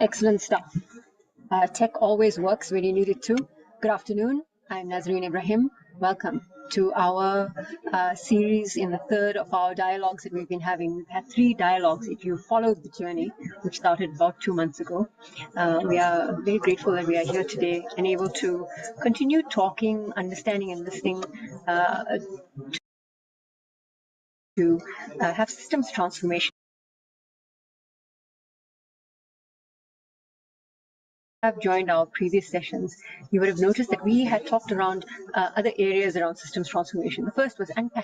Excellent stuff. Tech always works when you need it to. Good afternoon. I'm Nazreen Ibrahim. Welcome to our series in the third of our dialogues that we've been having. We've had 3 dialogues. If you followed the journey, which started about 2 months ago, we are very grateful that we are here today and able to continue talking, understanding, and listening to have systems transformation. Have joined our previous sessions, you would have noticed that we had talked around other areas around systems transformation. The first was unpacking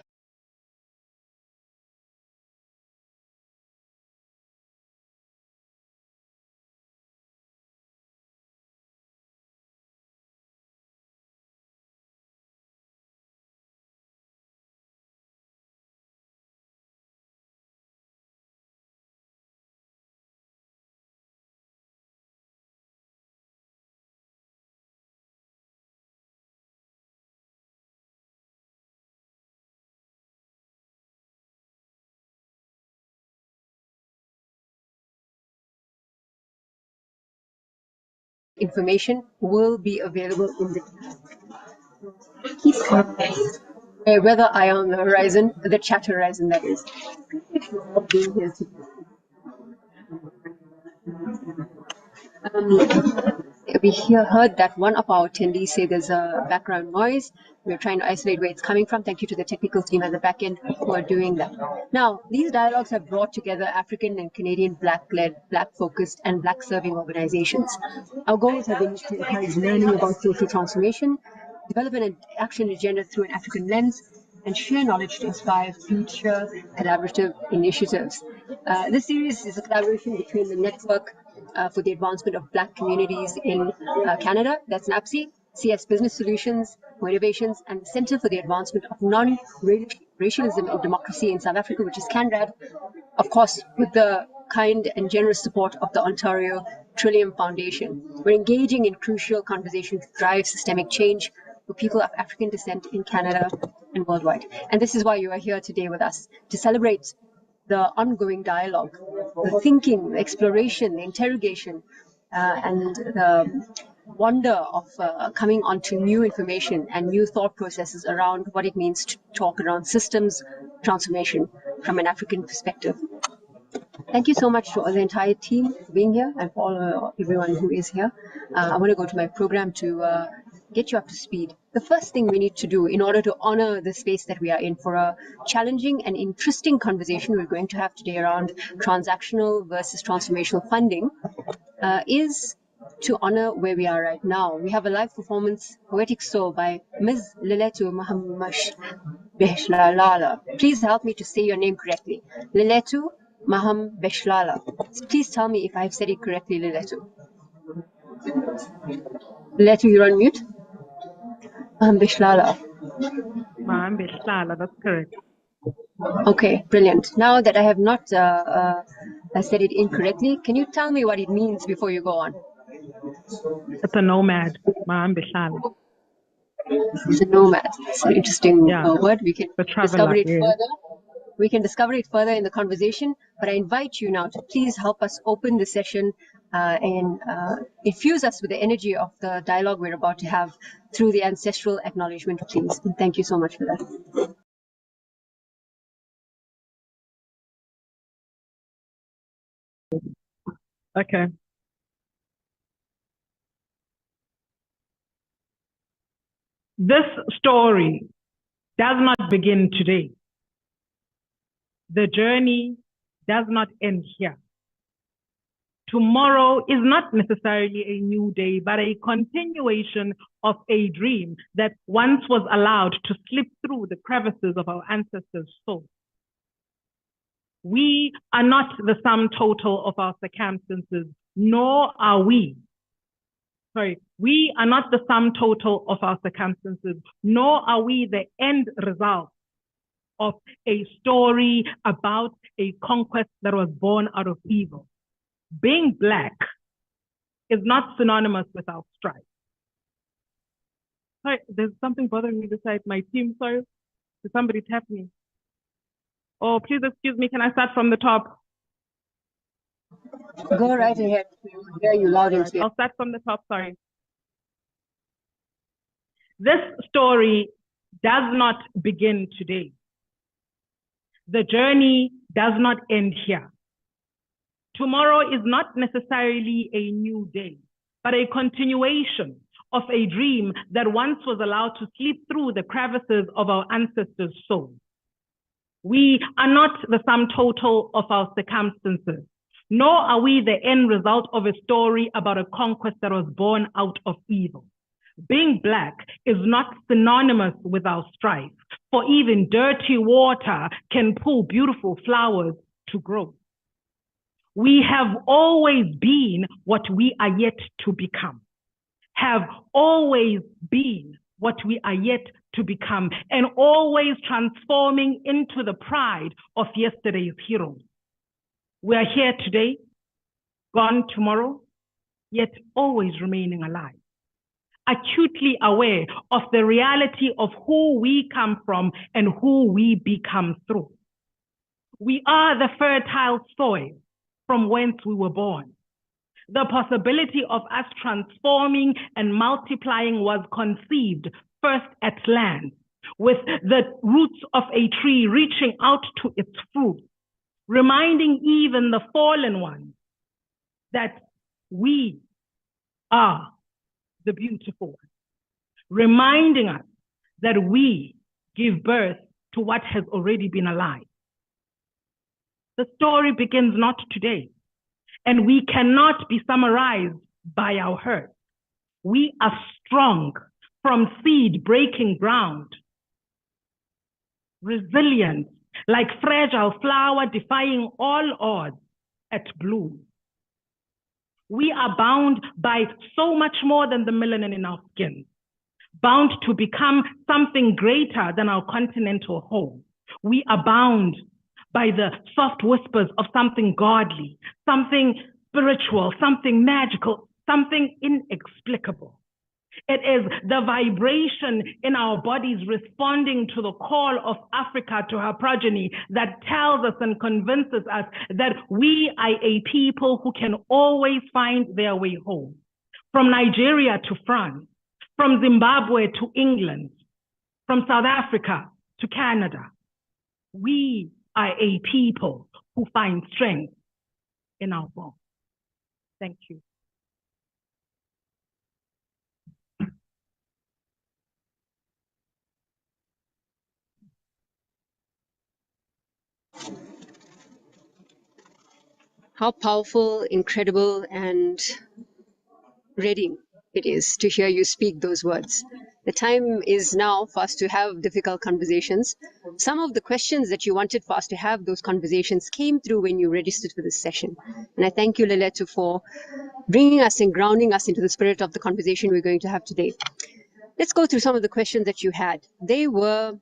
information will be available in the whether I on the horizon, the chat horizon that is. Being here today. We heard that one of our attendees say there's a background noise. We're trying to isolate where it's coming from. Thank you to the technical team at the back end who are doing that. Now, these dialogues have brought together African and Canadian Black-led, Black-focused, and Black-serving organizations. Our goals have been to encourage learning about social transformation, develop an action agenda through an African lens, and share knowledge to inspire future collaborative initiatives. This series is a collaboration between the Network for the Advancement of Black Communities in Canada, that's NAPSI, CS Business Solutions for Innovations, and the Center for the Advancement of Non-Racialism and Democracy in South Africa, which is CANRAD, of course, with the kind and generous support of the Ontario Trillium Foundation. We're engaging in crucial conversations to drive systemic change for people of African descent in Canada and worldwide. And this is why you are here today with us, to celebrate the ongoing dialogue, the thinking, the exploration, the interrogation, and the wonder of coming onto new information and new thought processes around what it means to talk around systems transformation from an African perspective. Thank you so much to the entire team for being here and for everyone who is here. I want to go to my program to get you up to speed. The first thing we need to do in order to honor the space that we are in for a challenging and interesting conversation we're going to have today around transactional versus transformational funding is to honor where we are right now. We have a live performance, Poetic Soul, by Ms. Liletu Mahamash Beshlala. Please help me to say your name correctly. Liletu Maham Beshlala. Please tell me if I've said it correctly, Liletu. Liletu, you're on mute. Maham Beshlala. Maham Beshlala, that's correct. Okay, brilliant. Now that I have not said it incorrectly, can you tell me what it means before you go on? It's a nomad, Maham Beshlala. It's a nomad. It's an interesting word. We can discover it further. We can discover it further in the conversation, but I invite you now to please help us open the session and infuse us with the energy of the dialogue we're about to have through the ancestral acknowledgement, please. And thank you so much for that. Okay. This story does not begin today. The journey does not end here. Tomorrow is not necessarily a new day, but a continuation of a dream that once was allowed to slip through the crevices of our ancestors' souls. We are not the sum total of our circumstances, nor are we. We are not the sum total of our circumstances, nor are we the end result of a story about a conquest that was born out of evil. Being Black is not synonymous with our strife. Sorry, there's something bothering me beside my team, sorry. Did somebody tap me? Oh, please excuse me, can I start from the top? Go right ahead. We hear you loud and clear. I'll start from the top, sorry. This story does not begin today. The journey does not end here. Tomorrow is not necessarily a new day, but a continuation of a dream that once was allowed to slip through the crevices of our ancestors' souls. We are not the sum total of our circumstances, nor are we the end result of a story about a conquest that was born out of evil. Being Black is not synonymous with our strife, for even dirty water can pull beautiful flowers to grow. We have always been what we are yet to become, have always been what we are yet to become, and always transforming into the pride of yesterday's heroes. We are here today, gone tomorrow, yet always remaining alive, acutely aware of the reality of who we come from and who we become through. We are the fertile soil from whence we were born. The possibility of us transforming and multiplying was conceived first at land, with the roots of a tree reaching out to its fruit, reminding even the fallen ones that we are the beautiful ones, reminding us that we give birth to what has already been alive. The story begins not today, and we cannot be summarized by our hurt. We are strong from seed breaking ground, resilient like fragile flower defying all odds at bloom. We are bound by so much more than the melanin in our skin, bound to become something greater than our continental home. We are bound by the soft whispers of something godly, something spiritual, something magical, something inexplicable. It is the vibration in our bodies responding to the call of Africa to her progeny that tells us and convinces us that we are a people who can always find their way home. From Nigeria to France, from Zimbabwe to England, from South Africa to Canada, we are a people who find strength in our bones. Thank you. How powerful, incredible, and ready it is to hear you speak those words. The time is now for us to have difficult conversations. Some of the questions that you wanted for us to have those conversations came through when you registered for this session. And I thank you, Leletu, for bringing us and grounding us into the spirit of the conversation we're going to have today. Let's go through some of the questions that you had. They were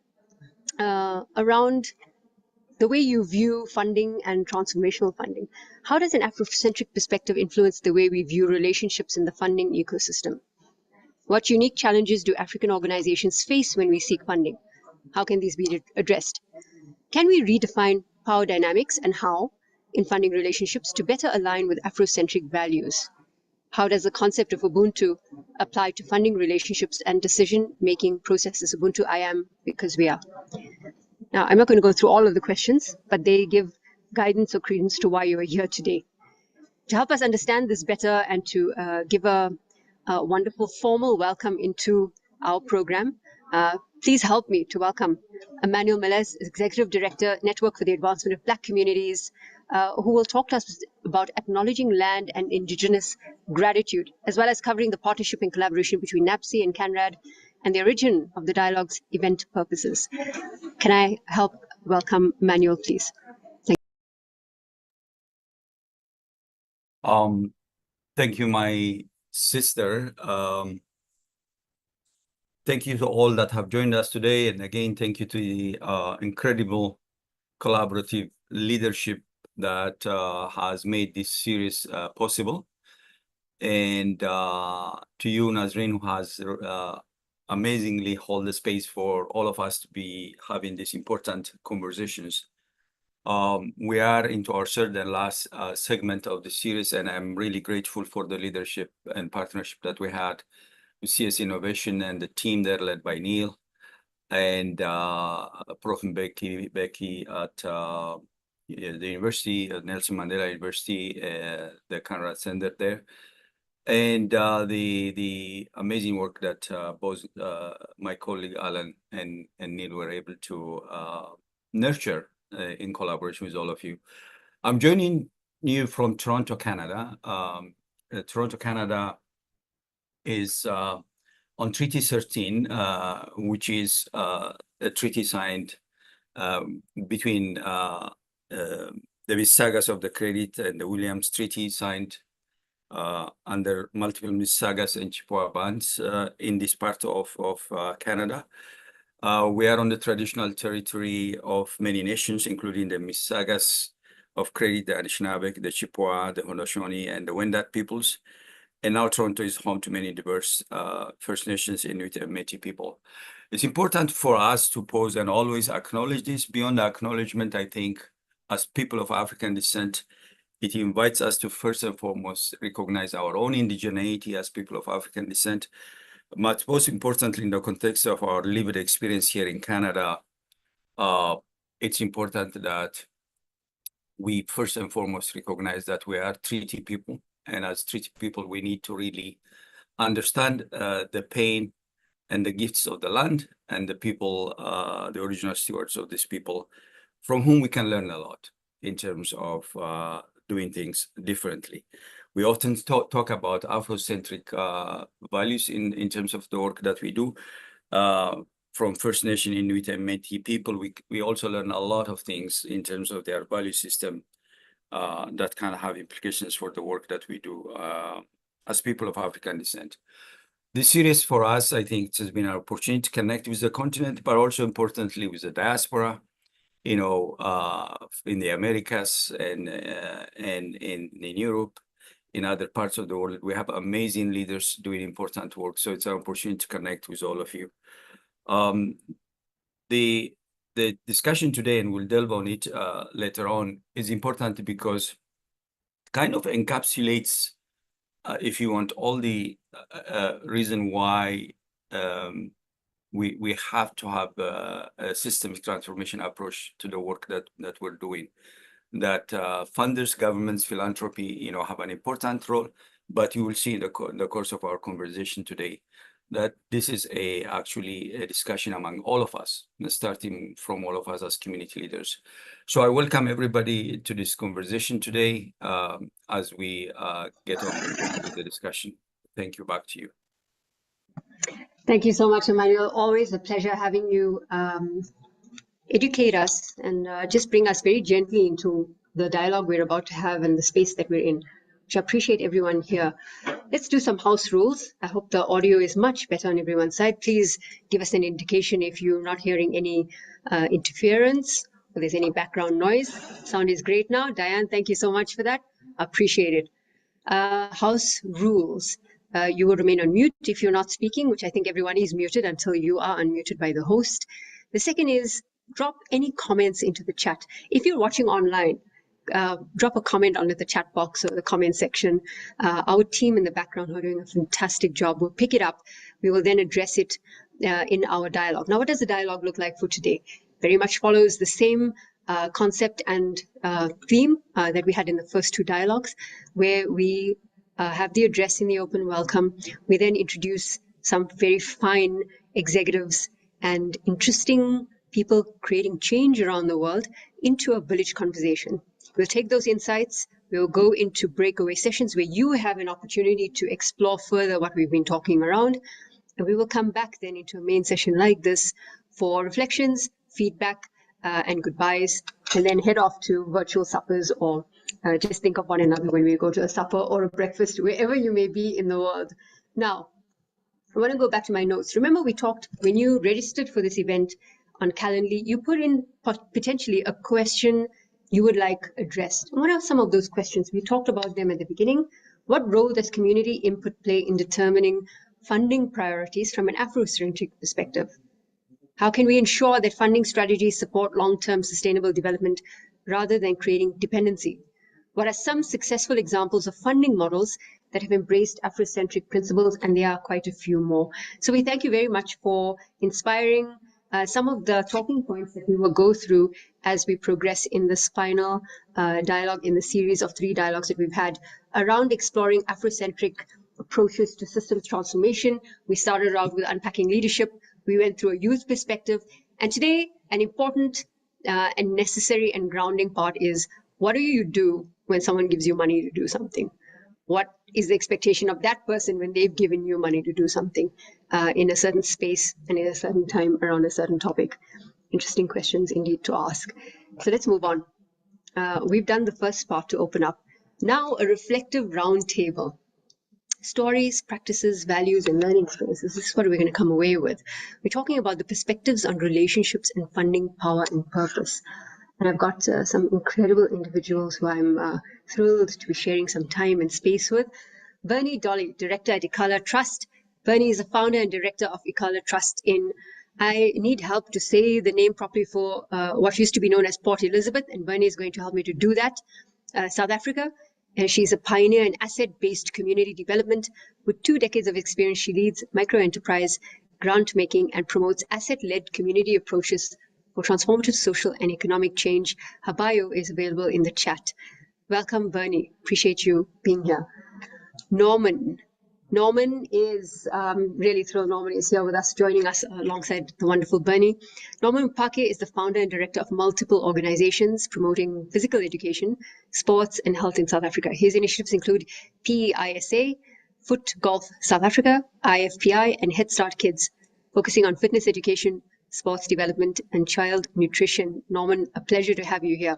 around the way you view funding and transformational funding. How does an Afrocentric perspective influence the way we view relationships in the funding ecosystem? What unique challenges do African organizations face when we seek funding? How can these be addressed? Can we redefine power dynamics and how in funding relationships to better align with Afrocentric values? How does the concept of Ubuntu apply to funding relationships and decision-making processes? Ubuntu, I am because we are. Now, I'm not going to go through all of the questions, but they give guidance or credence to why you are here today. To help us understand this better and to give a wonderful formal welcome into our program, please help me to welcome Emmanuel Melez, Executive Director, Network for the Advancement of Black Communities, who will talk to us about acknowledging land and indigenous gratitude, as well as covering the partnership and collaboration between NAPSI and CANRAD and the origin of the dialogue's event purposes. Can I help welcome Emmanuel, please? Thank you, my sister. Thank you to all that have joined us today. And again, thank you to the incredible collaborative leadership that has made this series possible. And to you, Nazreen, who has amazingly held the space for all of us to be having these important conversations. We are into our third and last segment of the series, and I'm really grateful for the leadership and partnership that we had with CS Innovation and the team there led by Neil and Prof. Becky at the university, Nelson Mandela University, the Conrad Center there. And the amazing work that both my colleague Alan and Neil were able to nurture in collaboration with all of you. I'm joining you from Toronto, Canada. Toronto, Canada is on Treaty 13, which is a treaty signed between the Mississaugas of the Credit and the Williams Treaty signed under multiple Mississaugas and Chippewa bands in this part of Canada. We are on the traditional territory of many nations, including the Mississaugas of Credit, the Anishinaabe, the Chippewa, the Haudenosaunee, and the Wendat peoples. And now Toronto is home to many diverse First Nations, Inuit, and Métis people. It's important for us to pause and always acknowledge this. Beyond the acknowledgement, I think, as people of African descent, it invites us to first and foremost recognize our own indigeneity as people of African descent. But most importantly, in the context of our lived experience here in Canada, it's important that we first and foremost recognize that we are treaty people. And as treaty people, we need to really understand the pain and the gifts of the land and the people, the original stewards of these people, from whom we can learn a lot in terms of doing things differently. We often talk about Afro-centric values in terms of the work that we do. From First Nation, Inuit, and Métis people, we also learn a lot of things in terms of their value system that kind of have implications for the work that we do as people of African descent. This series for us, I think, it has been an opportunity to connect with the continent, but also importantly with the diaspora, you know, in the Americas and in Europe, in other parts of the world. We have amazing leaders doing important work. So it's an opportunity to connect with all of you. The discussion today, and we'll delve on it later on, is important because it kind of encapsulates, if you want, all the reason why we have to have a systemic transformation approach to the work that we're doing. That funders, governments, philanthropy, you know, have an important role, but you will see in the course of our conversation today that this is actually a discussion among all of us, starting from all of us as community leaders. So I welcome everybody to this conversation today as we get on with the discussion. Thank you. Back to you. Thank you so much, Emmanuel. Always a pleasure having you educate us and just bring us very gently into the dialogue we're about to have and the space that we're in, which I appreciate everyone here. Let's do some house rules. I hope the audio is much better on everyone's side. Please give us an indication if you're not hearing any interference or there's any background noise. Sound is great now. Diane, thank you so much for that. Appreciate it. House rules. You will remain on mute if you're not speaking, which I think everyone is muted until you are unmuted by the host. The second is drop any comments into the chat. If you're watching online, drop a comment under the chat box or the comment section. Our team in the background who are doing a fantastic job will pick it up. We will then address it in our dialogue. Now, what does the dialogue look like for today? Very much follows the same concept and theme that we had in the first two dialogues, where we have the address in the open welcome. We then introduce some very fine executives and interesting people creating change around the world into a village conversation. We'll take those insights, we'll go into breakaway sessions where you have an opportunity to explore further what we've been talking around, and we will come back then into a main session like this for reflections, feedback, and goodbyes. and then head off to virtual suppers or just think of one another when we go to a supper or a breakfast, wherever you may be in the world. Now, I want to go back to my notes. Remember, we talked when you registered for this event on Calendly, you put in potentially a question you would like addressed. And what are some of those questions? We talked about them at the beginning. What role does community input play in determining funding priorities from an Afro-centric perspective? How can we ensure that funding strategies support long-term sustainable development rather than creating dependency? What are some successful examples of funding models that have embraced Afrocentric principles? And there are quite a few more. So we thank you very much for inspiring some of the talking points that we will go through as we progress in this final dialogue in the series of 3 dialogues that we've had around exploring Afrocentric approaches to systems transformation. We started out with unpacking leadership. We went through a youth perspective. And today, an important and necessary and grounding part is, what do you do when someone gives you money to do something? What is the expectation of that person when they've given you money to do something in a certain space and in a certain time around a certain topic? Interesting questions indeed to ask. So let's move on. We've done the first part to open up. Now a reflective roundtable. Stories, practices, values, and learning experiences. This is what we're going to come away with. We're talking about the perspectives on relationships and funding, power, and purpose. And I've got some incredible individuals who I'm thrilled to be sharing some time and space with. Bernie Dolly, director at Ikala Trust. Bernie is the founder and director of Ikala Trust in, I need help to say the name properly for what used to be known as Port Elizabeth, and Bernie is going to help me to do that, South Africa. And she's a pioneer in asset-based community development. With 2 decades of experience, she leads micro-enterprise grant-making and promotes asset-led community approaches for transformative social and economic change. Her bio is available in the chat. Welcome, Bernie. Appreciate you being here. Norman. Norman is really thrilled. Norman is here with us, joining us alongside the wonderful Bernie. Norman Mpake is the founder and director of multiple organizations promoting physical education, sports, and health in South Africa. His initiatives include PEISA, Foot Golf South Africa, IFPI, and Head Start Kids, focusing on fitness education, sports development, and child nutrition. Norman, a pleasure to have you here.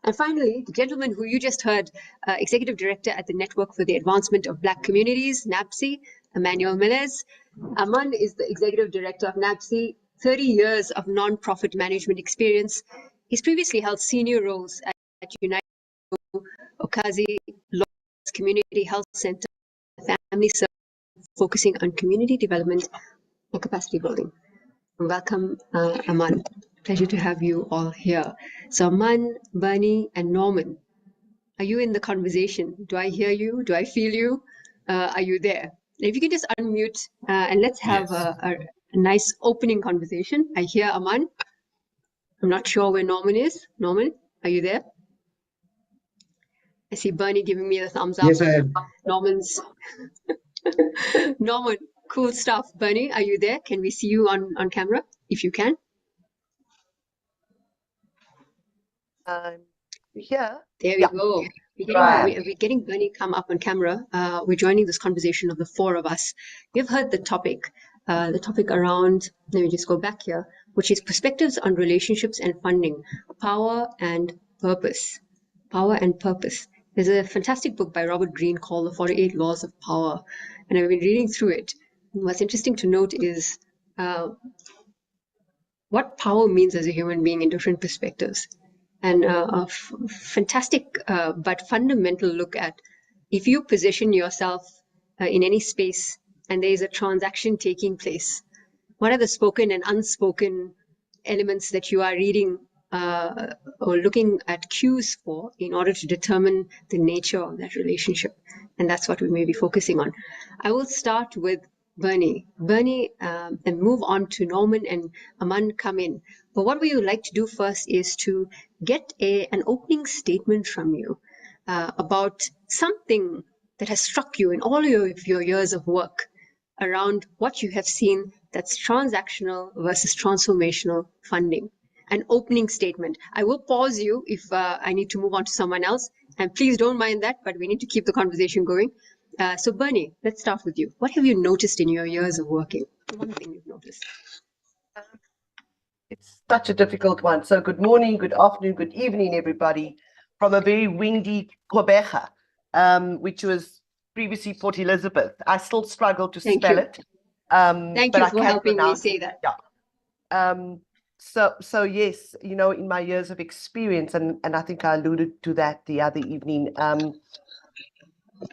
And finally, the gentleman who you just heard, Executive Director at the Network for the Advancement of Black Communities, NABC, Emmanuel Melez. Aman is the Executive Director of NABC, 30 years of non-profit management experience. He's previously held senior roles at United Okazi Law's Community Health Center, Family Service, focusing on community development and capacity building. Welcome, Aman. Pleasure to have you all here. So Aman, Bernie, and Norman, are you in the conversation? Do I hear you? Do I feel you? Are you there? If you can just unmute and let's have a nice opening conversation. I hear Aman. I'm not sure where Norman is. Norman, are you there? I see Bernie giving me the thumbs up. Yes, I am. Norman's. Norman, cool stuff. Bernie, are you there? Can we see you on camera? If you can. Yeah. There we go. We're getting Bernie come up on camera. We're joining this conversation of the 4 of us. You've heard the topic around, let me just go back here, which is perspectives on relationships and funding, power and purpose. Power and purpose. There's a fantastic book by Robert Greene called The 48 Laws of Power, and I've been reading through it. And what's interesting to note is what power means as a human being in different perspectives. And a fantastic but fundamental look at, if you position yourself in any space and there is a transaction taking place, what are the spoken and unspoken elements that you are reading or looking at cues for in order to determine the nature of that relationship? And that's what we may be focusing on. I will start with Bernie, and move on to Norman and Aman come in. But what we would like to do first is to get an opening statement from you about something that has struck you in all of your years of work around what you have seen that's transactional versus transformational funding. An opening statement. I will pause you if I need to move on to someone else, and please don't mind that, but we need to keep the conversation going. So Bernie, let's start with you. What have you noticed in your years of working? One thing you've noticed. It's such a difficult one. So good morning, good afternoon, good evening, everybody, from a very windy Gqeberha, which was previously Port Elizabeth. I still struggle to Thank spell you. it, Thank but you I for can helping me pronounce say it. that. Yeah. So yes, you know, in my years of experience, and I think I alluded to that the other evening,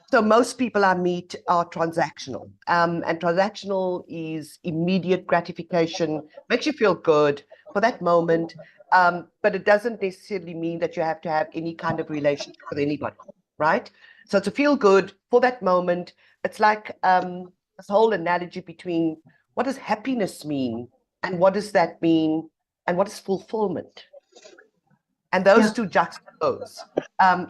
so most people I meet are transactional, and transactional is immediate gratification, makes you feel good for that moment, but it doesn't necessarily mean that you have to have any kind of relationship with anybody, right? So to feel good for that moment, it's like this whole analogy between what does happiness mean and what does that mean and what is fulfillment? And those two juxtapose.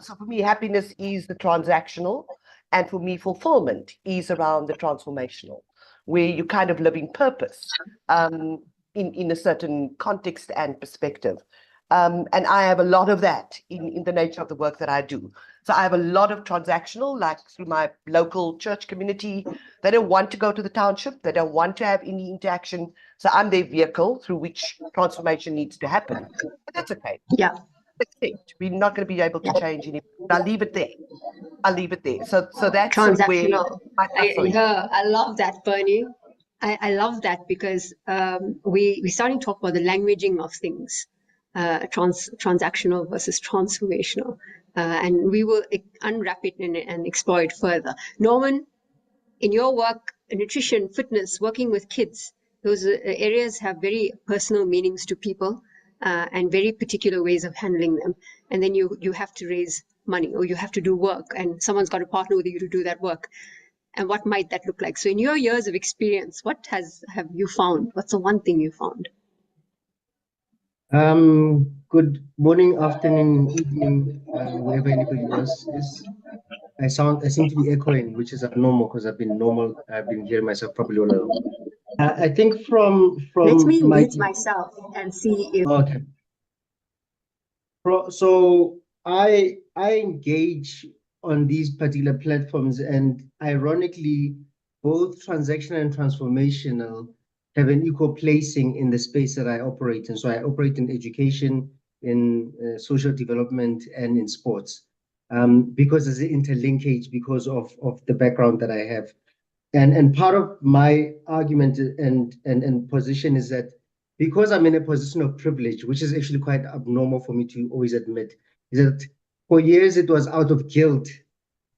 So for me, happiness is the transactional, and for me, fulfillment is around the transformational, where you kind of live in purpose in a certain context and perspective. And I have a lot of that in the nature of the work that I do. So I have a lot of transactional, like through my local church community. They don't want to go to the township. They don't want to have any interaction. So I'm their vehicle through which transformation needs to happen. But that's okay. Yeah. We're not going to be able to change anything. I'll leave it there. I'll leave it there. So that's sort of where Transactional. my suffering. I love that, Bernie. I love that because we're starting to talk about the languaging of things, transactional versus transformational, and we will unwrap it and explore it further. Norman, in your work, nutrition, fitness, working with kids, those areas have very personal meanings to people and very particular ways of handling them. And then you have to raise money or you have to do work and someone's got to partner with you to do that work. And what might that look like? So in your years of experience, what have you found? What's the one thing you found? Good morning, afternoon, evening, wherever anybody else is. I seem to be echoing, which is abnormal because I've been hearing myself probably all along. I think from Let me my mute myself and see if okay. So I engage on these particular platforms, and ironically, both transactional and transformational have an equal placing in the space that I operate in. So I operate in education, in social development, and in sports, because there's an interlinkage because of the background that I have. And part of my argument and position is that because I'm in a position of privilege, which is actually quite abnormal for me to always admit, is that for years it was out of guilt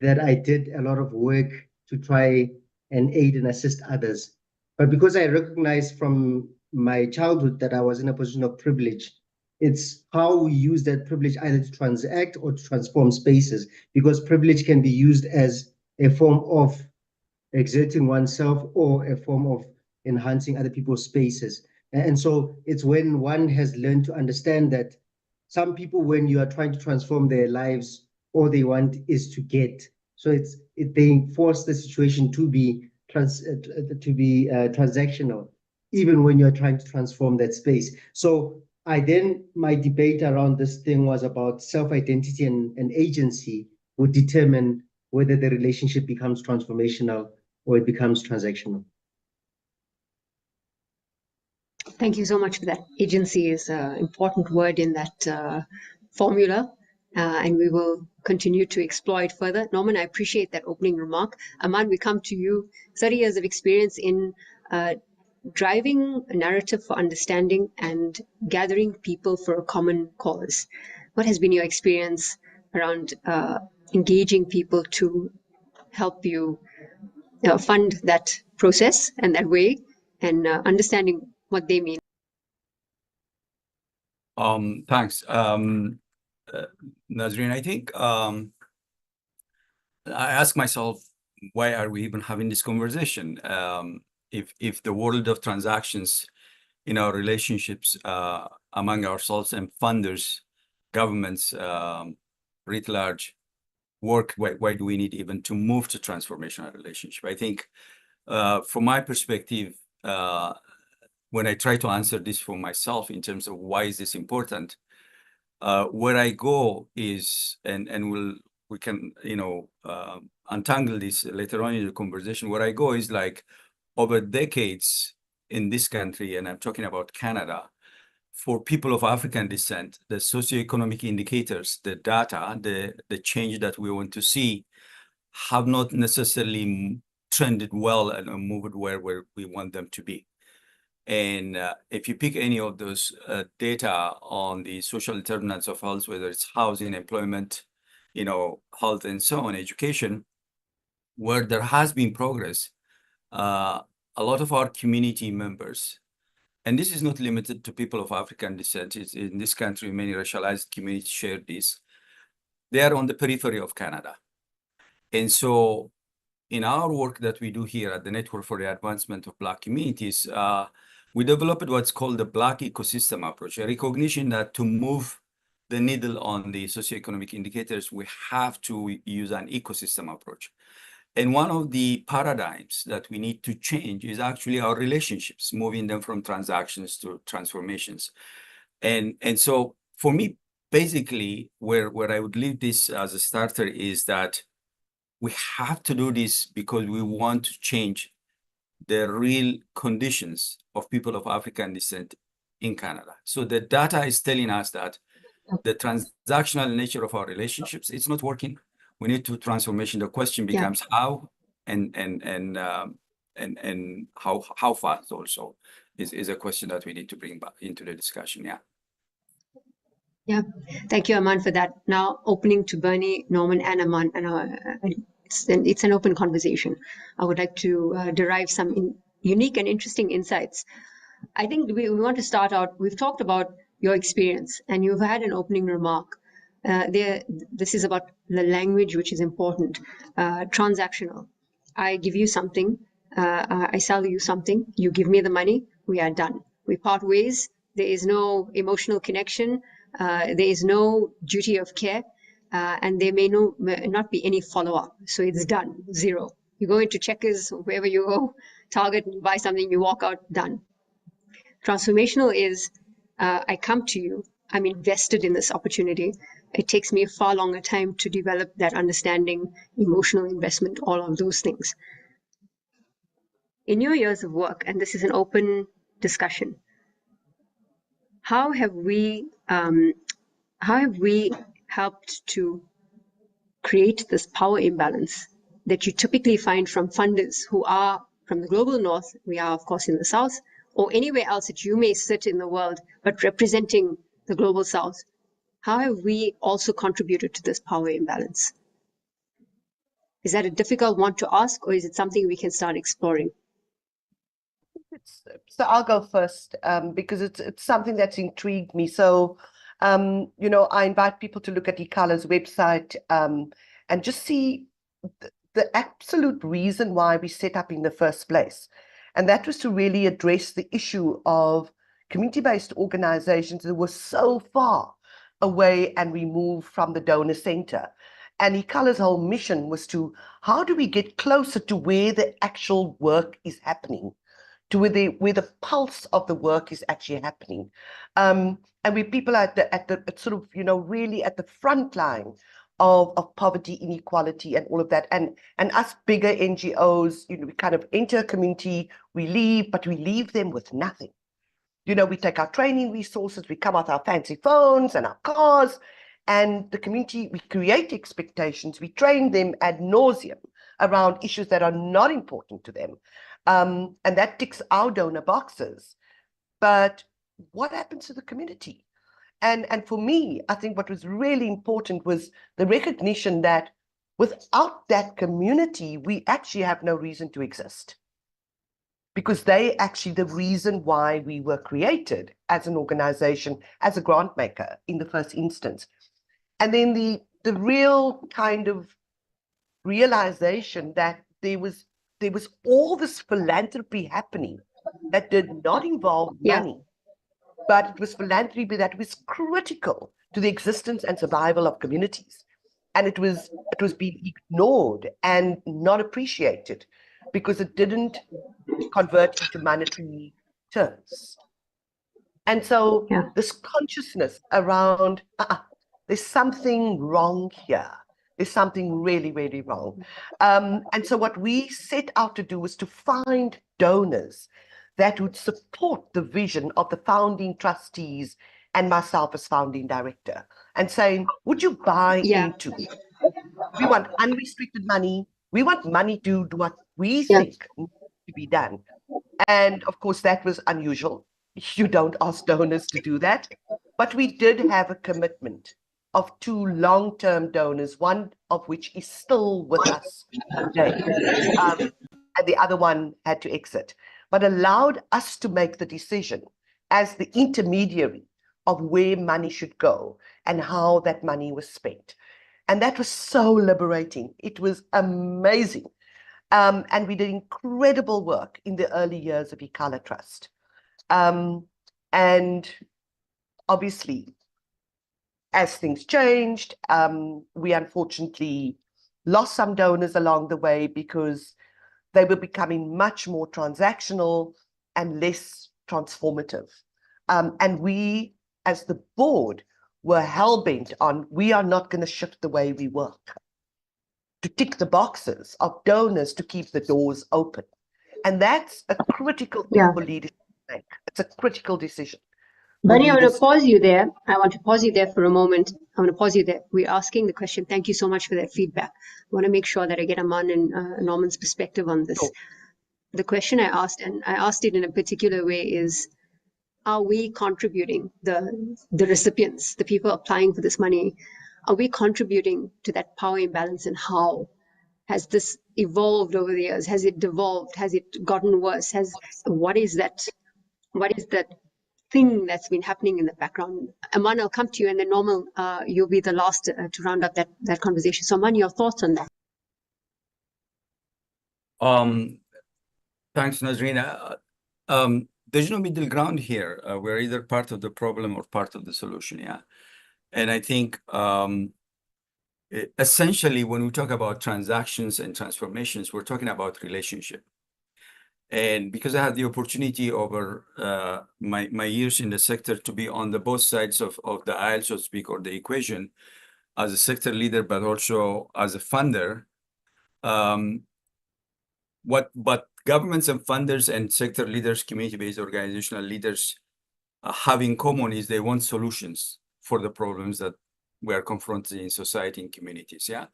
that I did a lot of work to try and aid and assist others. But because I recognized from my childhood that I was in a position of privilege, it's how we use that privilege either to transact or to transform spaces, because privilege can be used as a form of exerting oneself or a form of enhancing other people's spaces. And so it's when one has learned to understand that some people, when you are trying to transform their lives, all they want is to get. So they force the situation to be transactional, even when you're trying to transform that space. So my debate around this thing was about self-identity and agency would determine whether the relationship becomes transformational or it becomes transactional. Thank you so much for that. Agency is an important word in that formula, and we will continue to explore it further. Norman, I appreciate that opening remark. Aman, we come to you. 30 years of experience in driving a narrative for understanding and gathering people for a common cause. What has been your experience around engaging people to help you fund that process and that way and understanding what they mean? Thanks. Nazreen, I think I ask myself, why are we even having this conversation? If the world of transactions in our relationships among ourselves and funders, governments, writ large, work, why do we need even to move to transformational relationship? I think from my perspective, when I try to answer this for myself in terms of why is this important, where I go is, and we can, untangle this later on in the conversation. Where I go is like over decades in this country, and I'm talking about Canada, for people of African descent, the socioeconomic indicators, the data, the change that we want to see have not necessarily trended well and moved where we want them to be. And if you pick any of those data on the social determinants of health, whether it's housing, employment, health, and so on, education, where there has been progress, a lot of our community members, and this is not limited to people of African descent, it's in this country, many racialized communities share this, they are on the periphery of Canada. And so in our work that we do here at the Network for the Advancement of Black Communities, we developed what's called the Black ecosystem approach, a recognition that to move the needle on the socioeconomic indicators, we have to use an ecosystem approach. And one of the paradigms that we need to change is actually our relationships, moving them from transactions to transformations. And so for me, basically, where I would leave this as a starter is that we have to do this because we want to change the real conditions of people of African descent in Canada. So the data is telling us that the transactional nature of our relationships, it's not working. We need to transformation. The question becomes how and how fast also is a question that we need to bring back into the discussion. Yeah, thank you, Aman, for that. Now, opening to Bernie, Norman, and Aman, and it's an open conversation. I would like to derive some unique and interesting insights. I think we want to start out. We've talked about your experience, and you've had an opening remark. This is about the language, which is important. Transactional. I give you something. I sell you something. You give me the money. We are done. We part ways. There is no emotional connection. There is no duty of care, and there may not be any follow-up. So it's done, zero. You go into Checkers, wherever you go, Target, you buy something, you walk out, done. Transformational is, I come to you, I'm invested in this opportunity. It takes me a far longer time to develop that understanding, emotional investment, all of those things. In your years of work, and this is an open discussion, how have we helped to create this power imbalance that you typically find from funders who are from the global north, we are of course in the south, or anywhere else that you may sit in the world, but representing the global south? How have we also contributed to this power imbalance? Is that a difficult one to ask, or is it something we can start exploring? So I'll go first because it's something that's intrigued me. So, I invite people to look at Ikala's website and just see the absolute reason why we set up in the first place. And that was to really address the issue of community-based organizations that were so far away and removed from the donor center. And Ikala's whole mission was to, how do we get closer to where the actual work is happening, to where the pulse of the work is actually happening. And we people are at the sort of, really at the front line of poverty, inequality, and all of that. And us bigger NGOs, we kind of enter a community, we leave, but we leave them with nothing. We take our training resources, we come with our fancy phones and our cars, and the community, we create expectations, we train them ad nauseum around issues that are not important to them. And that ticks our donor boxes. But what happens to the community? And for me, I think what was really important was the recognition that without that community, we actually have no reason to exist. Because they actually the reason why we were created as an organization, as a grant maker in the first instance. And then the real kind of realization that there was all this philanthropy happening that did not involve money, but it was philanthropy that was critical to the existence and survival of communities. And it was being ignored and not appreciated because it didn't convert into monetary terms. And so this consciousness around, there's something wrong here. There's something really, really wrong. And so what we set out to do was to find donors that would support the vision of the founding trustees and myself as founding director, and saying, would you buy into it? We want unrestricted money. We want money to do what we think needs to be done. And of course, that was unusual. You don't ask donors to do that. But we did have a commitment of 2 long-term donors, one of which is still with us today. And the other one had to exit, but allowed us to make the decision as the intermediary of where money should go and how that money was spent. And that was so liberating. It was amazing. And we did incredible work in the early years of Ikhala Trust. And obviously, as things changed, we unfortunately lost some donors along the way because they were becoming much more transactional and less transformative. And we, as the board, were hell-bent on, we are not going to shift the way we work to tick the boxes of donors to keep the doors open. And that's a critical thing for leaders to make. It's a critical decision. Bunny, I want to pause you there. I want to pause you there for a moment. I want to pause you there. We're asking the question. Thank you so much for that feedback. I want to make sure that I get Aman and Norman's perspective on this. Sure. The question I asked, and I asked it in a particular way, is, are we contributing, the recipients, the people applying for this money, are we contributing to that power imbalance, and how has this evolved over the years? Has it devolved? Has it gotten worse? What is that thing that's been happening in the background? Aman, I'll come to you, and then Norman, you'll be the last to round up that conversation. So Aman, your thoughts on that? Thanks, Nazreen. There's no middle ground here. We're either part of the problem or part of the solution, yeah. And I think essentially when we talk about transactions and transformations, we're talking about relationship. And because I had the opportunity over my years in the sector to be on the both sides of the aisle, so to speak, or the equation, as a sector leader, but also as a funder, what governments and funders and sector leaders, community-based organizational leaders have in common is they want solutions for the problems that we are confronting in society and communities, yeah?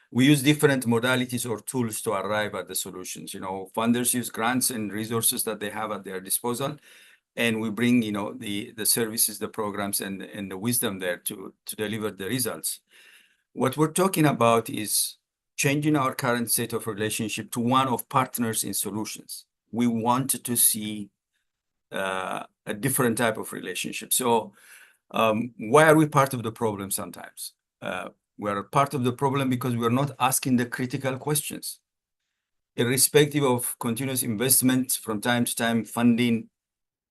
We use different modalities or tools to arrive at the solutions. You know, funders use grants and resources that they have at their disposal, and we bring, you know, the services, the programs, and the wisdom there to deliver the results. What we're talking about is changing our current state of relationship to one of partners in solutions. We want to see a different type of relationship. So why are we part of the problem sometimes? We're part of the problem because we're not asking the critical questions. Irrespective of continuous investment from time to time, funding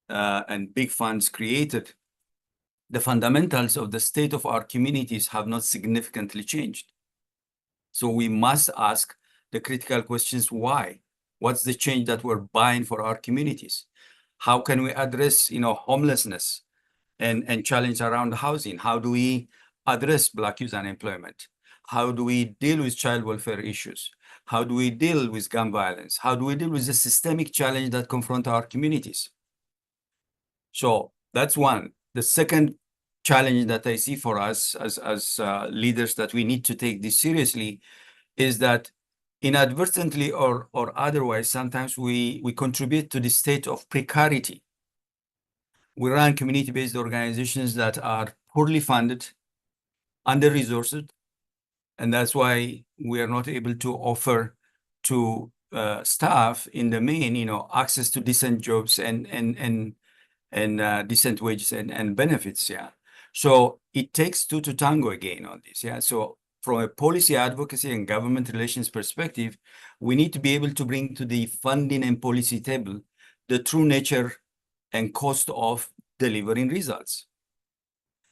and big funds created, the fundamentals of the state of our communities have not significantly changed. So we must ask the critical questions, why? What's the change that we're buying for our communities? How can we address, you know, homelessness and challenge around housing? How do we address Black youth unemployment? How do we deal with child welfare issues? How do we deal with gun violence? How do we deal with the systemic challenge that confront our communities? So that's one. The second challenge that I see for us as leaders that we need to take this seriously is that inadvertently or otherwise, sometimes we contribute to the state of precarity. We run community-based organizations that are poorly funded, under-resourced, and that's why we are not able to offer to staff in the main, you know, access to decent jobs and decent wages and benefits, yeah. So it takes two to tango again on this, yeah. So from a policy advocacy and government relations perspective, we need to be able to bring to the funding and policy table the true nature and cost of delivering results.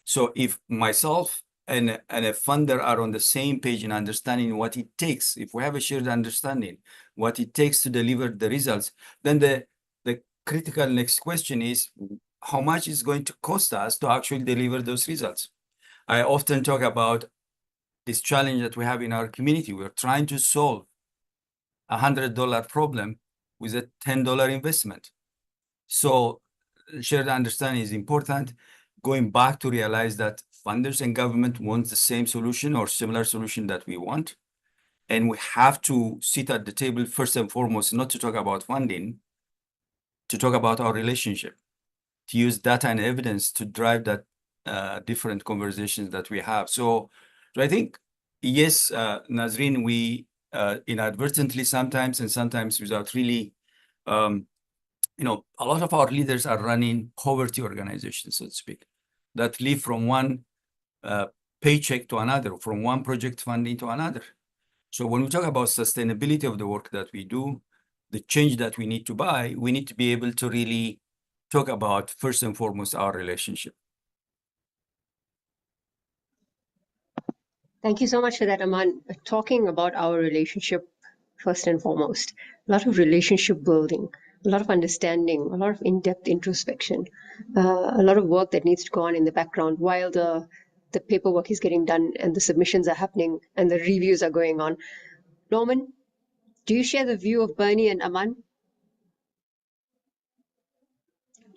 So if myself and a funder are on the same page in understanding what it takes, if we have a shared understanding, what it takes to deliver the results, then the critical next question is, how much is going to cost us to actually deliver those results? I often talk about this challenge that we have in our community. We're trying to solve $100 problem with a $10 investment. So shared understanding is important. Going back to realize that funders and government want the same solution or similar solution that we want. And we have to sit at the table first and foremost, not to talk about funding, to talk about our relationship, to use data and evidence to drive that different conversations that we have. So I think, yes, Nazreen, we inadvertently sometimes and sometimes without really, you know, a lot of our leaders are running poverty organizations, so to speak, that live from one paycheck to another, from one project funding to another. So when we talk about sustainability of the work that we do, the change that we need to buy, we need to be able to really talk about, first and foremost, our relationship. Thank you so much for that, Aman. Talking about our relationship first and foremost, a lot of relationship building, a lot of understanding, a lot of in-depth introspection, a lot of work that needs to go on in the background while the paperwork is getting done and the submissions are happening and the reviews are going on. Norman, do you share the view of Bernie and Aman?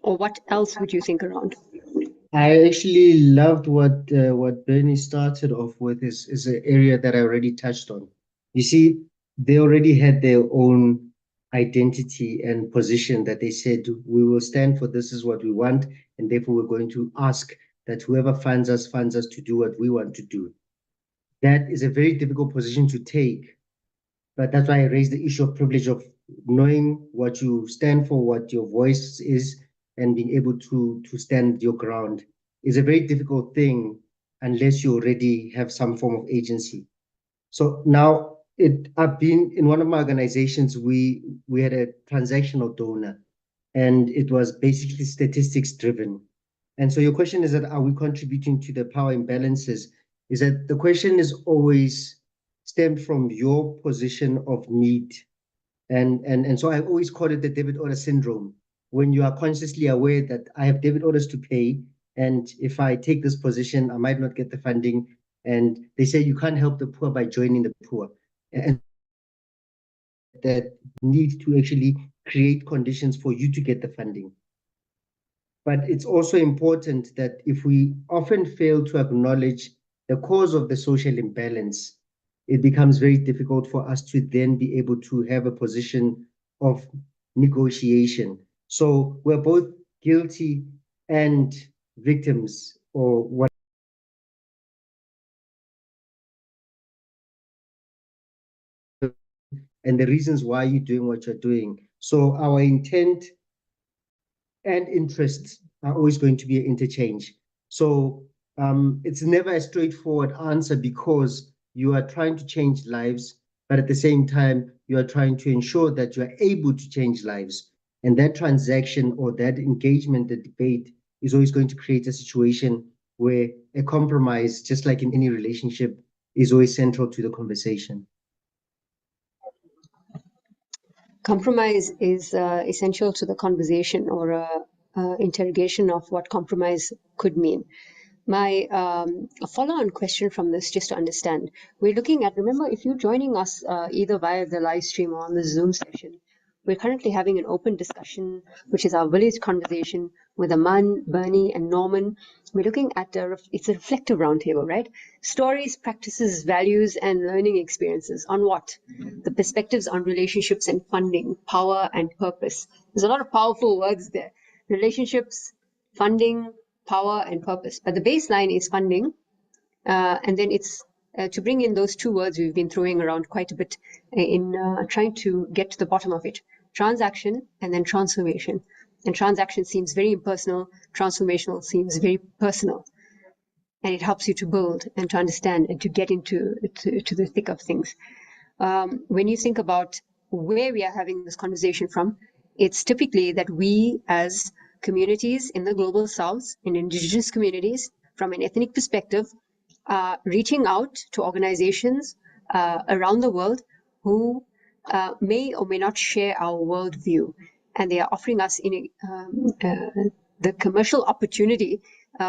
Or what else would you think around? I actually loved what Bernie started off with is an area that I already touched on. You see, they already had their own identity and position that they said, we will stand for this is what we want, and therefore we're going to ask that whoever funds us to do what we want to do. That is a very difficult position to take, but that's why I raised the issue of privilege of knowing what you stand for, what your voice is, and being able to stand your ground is a very difficult thing unless you already have some form of agency. So now I've been in one of my organizations, we had a transactional donor, and it was basically statistics driven. And so your question is that, are we contributing to the power imbalances? Is that the question is always stemmed from your position of need. And so I always call it the debit order syndrome. When you are consciously aware that I have debit orders to pay, and if I take this position, I might not get the funding. And they say you can't help the poor by joining the poor. And that need to actually create conditions for you to get the funding. But it's also important that if we often fail to acknowledge the cause of the social imbalance, it becomes very difficult for us to then be able to have a position of negotiation. So we're both guilty and victims, or what, and the reasons why you're doing what you're doing. So our intent and interests are always going to be an interchange. So it's never a straightforward answer, because you are trying to change lives, but at the same time, you are trying to ensure that you are able to change lives. And that transaction or that engagement, the debate, is always going to create a situation where a compromise, just like in any relationship, is always central to the conversation. Compromise is essential to the conversation, or interrogation of what compromise could mean. My a follow-on question from this, just to understand, we're looking at, remember, if you're joining us either via the live stream or on the Zoom session, we're currently having an open discussion, which is our village conversation with Aman, Bernie, and Norman. We're looking at it's a reflective roundtable, right? Stories, practices, values, and learning experiences on what? The perspectives on relationships and funding, power and purpose. There's a lot of powerful words there. Relationships, funding, power, and purpose. But the baseline is funding, and then it's to bring in those two words we've been throwing around quite a bit in trying to get to the bottom of it. Transaction and then transformation. And transaction seems very impersonal. Transformational seems very personal. And it helps you to build and to understand and to get into to the thick of things. When you think about where we are having this conversation from, it's typically that we as communities in the global south, in indigenous communities, from an ethnic perspective, reaching out to organizations around the world who may or may not share our worldview, and they are offering us the commercial opportunity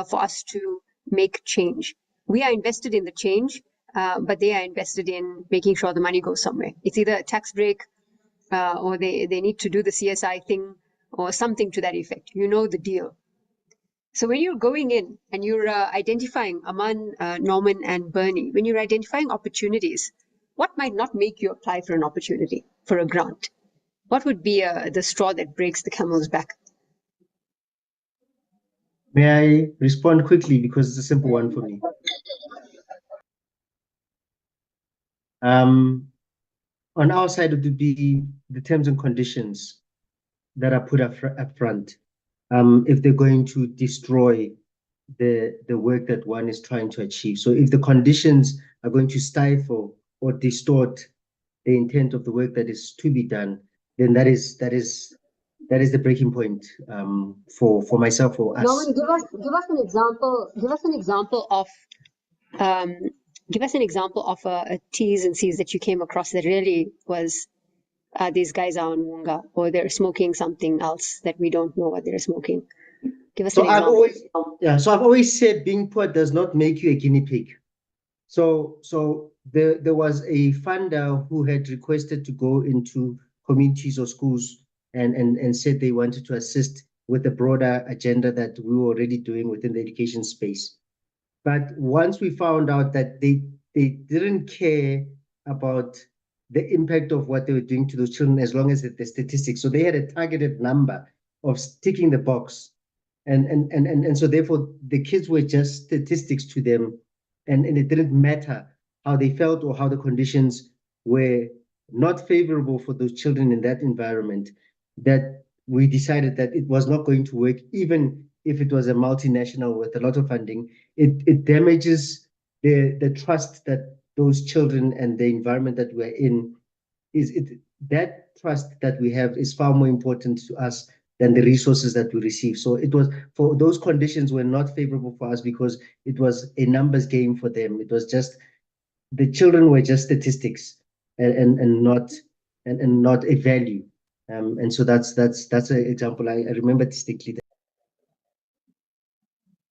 for us to make change. We are invested in the change, but they are invested in making sure the money goes somewhere. It's either a tax break, or they need to do the CSI thing, or something to that effect. You know the deal. So when you're going in and you're identifying, Aman, Norman, and Bernie, when you're identifying opportunities, what might not make you apply for an opportunity, for a grant? What would be the straw that breaks the camel's back? May I respond quickly, because it's a simple one for me? On our side, it would be the terms and conditions that are put up front. If they're going to destroy the work that one is trying to achieve. So if the conditions are going to stifle or distort the intent of the work that is to be done, then that is the breaking point for myself or us. Norman, give us an example. Give us an example of a T's and C's that you came across that really was these guys are on Wunga, or they're smoking something else that we don't know what they're smoking. Give us an example. I've always said being poor does not make you a guinea pig. So there was a funder who had requested to go into communities or schools and said they wanted to assist with the broader agenda that we were already doing within the education space. But once we found out that they didn't care about the impact of what they were doing to those children, as long as the statistics. So they had a targeted number of ticking the box. And so therefore the kids were just statistics to them, and it didn't matter how they felt or how the conditions were not favorable for those children in that environment, that we decided that it was not going to work, even if it was a multinational with a lot of funding. It damages the trust that those children and the environment that we're in that trust that we have is far more important to us than the resources that we receive. So it was, for those conditions were not favorable for us because it was a numbers game for them. It was just, the children were just statistics and not a value. And so that's an example I remember distinctly.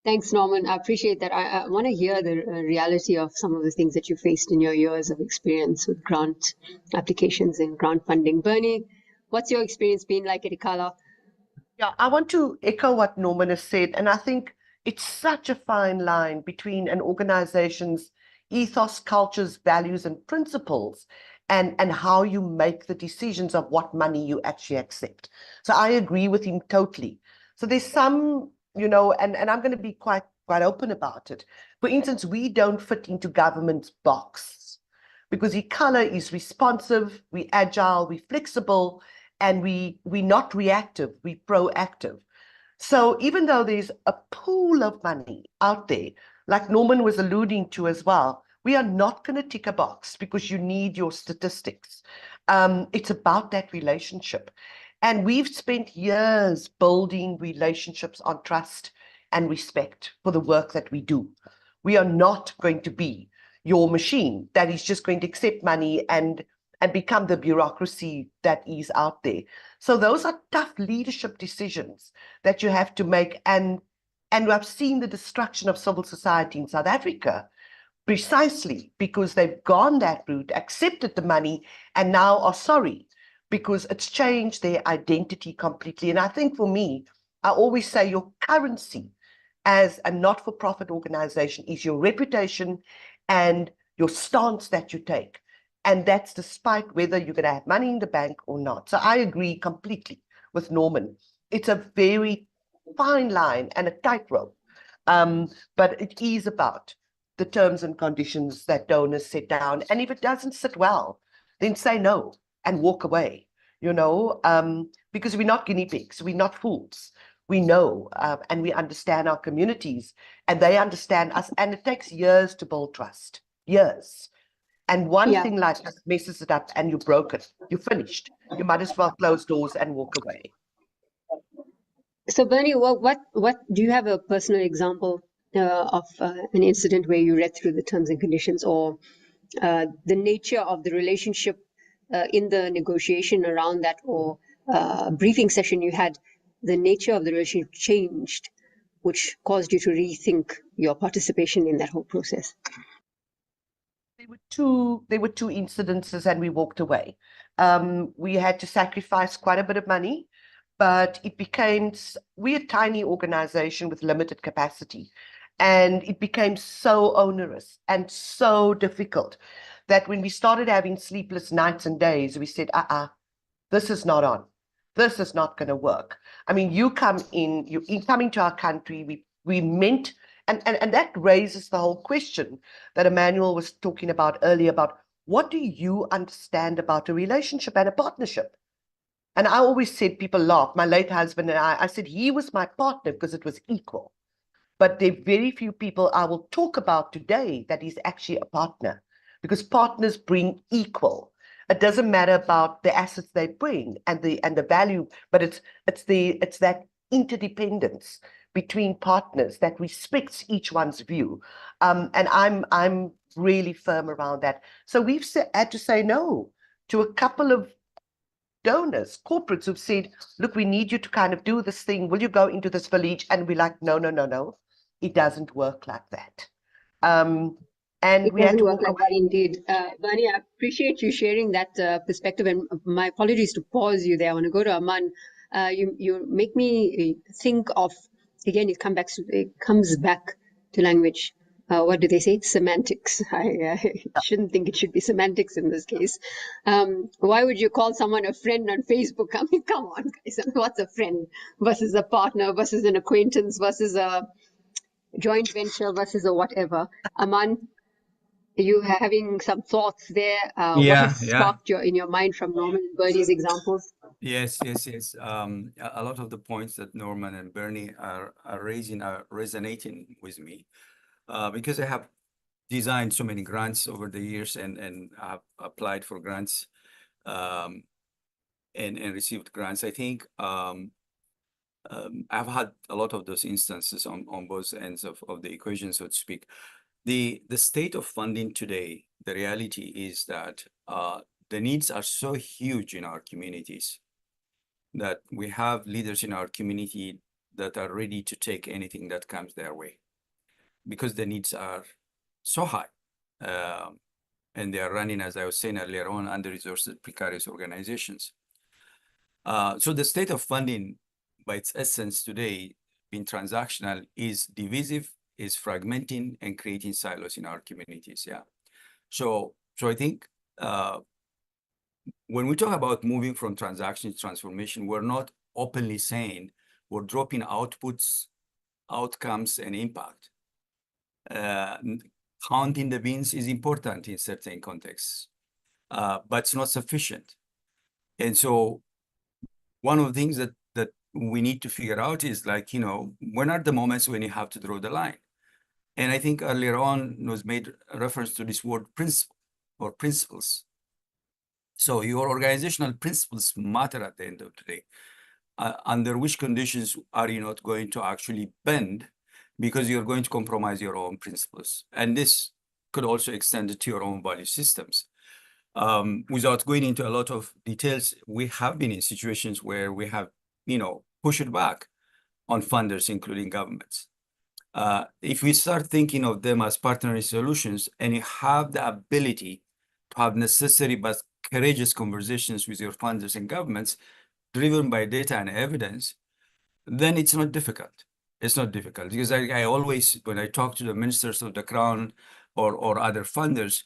Thanks, Norman. I appreciate that. I want to hear the reality of some of the things that you faced in your years of experience with grant applications and grant funding. Bernie, what's your experience been like at Ikala? Yeah, I want to echo what Norman has said, and I think it's such a fine line between an organization's ethos, cultures, values, and principles, and how you make the decisions of what money you actually accept. So I agree with him totally. So there's some, and I'm going to be quite open about it. For instance, we don't fit into government's box because Ikala is responsive, we're agile, we're flexible, and we're not reactive, we're proactive. So even though there's a pool of money out there, like Norman was alluding to as well, we are not going to tick a box because you need your statistics. It's about that relationship. And we've spent years building relationships on trust and respect for the work that we do. We are not going to be your machine that is just going to accept money and become the bureaucracy that is out there. So those are tough leadership decisions that you have to make. And I've seen the destruction of civil society in South Africa precisely because they've gone that route, accepted the money, and now are sorry because it's changed their identity completely. And I think for me, I always say your currency as a not-for-profit organization is your reputation and your stance that you take. And that's despite whether you're going to have money in the bank or not. So I agree completely with Norman. It's a very fine line and a tightrope, but it is about the terms and conditions that donors set down. And if it doesn't sit well, then say no and walk away, because we're not guinea pigs, we're not fools. We know and we understand our communities and they understand us. And it takes years to build trust, years. And one thing like that messes it up and you're broken, you're finished. You might as well close doors and walk away. So Bernie, what do you have a personal example of an incident where you read through the terms and conditions, or the nature of the relationship in the negotiation around that, or briefing session you had, the nature of the relationship changed, which caused you to rethink your participation in that whole process? There were two incidences and we walked away. We had to sacrifice quite a bit of money, but it became, we're a tiny organization with limited capacity. And it became so onerous and so difficult that when we started having sleepless nights and days, we said, this is not on. This is not going to work. I mean, you come in, you coming to our country, we meant, and that raises the whole question that Emmanuel was talking about earlier about what do you understand about a relationship and a partnership? And I always said, people laugh, my late husband and I said, he was my partner because it was equal. But there are very few people I will talk about today that is actually a partner, because partners bring equal. It doesn't matter about the assets they bring and the value, but it's that interdependence between partners that respects each one's view. And I'm really firm around that. So we've had to say no to a couple of donors, corporates who've said, look, we need you to kind of do this thing. Will you go into this village? And we're like, no. It doesn't work like that. And we had to work like that indeed. Bernie, I appreciate you sharing that perspective, and my apologies to pause you there. I want to go to Aman. You make me think of, again, it comes back to language. What do they say? Semantics. I shouldn't think it should be semantics in this case. Why would you call someone a friend on Facebook? I mean, come on, guys. What's a friend versus a partner versus an acquaintance versus a joint venture versus a whatever? Aman, you having some thoughts there? What has sparked in your mind from Norman and Bernie's examples? Yes. A lot of the points that Norman and Bernie are raising are resonating with me because I have designed so many grants over the years and have applied for grants and received grants. I think I've had a lot of those instances on both ends of the equation, so to speak. The state of funding today, the reality is that the needs are so huge in our communities that we have leaders in our community that are ready to take anything that comes their way because the needs are so high. And they are running, as I was saying earlier on, under-resourced, precarious organizations. So the state of funding, by its essence today, being transactional, is divisive, is fragmenting, and creating silos in our communities. So I think when we talk about moving from transaction to transformation, we're not openly saying we're dropping outputs, outcomes, and impact. Counting the beans is important in certain contexts, but it's not sufficient. And so one of the things that we need to figure out is, like, when are the moments when you have to draw the line? And I think earlier on was made reference to this word principle or principles. So your organizational principles matter at the end of the day. Under which conditions are you not going to actually bend because you're going to compromise your own principles? And this could also extend to your own value systems. Without going into a lot of details, we have been in situations where we have, pushed back on funders, including governments. If we start thinking of them as partnering solutions and you have the ability to have necessary but courageous conversations with your funders and governments driven by data and evidence, then it's not difficult. It's not difficult because I always, when I talk to the ministers of the Crown or other funders,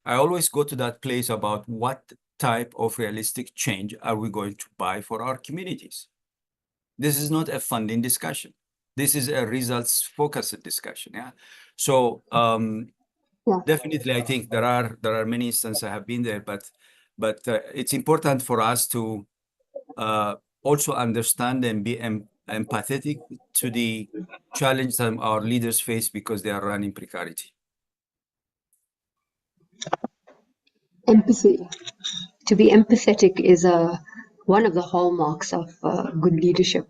I always go to that place about what type of realistic change are we going to buy for our communities. This is not a funding discussion. This is a results-focused discussion. So definitely, I think there are many instances I have been there, but it's important for us to also understand and be empathetic to the challenge that our leaders face because they are running precarity. Empathy. To be empathetic is one of the hallmarks of good leadership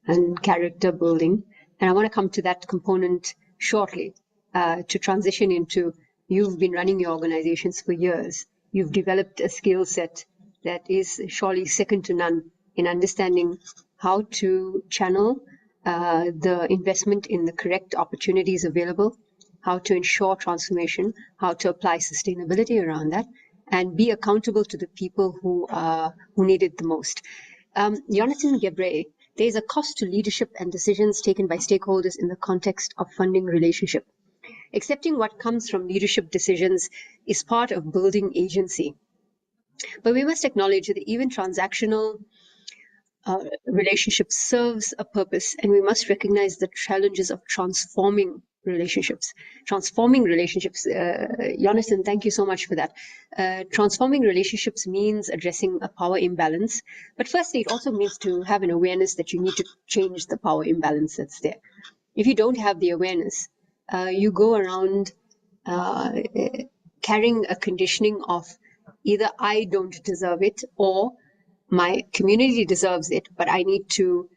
and character building. And I want to come to that component shortly to transition into, you've been running your organizations for years. You've developed a skill set that is surely second to none in understanding how to channel the investment in the correct opportunities available, how to ensure transformation, how to apply sustainability around that, and be accountable to the people who need it the most. Jonathan Gebre, there is a cost to leadership and decisions taken by stakeholders in the context of funding relationship. Accepting what comes from leadership decisions is part of building agency. But we must acknowledge that even transactional relationship serves a purpose, and we must recognize the challenges of transforming relationships. Transforming relationships, Jonathan, thank you so much for that. Transforming relationships means addressing a power imbalance, but firstly, it also means to have an awareness that you need to change the power imbalance that's there. If you don't have the awareness, you go around carrying a conditioning of either I don't deserve it or my community deserves it, but I need to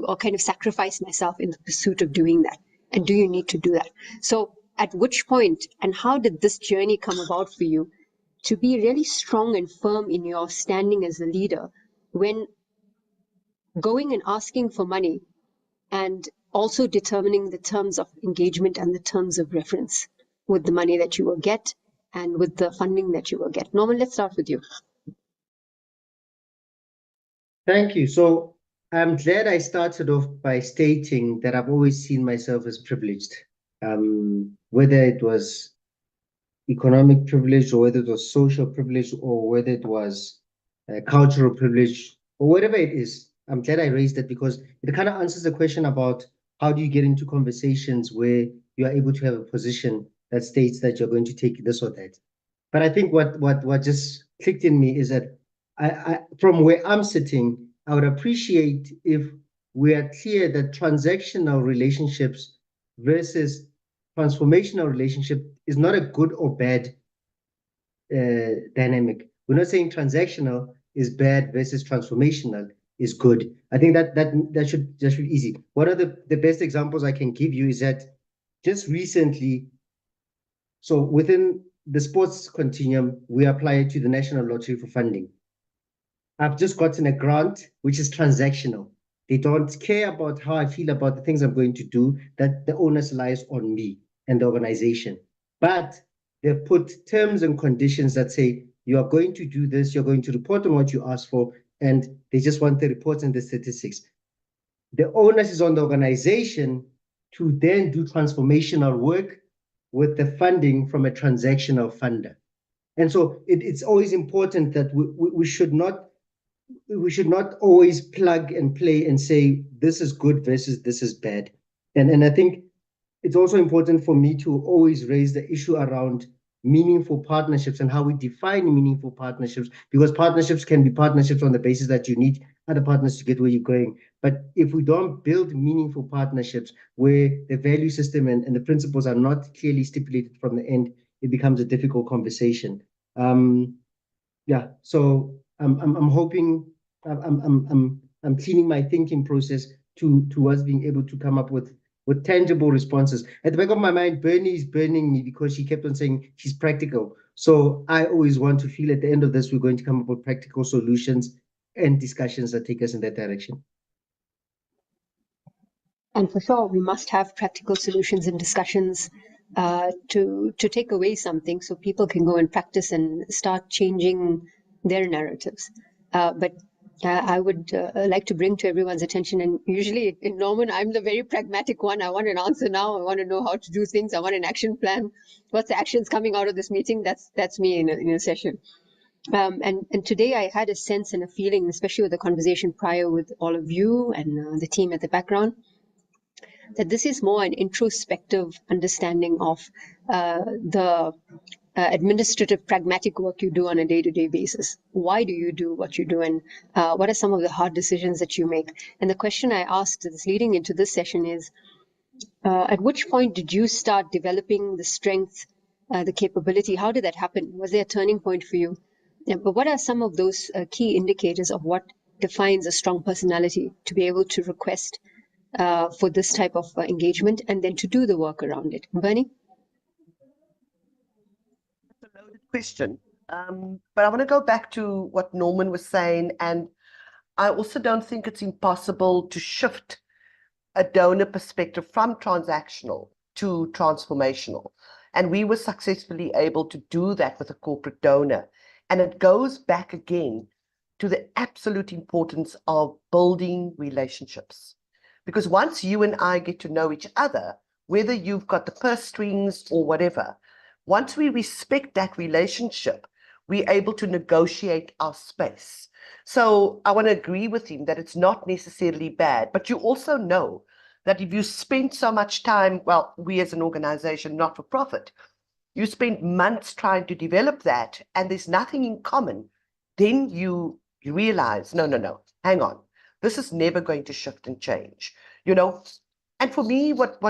or kind of sacrifice myself in the pursuit of doing that. And do you need to do that? So at which point and how did this journey come about for you to be really strong and firm in your standing as a leader when going and asking for money and also determining the terms of engagement and the terms of reference with the money that you will get and with the funding that you will get? Norman, let's start with you. Thank you. So I'm glad I started off by stating that I've always seen myself as privileged, whether it was economic privilege or whether it was social privilege or whether it was cultural privilege or whatever it is. I'm glad I raised it because it kind of answers the question about how do you get into conversations where you are able to have a position that states that you're going to take this or that. But I think what just clicked in me is that I from where I'm sitting, I would appreciate if we are clear that transactional relationships versus transformational relationship is not a good or bad dynamic. We're not saying transactional is bad versus transformational is good. I think that should be easy. One of the best examples I can give you is that just recently, so within the sports continuum, we applied to the National Lottery for funding. I've just gotten a grant, which is transactional. They don't care about how I feel about the things I'm going to do, that the onus lies on me and the organization. But they've put terms and conditions that say, you are going to do this, you're going to report on what you asked for, and they just want the reports and the statistics. The onus is on the organization to then do transformational work with the funding from a transactional funder. And so it's always important that we should not always plug and play and say this is good versus this is bad. And I think it's also important for me to always raise the issue around meaningful partnerships and how we define meaningful partnerships, because partnerships can be partnerships on the basis that you need other partners to get where you're going. But if we don't build meaningful partnerships where the value system and the principles are not clearly stipulated from the end, it becomes a difficult conversation. Yeah, so I'm hoping I'm cleaning my thinking process towards being able to come up with tangible responses. At the back of my mind, Bernie is burning me because she kept on saying she's practical. So I always want to feel at the end of this, we're going to come up with practical solutions and discussions that take us in that direction. And for sure, we must have practical solutions and discussions to take away something so people can go and practice and start changing their narratives. But I would like to bring to everyone's attention, and usually in Norman, I'm the very pragmatic one. I want an answer now. I want to know how to do things. I want an action plan. What's the actions coming out of this meeting? That's me in a session. And today I had a sense and a feeling, especially with the conversation prior with all of you and the team at the background, that this is more an introspective understanding of the administrative, pragmatic work you do on a day-to-day basis. Why do you do what you do, and what are some of the hard decisions that you make? And the question I asked that's leading into this session is, at which point did you start developing the strength, the capability? How did that happen? Was there a turning point for you? Yeah, but what are some of those key indicators of what defines a strong personality to be able to request for this type of engagement and then to do the work around it? Bernie? That's a loaded question. But I want to go back to what Norman was saying. And I also don't think it's impossible to shift a donor perspective from transactional to transformational. And we were successfully able to do that with a corporate donor. And it goes back again to the absolute importance of building relationships. Because once you and I get to know each other, whether you've got the purse strings or whatever, once we respect that relationship, we're able to negotiate our space. So I want to agree with him that it's not necessarily bad, but you also know that if you spend so much time, well, we as an organization, not for profit, you spend months trying to develop that and there's nothing in common, then you realize, no, hang on, this is never going to shift and change, you know. And for me, what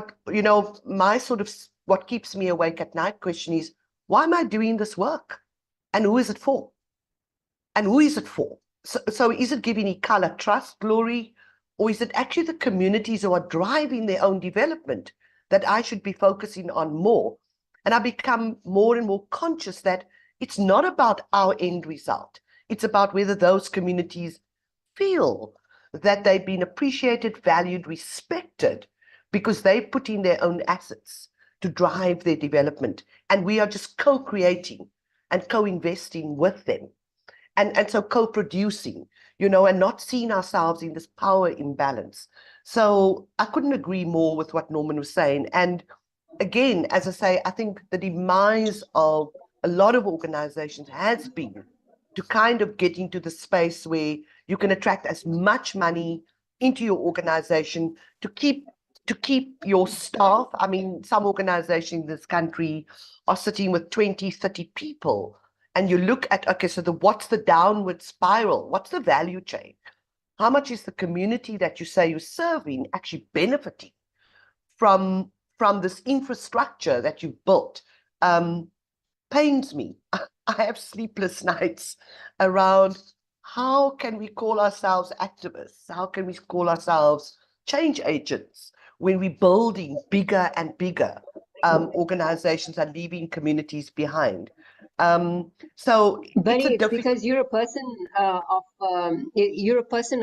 my sort of what keeps me awake at night question is, why am I doing this work? And who is it for? And who is it for? So is it giving me color, trust, glory, or is it actually the communities who are driving their own development that I should be focusing on more? And I become more and more conscious that it's not about our end result. It's about whether those communities feel that they've been appreciated, valued, respected, because they put in their own assets to drive their development. And we are just co-creating and co-investing with them. And so co-producing, you know, and not seeing ourselves in this power imbalance. So I couldn't agree more with what Norman was saying. And again, as I say, I think the demise of a lot of organizations has been to kind of get into the space where you can attract as much money into your organization to keep your staff. I mean, some organizations in this country are sitting with 20, 30 people. And you look at, okay, so what's the downward spiral? What's the value chain? How much is the community that you say you're serving actually benefiting from this infrastructure that you've built? Pains me. I have sleepless nights around how can we call ourselves activists? How can we call ourselves change agents when we're building bigger and bigger organizations and leaving communities behind? So Bernie, it's because you're a person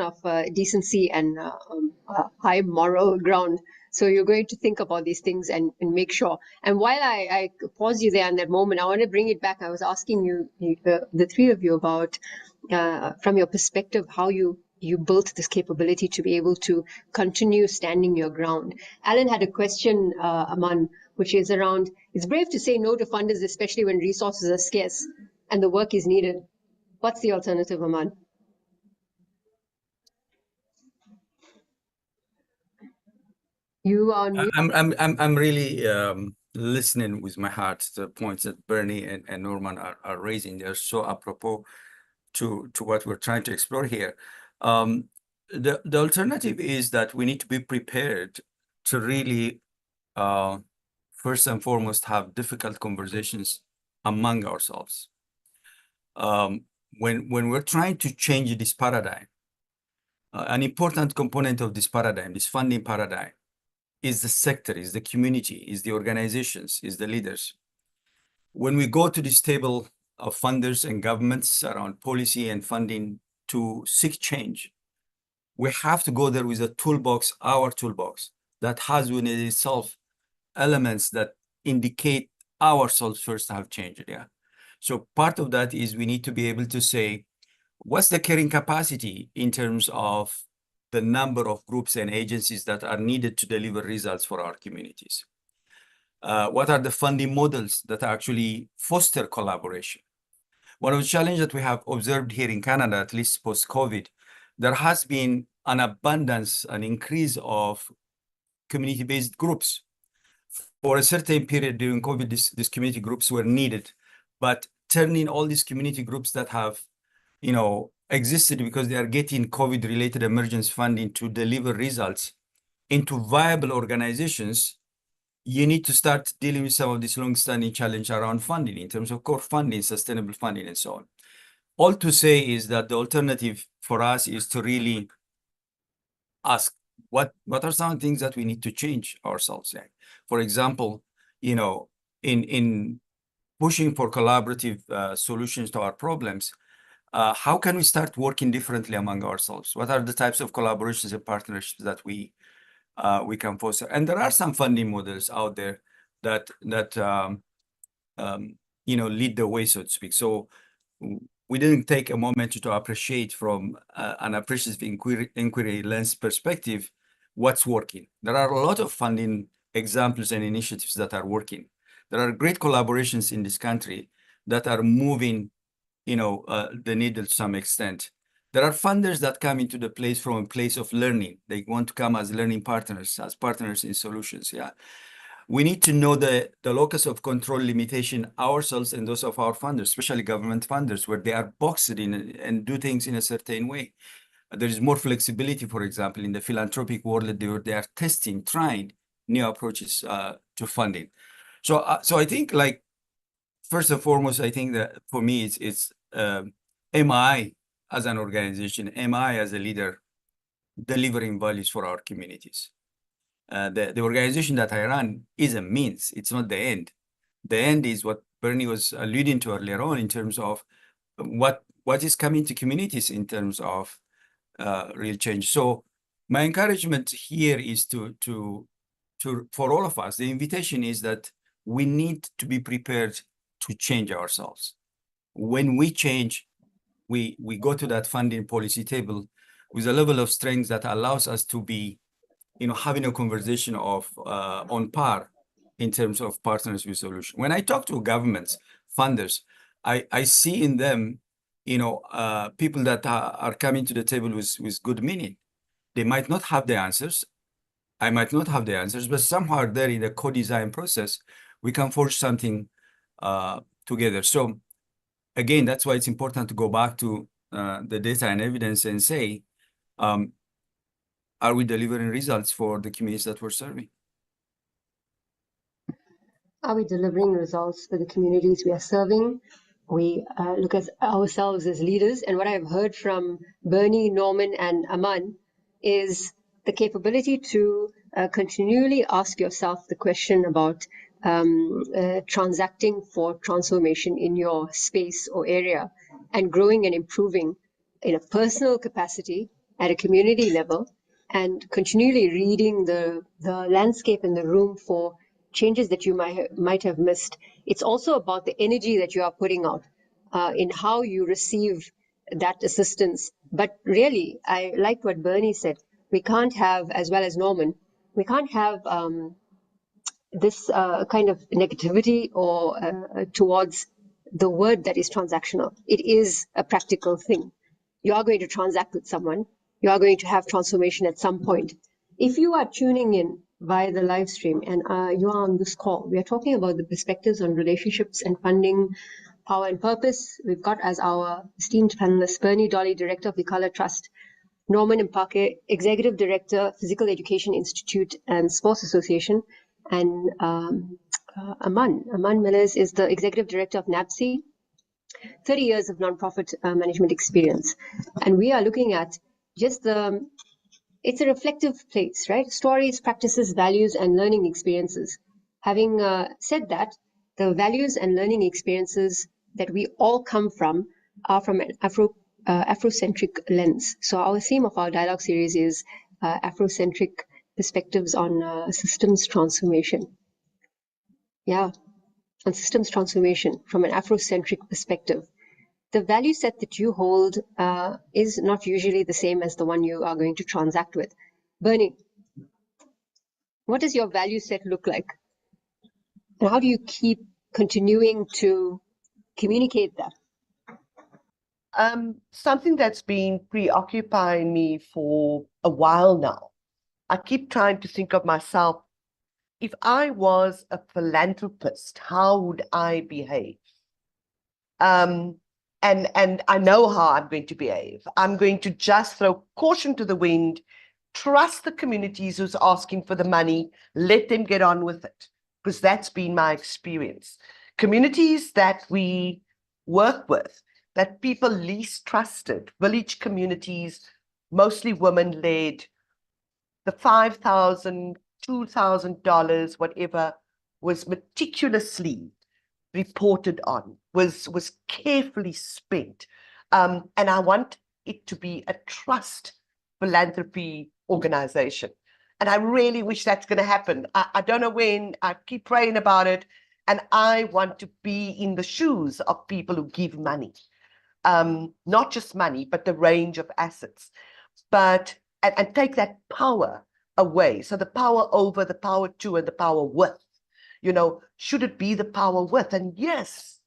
of decency and high moral ground. So you're going to think about these things and make sure. And while I pause you there in that moment, I want to bring it back. I was asking you, the three of you, about from your perspective, how you built this capability to be able to continue standing your ground. Alan had a question, Aman, which is around, it's brave to say no to funders, especially when resources are scarce and the work is needed. What's the alternative, Aman? You are. I'm really listening with my heart to the points that Bernie and Norman are raising. They're so apropos to what we're trying to explore here. The alternative is that we need to be prepared to really, first and foremost, have difficult conversations among ourselves. When we're trying to change this paradigm, an important component of this paradigm, this funding paradigm, is the sector, is the community, is the organizations, is the leaders. When we go to this table of funders and governments around policy and funding to seek change, we have to go there with a toolbox, our toolbox, that has within itself elements that indicate ourselves first have changed. Yeah. So part of that is we need to be able to say, what's the carrying capacity in terms of the number of groups and agencies that are needed to deliver results for our communities? What are the funding models that actually foster collaboration? One of the challenges that we have observed here in Canada, at least post-COVID, there has been an abundance, an increase of community-based groups. For a certain period during COVID, these community groups were needed, but turning all these community groups that have, you know, existed because they are getting COVID-related emergency funding to deliver results into viable organizations, you need to start dealing with some of this long-standing challenge around funding in terms of core funding, sustainable funding, and so on. All to say is that the alternative for us is to really ask what are some things that we need to change ourselves. For example, you know, in pushing for collaborative solutions to our problems, how can we start working differently among ourselves? What are the types of collaborations and partnerships that we can foster? And there are some funding models out there that you know, lead the way, so to speak. So we didn't take a moment to appreciate from an appreciative inquiry lens perspective what's working. There are a lot of funding examples and initiatives that are working. There are great collaborations in this country that are moving, the needle to some extent. There are funders that come into the place from a place of learning. They want to come as learning partners, as partners in solutions. Yeah. We need to know the locus of control limitation ourselves and those of our funders, especially government funders, where they are boxed in and do things in a certain way. There is more flexibility, for example, in the philanthropic world, they are testing, trying new approaches to funding. So I think, like, first and foremost, I think that for me, it's am I as an organization, am I as a leader delivering values for our communities? The organization that I run is a means, it's not the end. The end is what Bernie was alluding to earlier on in terms of what is coming to communities in terms of real change. So my encouragement here is for all of us, the invitation is that we need to be prepared to change ourselves. When we change, we go to that funding policy table with a level of strength that allows us to be, having a conversation of on par in terms of partners with solution. When I talk to governments, funders, I see in them, people that are coming to the table with good meaning. They might not have the answers. I might not have the answers, but somehow there in the co-design process, we can forge something together. So again, that's why it's important to go back to the data and evidence and say, are we delivering results for the communities that we're serving? Are we delivering results for the communities we are serving? We look at ourselves as leaders. And what I've heard from Bernie, Norman, and Aman is the capability to continually ask yourself the question about transacting for transformation in your space or area and growing and improving in a personal capacity at a community level, and continually reading the landscape in the room for changes that you might have missed. It's also about the energy that you are putting out in how you receive that assistance. But really, I liked what Bernie said. We can't have, as well as Norman, we can't have this kind of negativity or towards the word that is transactional. It is a practical thing. You are going to transact with someone. You are going to have transformation at some point. If you are tuning in via the live stream and you are on this call, we are talking about the perspectives on relationships and funding, power and purpose. We've got as our esteemed panelists, Bernie Dolly, Director of the Color Trust, Norman Mpake, Executive Director, Physical Education Institute and Sports Association, and Aman Millers is the Executive Director of NAPSI, 30 years of nonprofit management experience. And we are looking at just it's a reflective place, right? Stories, practices, values, and learning experiences. Having said that, the values and learning experiences that we all come from are from an Afro-centric lens. So our theme of our dialogue series is Afro-centric perspectives on systems transformation. Yeah, on systems transformation from an Afro-centric perspective. The value set that you hold is not usually the same as the one you are going to transact with. Bernie, what does your value set look like? And how do you keep continuing to communicate that? Something that's been preoccupying me for a while now. I keep trying to think of myself, if I was a philanthropist, how would I behave? And I know how I'm going to behave. I'm going to just throw caution to the wind, trust the communities who's asking for the money, let them get on with it, because that's been my experience. Communities that we work with, that people least trusted, village communities, mostly women-led, the $5,000, $2,000, whatever, was meticulously reported on, was carefully spent. And I want it to be a trust philanthropy organization. And I really wish that's going to happen. I don't know when. I keep praying about it. And I want to be in the shoes of people who give money. not just money, but the range of assets, and take that power away. So the power over, the power to, and the power with, should it be the power with? And yes,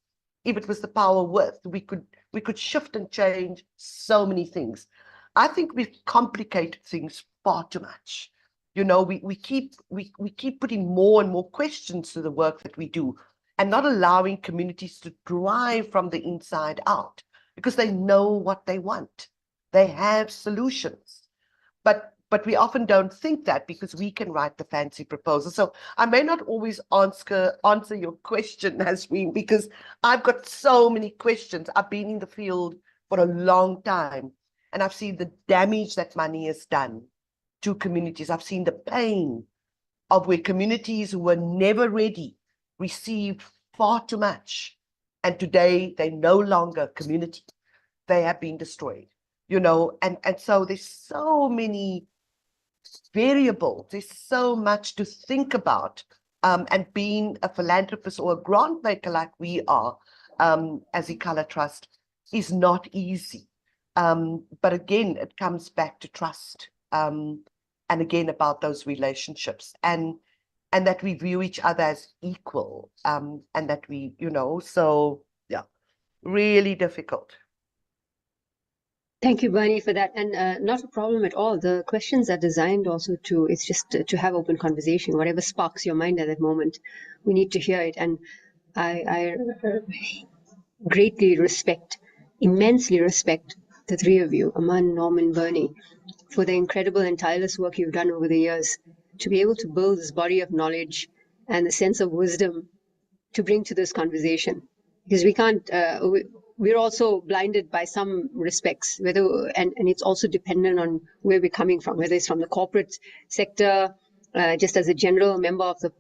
if it was the power with, we could shift and change so many things. I think we've complicated things far too much. We keep putting more and more questions to the work that we do, and not allowing communities to drive from the inside out, because they know what they want. They have solutions. But we often don't think that, because we can write the fancy proposal. So I may not always answer your question, Nasreen, because I've got so many questions. I've been in the field for a long time, and I've seen the damage that money has done to communities. I've seen the pain of where communities who were never ready received far too much. And today they're no longer community. They have been destroyed, and so there's so many variables. There's so much to think about. And being a philanthropist or a grant maker like we are, as Ikhala Trust, is not easy. But again, it comes back to trust. And again, about those relationships, and that we view each other as equal, and that we, so yeah, really difficult. Thank you, Bernie, for that. And not a problem at all. The questions are designed also it's just to have open conversation. Whatever sparks your mind at that moment, we need to hear it. And I greatly immensely respect the three of you, Aman, Norman, Bernie, for the incredible and tireless work you've done over the years to be able to build this body of knowledge and the sense of wisdom to bring to this conversation. Because we can't, we're also blinded by some respects, and it's also dependent on where we're coming from, whether it's from the corporate sector, just as a general member of the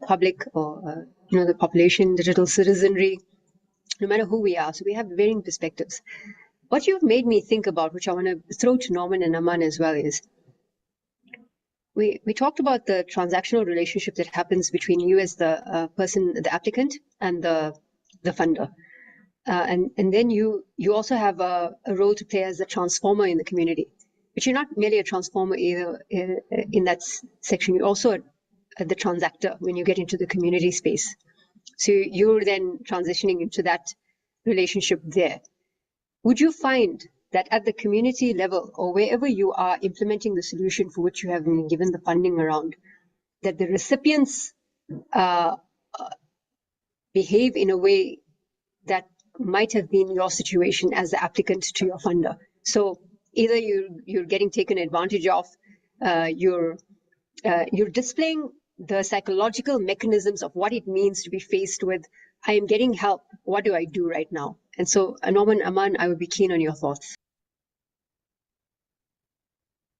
public, or the population, digital citizenry, no matter who we are. So we have varying perspectives. What you've made me think about, which I want to throw to Norman and Aman as well, is we talked about the transactional relationship that happens between you as the person, the applicant, and the funder. And then you also have a role to play as a transformer in the community. But you're not merely a transformer either in that section. You're also the transactor when you get into the community space. So you're then transitioning into that relationship there. Would you find that at the community level, or wherever you are implementing the solution for which you have been given the funding around, that the recipients behave in a way that might have been your situation as the applicant to your funder? So either you're getting taken advantage of, you're displaying the psychological mechanisms of what it means to be faced with, I am getting help, what do I do right now? And so, Norman, Aman, I would be keen on your thoughts.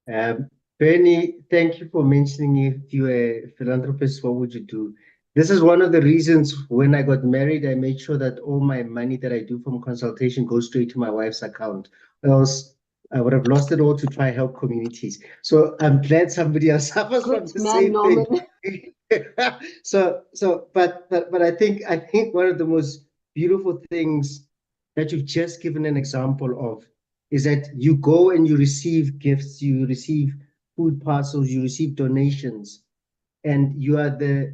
Bernie, thank you for mentioning if you're a philanthropist, what would you do? This is one of the reasons when I got married, I made sure that all my money that I do from consultation goes straight to my wife's account. Else I would have lost it all to try help communities. So I'm glad somebody else suffers from the same thing. But I think one of the most beautiful things that you've just given an example of is that you go and you receive gifts, you receive food parcels, you receive donations, and you are the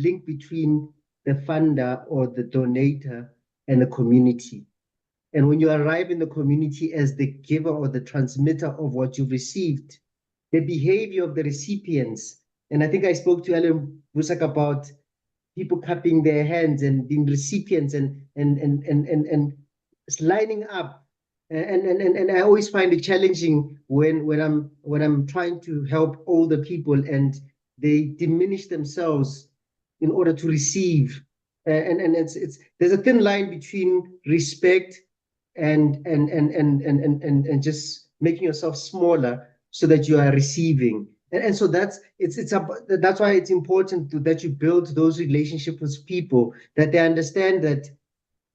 link between the funder or the donator and the community. And when you arrive in the community as the giver or the transmitter of what you've received, the behavior of the recipients, and I think I spoke to Alan Busak about people cupping their hands and being recipients and lining up. And I always find it challenging when I'm trying to help older people and they diminish themselves in order to receive. And there's a thin line between respect and just making yourself smaller so that you are receiving. And so that's why it's important that you build those relationships with people, that they understand that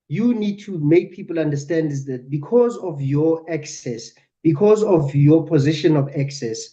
you need to make people understand is that because of your access, because of your position of access,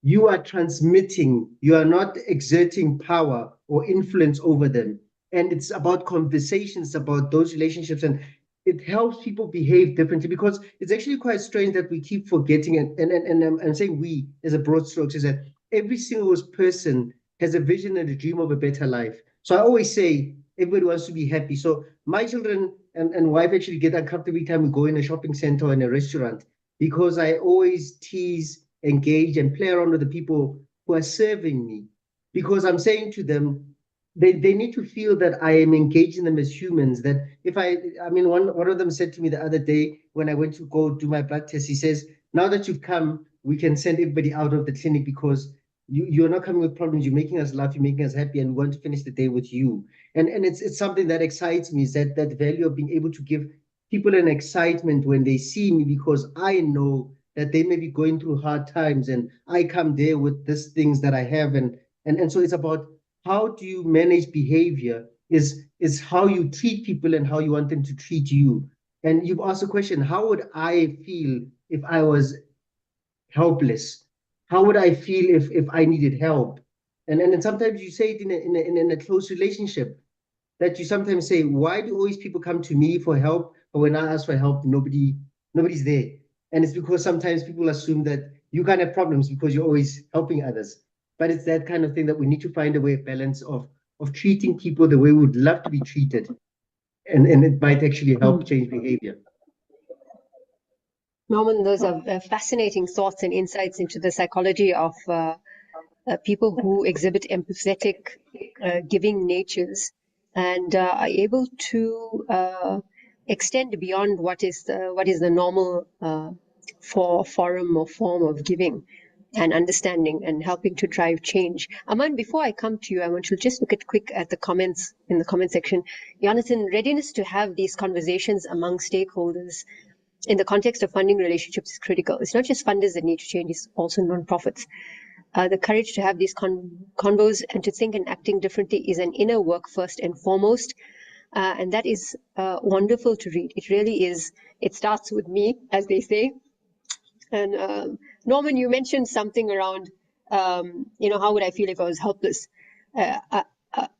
you are transmitting, you are not exerting power or influence over them. And it's about conversations, about those relationships. And it helps people behave differently, because it's actually quite strange that we keep forgetting, and I'm saying we as a broad strokes, is that every single person has a vision and a dream of a better life. So I always say everybody wants to be happy. So my children and wife actually get uncomfortable every time we go in a shopping center or in a restaurant, because I always tease, engage, and play around with the people who are serving me, because I'm saying to them, they need to feel that I am engaging them as humans. That if I mean, one of them said to me the other day when I went to go do my blood test, he says, now that you've come, we can send everybody out of the clinic, because you're not coming with problems. You're making us laugh. You're making us happy, and we want to finish the day with you. And it's something that excites me, is that value of being able to give people an excitement when they see me, because I know that they may be going through hard times, and I come there with these things that I have, and so it's about how do you manage behavior, is how you treat people and how you want them to treat you. And you've asked a question, how would I feel if I was helpless? How would I feel if I needed help? And then sometimes you say it in a close relationship, that you sometimes say, why do always people come to me for help, but when I ask for help, nobody's there? And it's because sometimes people assume that you can't have problems because you're always helping others. But it's that kind of thing that we need to find a way, of balance of treating people the way we would love to be treated, and it might actually help change behavior. Norman, those are fascinating thoughts and insights into the psychology of people who exhibit empathetic, giving natures, and are able to extend beyond what is the normal forum or form of giving and understanding and helping to drive change. Aman, before I come to you, I want to just look at the comments in the comment section. Jonathan, readiness to have these conversations among stakeholders in the context of funding relationships is critical. It's not just funders that need to change, it's also non-profits. The courage to have these convos and to think and acting differently is an inner work first and foremost. And that is wonderful to read. It really is. It starts with me, as they say. And Norman, you mentioned something around, how would I feel if I was helpless? I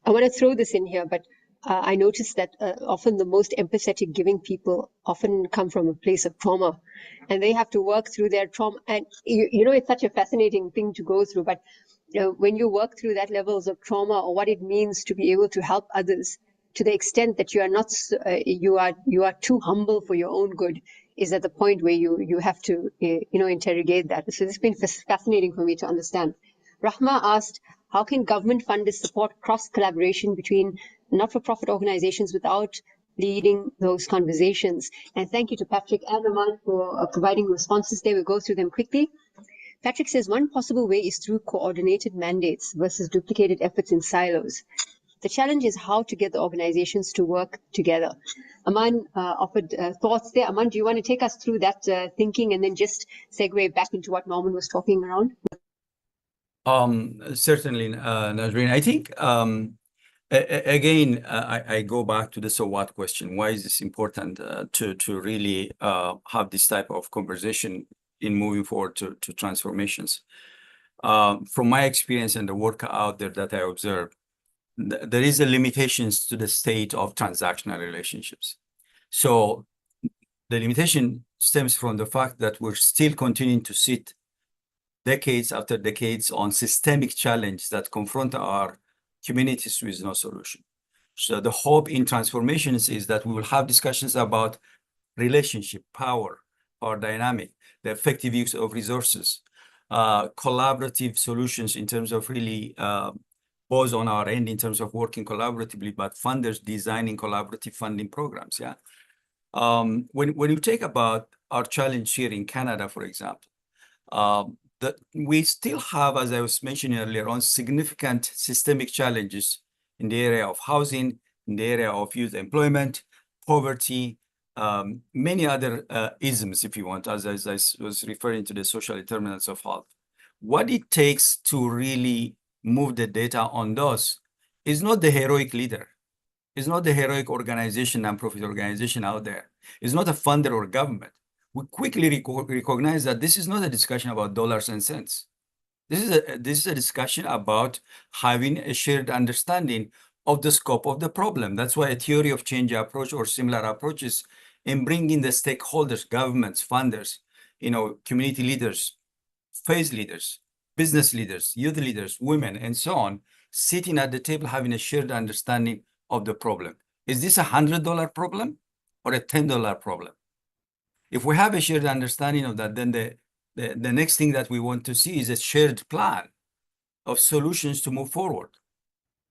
want to throw this in here, but I noticed that often the most empathetic giving people often come from a place of trauma, and they have to work through their trauma. And it's such a fascinating thing to go through. But when you work through that levels of trauma, or what it means to be able to help others, to the extent that you are not, you are too humble for your own good, is at the point where you have to interrogate that. So this has been fascinating for me to understand. Rahma asked, how can government funders support cross collaboration between not-for-profit organizations without leading those conversations? And thank you to Patrick and Aman for providing responses there. We'll go through them quickly. Patrick says one possible way is through coordinated mandates versus duplicated efforts in silos. The challenge is how to get the organizations to work together. Aman offered thoughts there. Aman, do you want to take us through that thinking and then just segue back into what Norman was talking around? Certainly, Nazreen. I think, again, I go back to the so what question. Why is this important to really have this type of conversation in moving forward to transformations? From my experience and the work out there that I observe, there is a limitations to the state of transactional relationships. So the limitation stems from the fact that we're still continuing to sit decades after decades on systemic challenges that confront our communities with no solution. So the hope in transformations is that we will have discussions about relationship, power dynamic, the effective use of resources, collaborative solutions in terms of really both on our end in terms of working collaboratively, but funders designing collaborative funding programs. Yeah. When you take about our challenge here in Canada, for example, that we still have, as I was mentioning earlier on, significant systemic challenges in the area of housing, in the area of youth employment, poverty, many other isms, if you want, as I was referring to the social determinants of health. What it takes to really move the data on those is not the heroic leader. It's not the heroic organization, nonprofit organization out there. It's not a funder or government. We quickly recognize that this is not a discussion about dollars and cents. This is a discussion about having a shared understanding of the scope of the problem. That's why a theory of change approach or similar approaches and bringing the stakeholders, governments, funders, community leaders, faith leaders, business leaders, youth leaders, women, and so on, sitting at the table, having a shared understanding of the problem. Is this $100 problem or a $10 problem? If we have a shared understanding of that, then the next thing that we want to see is a shared plan of solutions to move forward.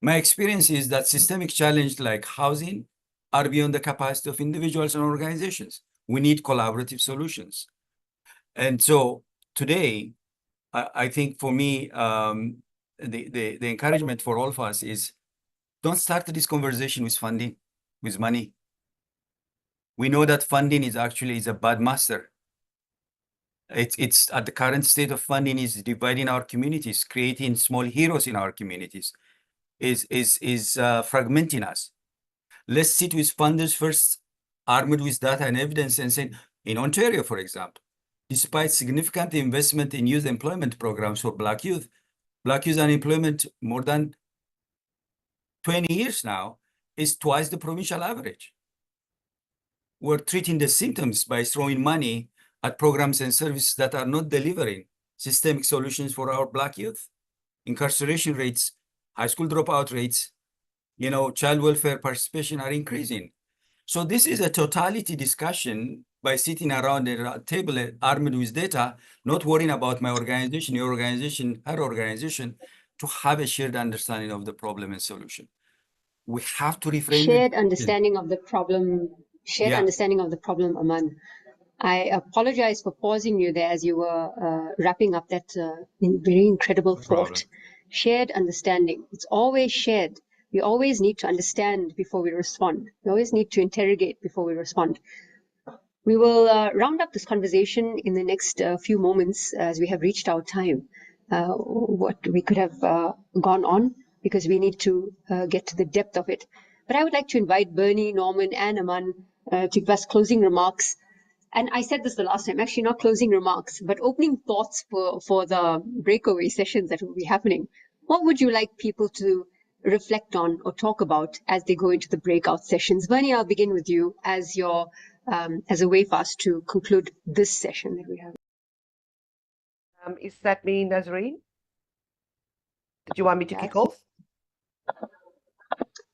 My experience is that systemic challenges like housing are beyond the capacity of individuals and organizations. We need collaborative solutions. And so today, I think for me, the encouragement for all of us is don't start this conversation with funding, with money. We know that funding is a bad master. It's at the current state of funding is dividing our communities, creating small heroes in our communities, is fragmenting us. Let's sit with funders first, armed with data and evidence, and say, in Ontario, for example, despite significant investment in youth employment programs for Black youth unemployment more than 20 years now is twice the provincial average. We're treating the symptoms by throwing money at programs and services that are not delivering systemic solutions for our Black youth. Incarceration rates, high school dropout rates, child welfare participation are increasing. So this is a totality discussion by sitting around a table armed with data, not worrying about my organization, your organization, her organization, to have a shared understanding of the problem and solution. We have to reframe shared understanding of the problem. Understanding of the problem, Aman. I apologize for pausing you there as you were wrapping up that very incredible thought. Shared understanding. It's always shared. We always need to understand before we respond. We always need to interrogate before we respond. We will round up this conversation in the next few moments as we have reached our time. What we could have gone on because we need to get to the depth of it. But I would like to invite Bernie, Norman, and Aman to give us closing remarks. And I said this the last time, actually not closing remarks, but opening thoughts for the breakaway sessions that will be happening. What would you like people to reflect on or talk about as they go into the breakout sessions? Bernie, I'll begin with you as your as a way for us to conclude this session that we have. Is that me, Nazreen? Did you want me to kick off?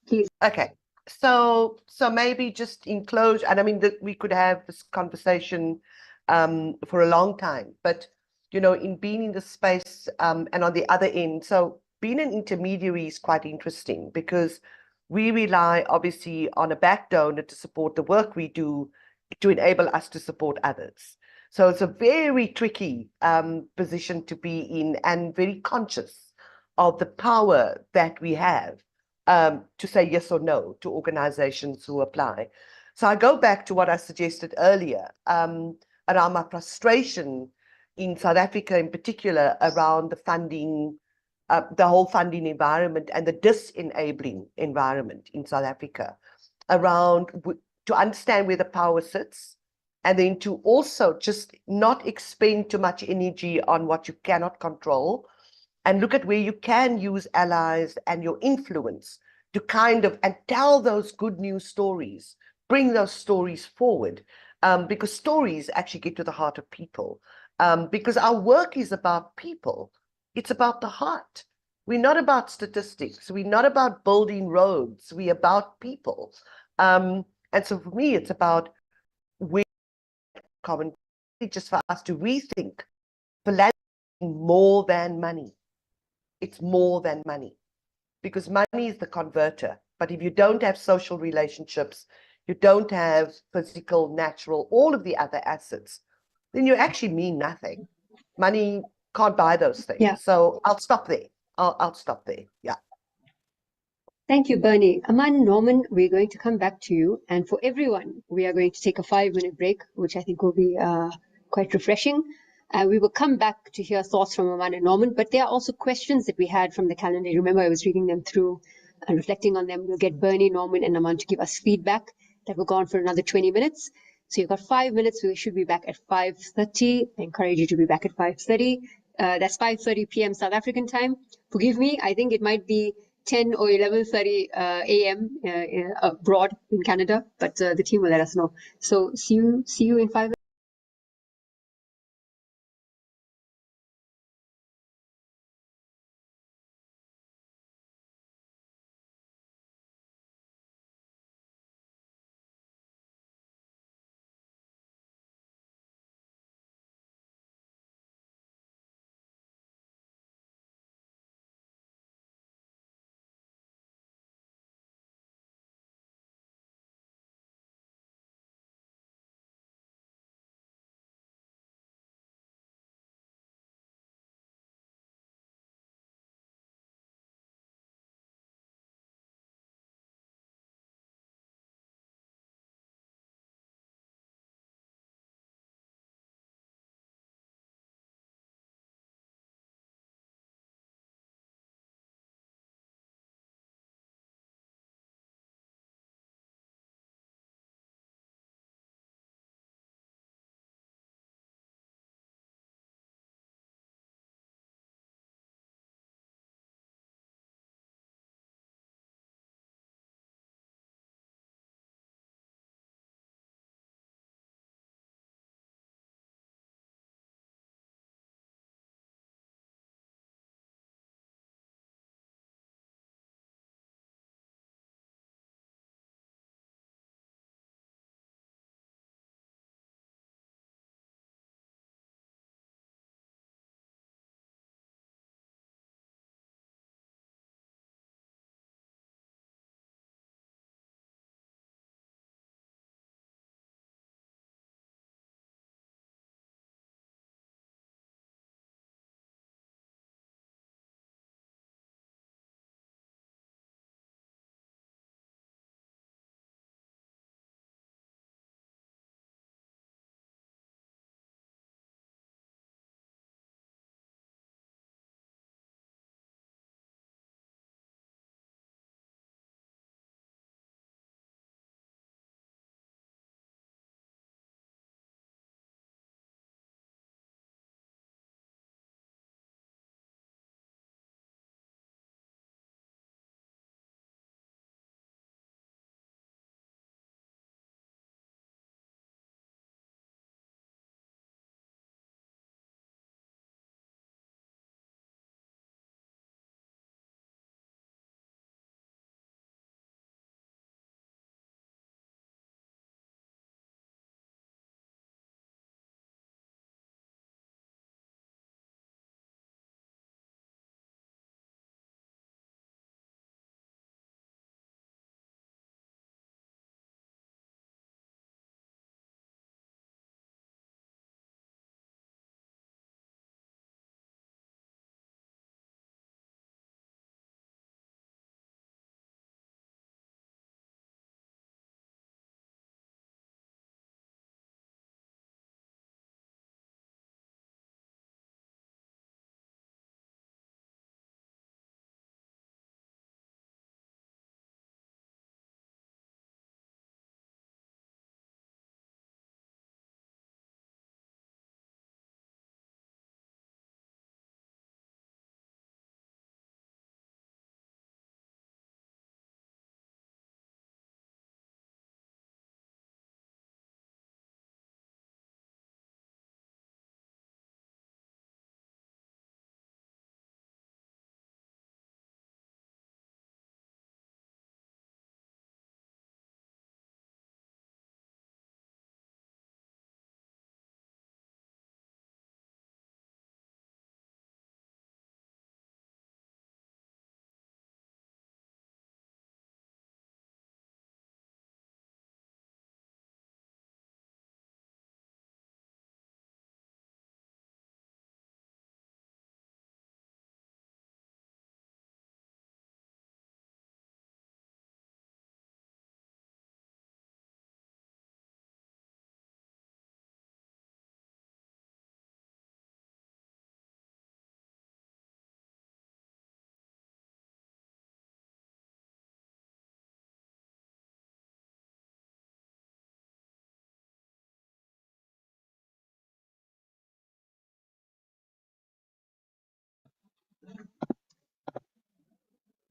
Please. Okay. So maybe just in close, and I mean that we could have this conversation for a long time, but in being in the space and on the other end, so being an intermediary is quite interesting because we rely obviously on a back donor to support the work we do to enable us to support others. So it's a very tricky position to be in and very conscious of the power that we have to say yes or no to organizations who apply. So I go back to what I suggested earlier around my frustration in South Africa in particular around the funding, the whole funding environment and the disenabling environment in South Africa around to understand where the power sits and then to also just not expend too much energy on what you cannot control and look at where you can use allies and your influence to kind of and tell those good news stories, bring those stories forward, because stories actually get to the heart of people, because our work is about people. It's about the heart. We're not about statistics. We're not about building roads. We're about people. And so for me, it's about where common, just for us to rethink philanthropy more than money. It's more than money because money is the converter. But if you don't have social relationships, you don't have physical, natural, all of the other assets, then you actually mean nothing. Money can't buy those things. Yeah. So I'll stop there. I'll stop there. Yeah. Thank you, Bernie. Aman, Norman, we're going to come back to you. And for everyone, we are going to take a 5-minute break, which I think will be quite refreshing. We will come back to hear thoughts from Aman and Norman, but there are also questions that we had from the calendar. Remember, I was reading them through and reflecting on them. We'll get Bernie, Norman, and Aman to give us feedback. That will go on for another 20 minutes. So you've got 5 minutes. We should be back at 5:30. I encourage you to be back at 5:30. That's 5:30 p.m. South African time. Forgive me, I think it might be 10 or 11:30 a.m. Abroad in Canada, but the team will let us know. So see you in 5 minutes.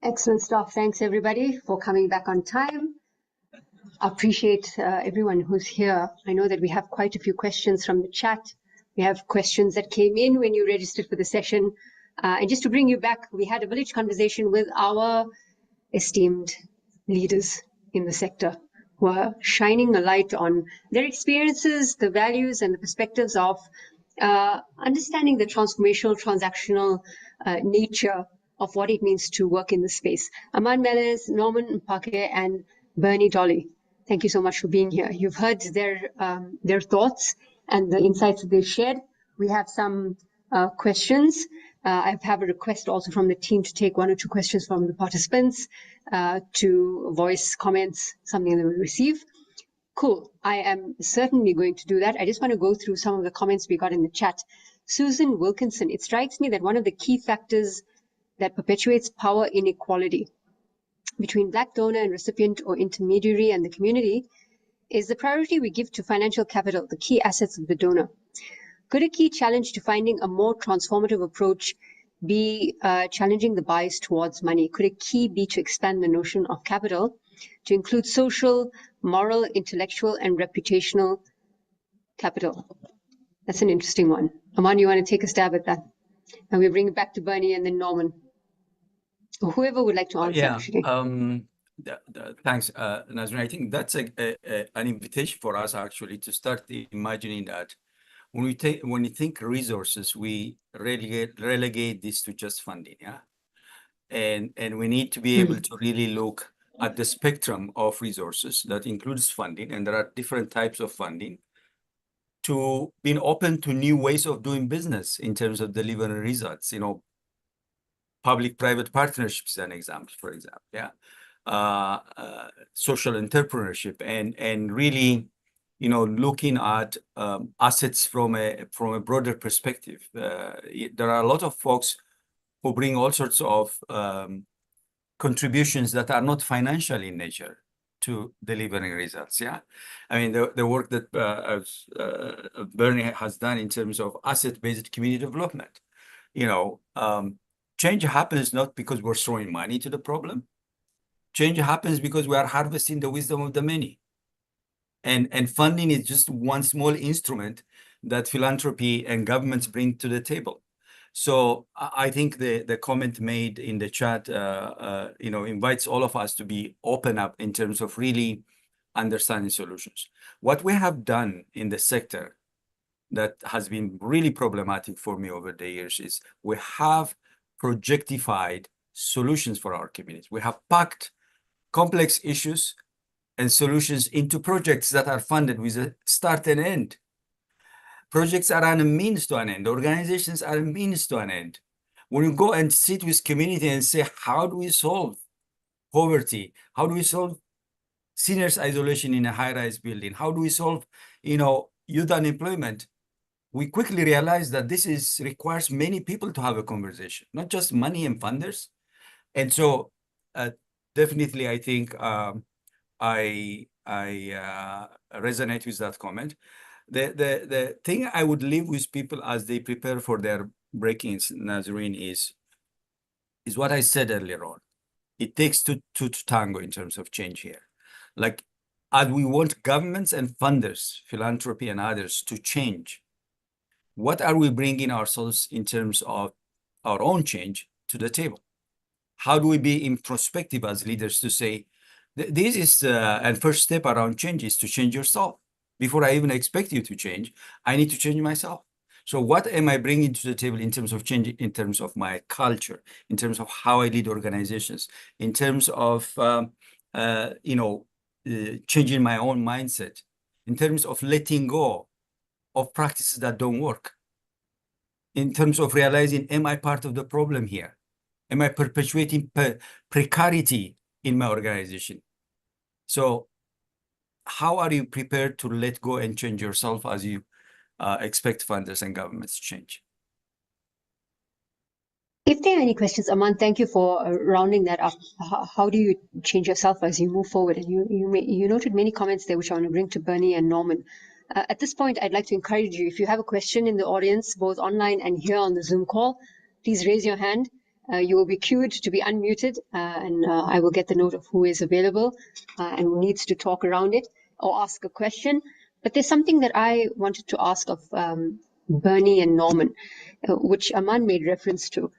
Excellent stuff. Thanks, everybody, for coming back on time. I appreciate everyone who's here. I know that we have quite a few questions from the chat. We have questions that came in when you registered for the session. And just to bring you back, we had a village conversation with our esteemed leaders in the sector who are shining a light on their experiences, the values and the perspectives of understanding the transformational, transactional nature of what it means to work in this space. Aman Meles, Norman Mpake, and Bernie Dolly, thank you so much for being here. You've heard their thoughts and the insights that they shared. We have some questions. I have a request also from the team to take 1 or 2 questions from the participants to voice comments, something that we receive. Cool. I am certainly going to do that. I just want to go through some of the comments we got in the chat. Susan Wilkinson, it strikes me that one of the key factors that perpetuates power inequality between Black donor and recipient or intermediary and the community is the priority we give to financial capital, the key assets of the donor. Could a key challenge to finding a more transformative approach be challenging the bias towards money? Could a key be to expand the notion of capital to include social, moral, intellectual, and reputational capital? That's an interesting one. Aman, you want to take a stab at that? And we'll bring it back to Bernie and then Norman. Or whoever would like to answer, actually. Thanks, Nazrin. I think that's an invitation for us, actually, to start imagining that when you think resources, we relegate this to just funding, yeah? And we need to be able to really look at the spectrum of resources that includes funding, and there are different types of funding, to being open to new ways of doing business in terms of delivering results. You know, public-private partnerships is an example, for example, yeah. Social entrepreneurship, and really, you know, looking at assets from a broader perspective. There are a lot of folks who bring all sorts of contributions that are not financial in nature to delivering results, yeah? I mean, the work that Bernie has done in terms of asset-based community development. You know, change happens not because we're throwing money to the problem. Change happens because we are harvesting the wisdom of the many. And funding is just one small instrument that philanthropy and governments bring to the table. So I think the comment made in the chat, you know, invites all of us to be open up in terms of really understanding solutions. What we have done in the sector that has been really problematic for me over the years is we have projectified solutions for our communities. We have packed complex issues and solutions into projects that are funded with a start and end. Projects are a means to an end. Organizations are a means to an end. When you go and sit with community and say, how do we solve poverty? How do we solve seniors isolation in a high-rise building? How do we solve, you know, youth unemployment? We quickly realize that this requires many people to have a conversation, not just money and funders. And so definitely, I think I resonate with that comment. The thing I would leave with people as they prepare for their break-ins, Nazarene, is what I said earlier on. It takes two to tango in terms of change here. Like, as we want governments and funders, philanthropy and others to change, what are we bringing ourselves in terms of our own change to the table? How do we be introspective as leaders to say, this is, and first step around change is to change yourself. Before I even expect you to change, I need to change myself. So what am I bringing to the table in terms of change, in terms of my culture, in terms of how I lead organizations, in terms of, you know, changing my own mindset, in terms of letting go of practices that don't work, in terms of realizing, am I part of the problem here? Am I perpetuating precarity in my organization? So how are you prepared to let go and change yourself as you expect funders and governments to change? If there are any questions, Aman, thank you for rounding that up. How do you change yourself as you move forward? And you noted many comments there, which I want to bring to Bernie and Norman. At this point, I'd like to encourage you, if you have a question in the audience, both online and here on the Zoom call, please raise your hand. You will be queued to be unmuted, and I will get the note of who is available and who needs to talk around it or ask a question. But there's something that I wanted to ask of Bernie and Norman, which Aman made reference to.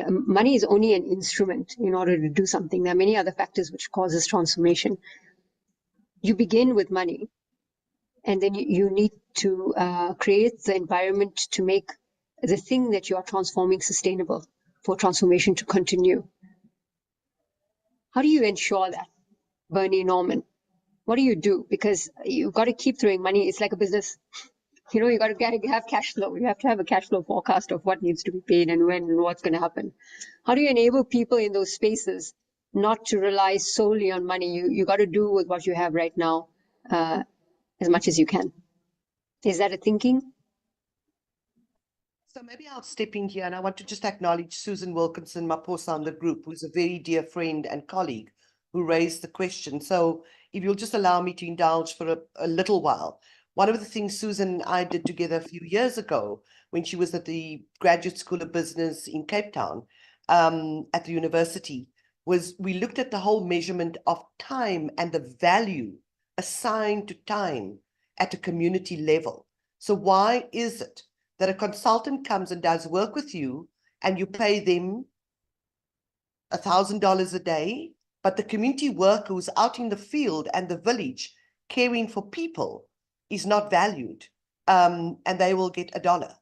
Money is only an instrument in order to do something. There are many other factors which causes transformation. You begin with money, and then you need to create the environment to make the thing that you are transforming sustainable for transformation to continue. How do you ensure that, Bernie, Norman? What do you do? Because you've got to keep throwing money. It's like a business. You know, you got to have cash flow. You have to have a cash flow forecast of what needs to be paid and when and what's going to happen. How do you enable people in those spaces not to rely solely on money? You got to do with what you have right now as much as you can. Is that a thinking? So maybe I'll step in here, and I want to just acknowledge Susan Wilkinson Maposa on the group, who's a very dear friend and colleague who raised the question. So if you'll just allow me to indulge for a little while. One of the things Susan and I did together a few years ago when she was at the Graduate School of Business in Cape Town at the university was we looked at the whole measurement of time and the value assigned to time at a community level. So why is it that a consultant comes and does work with you and you pay them $1,000 a day, but the community worker who's out in the field and the village caring for people is not valued, and they will get $1,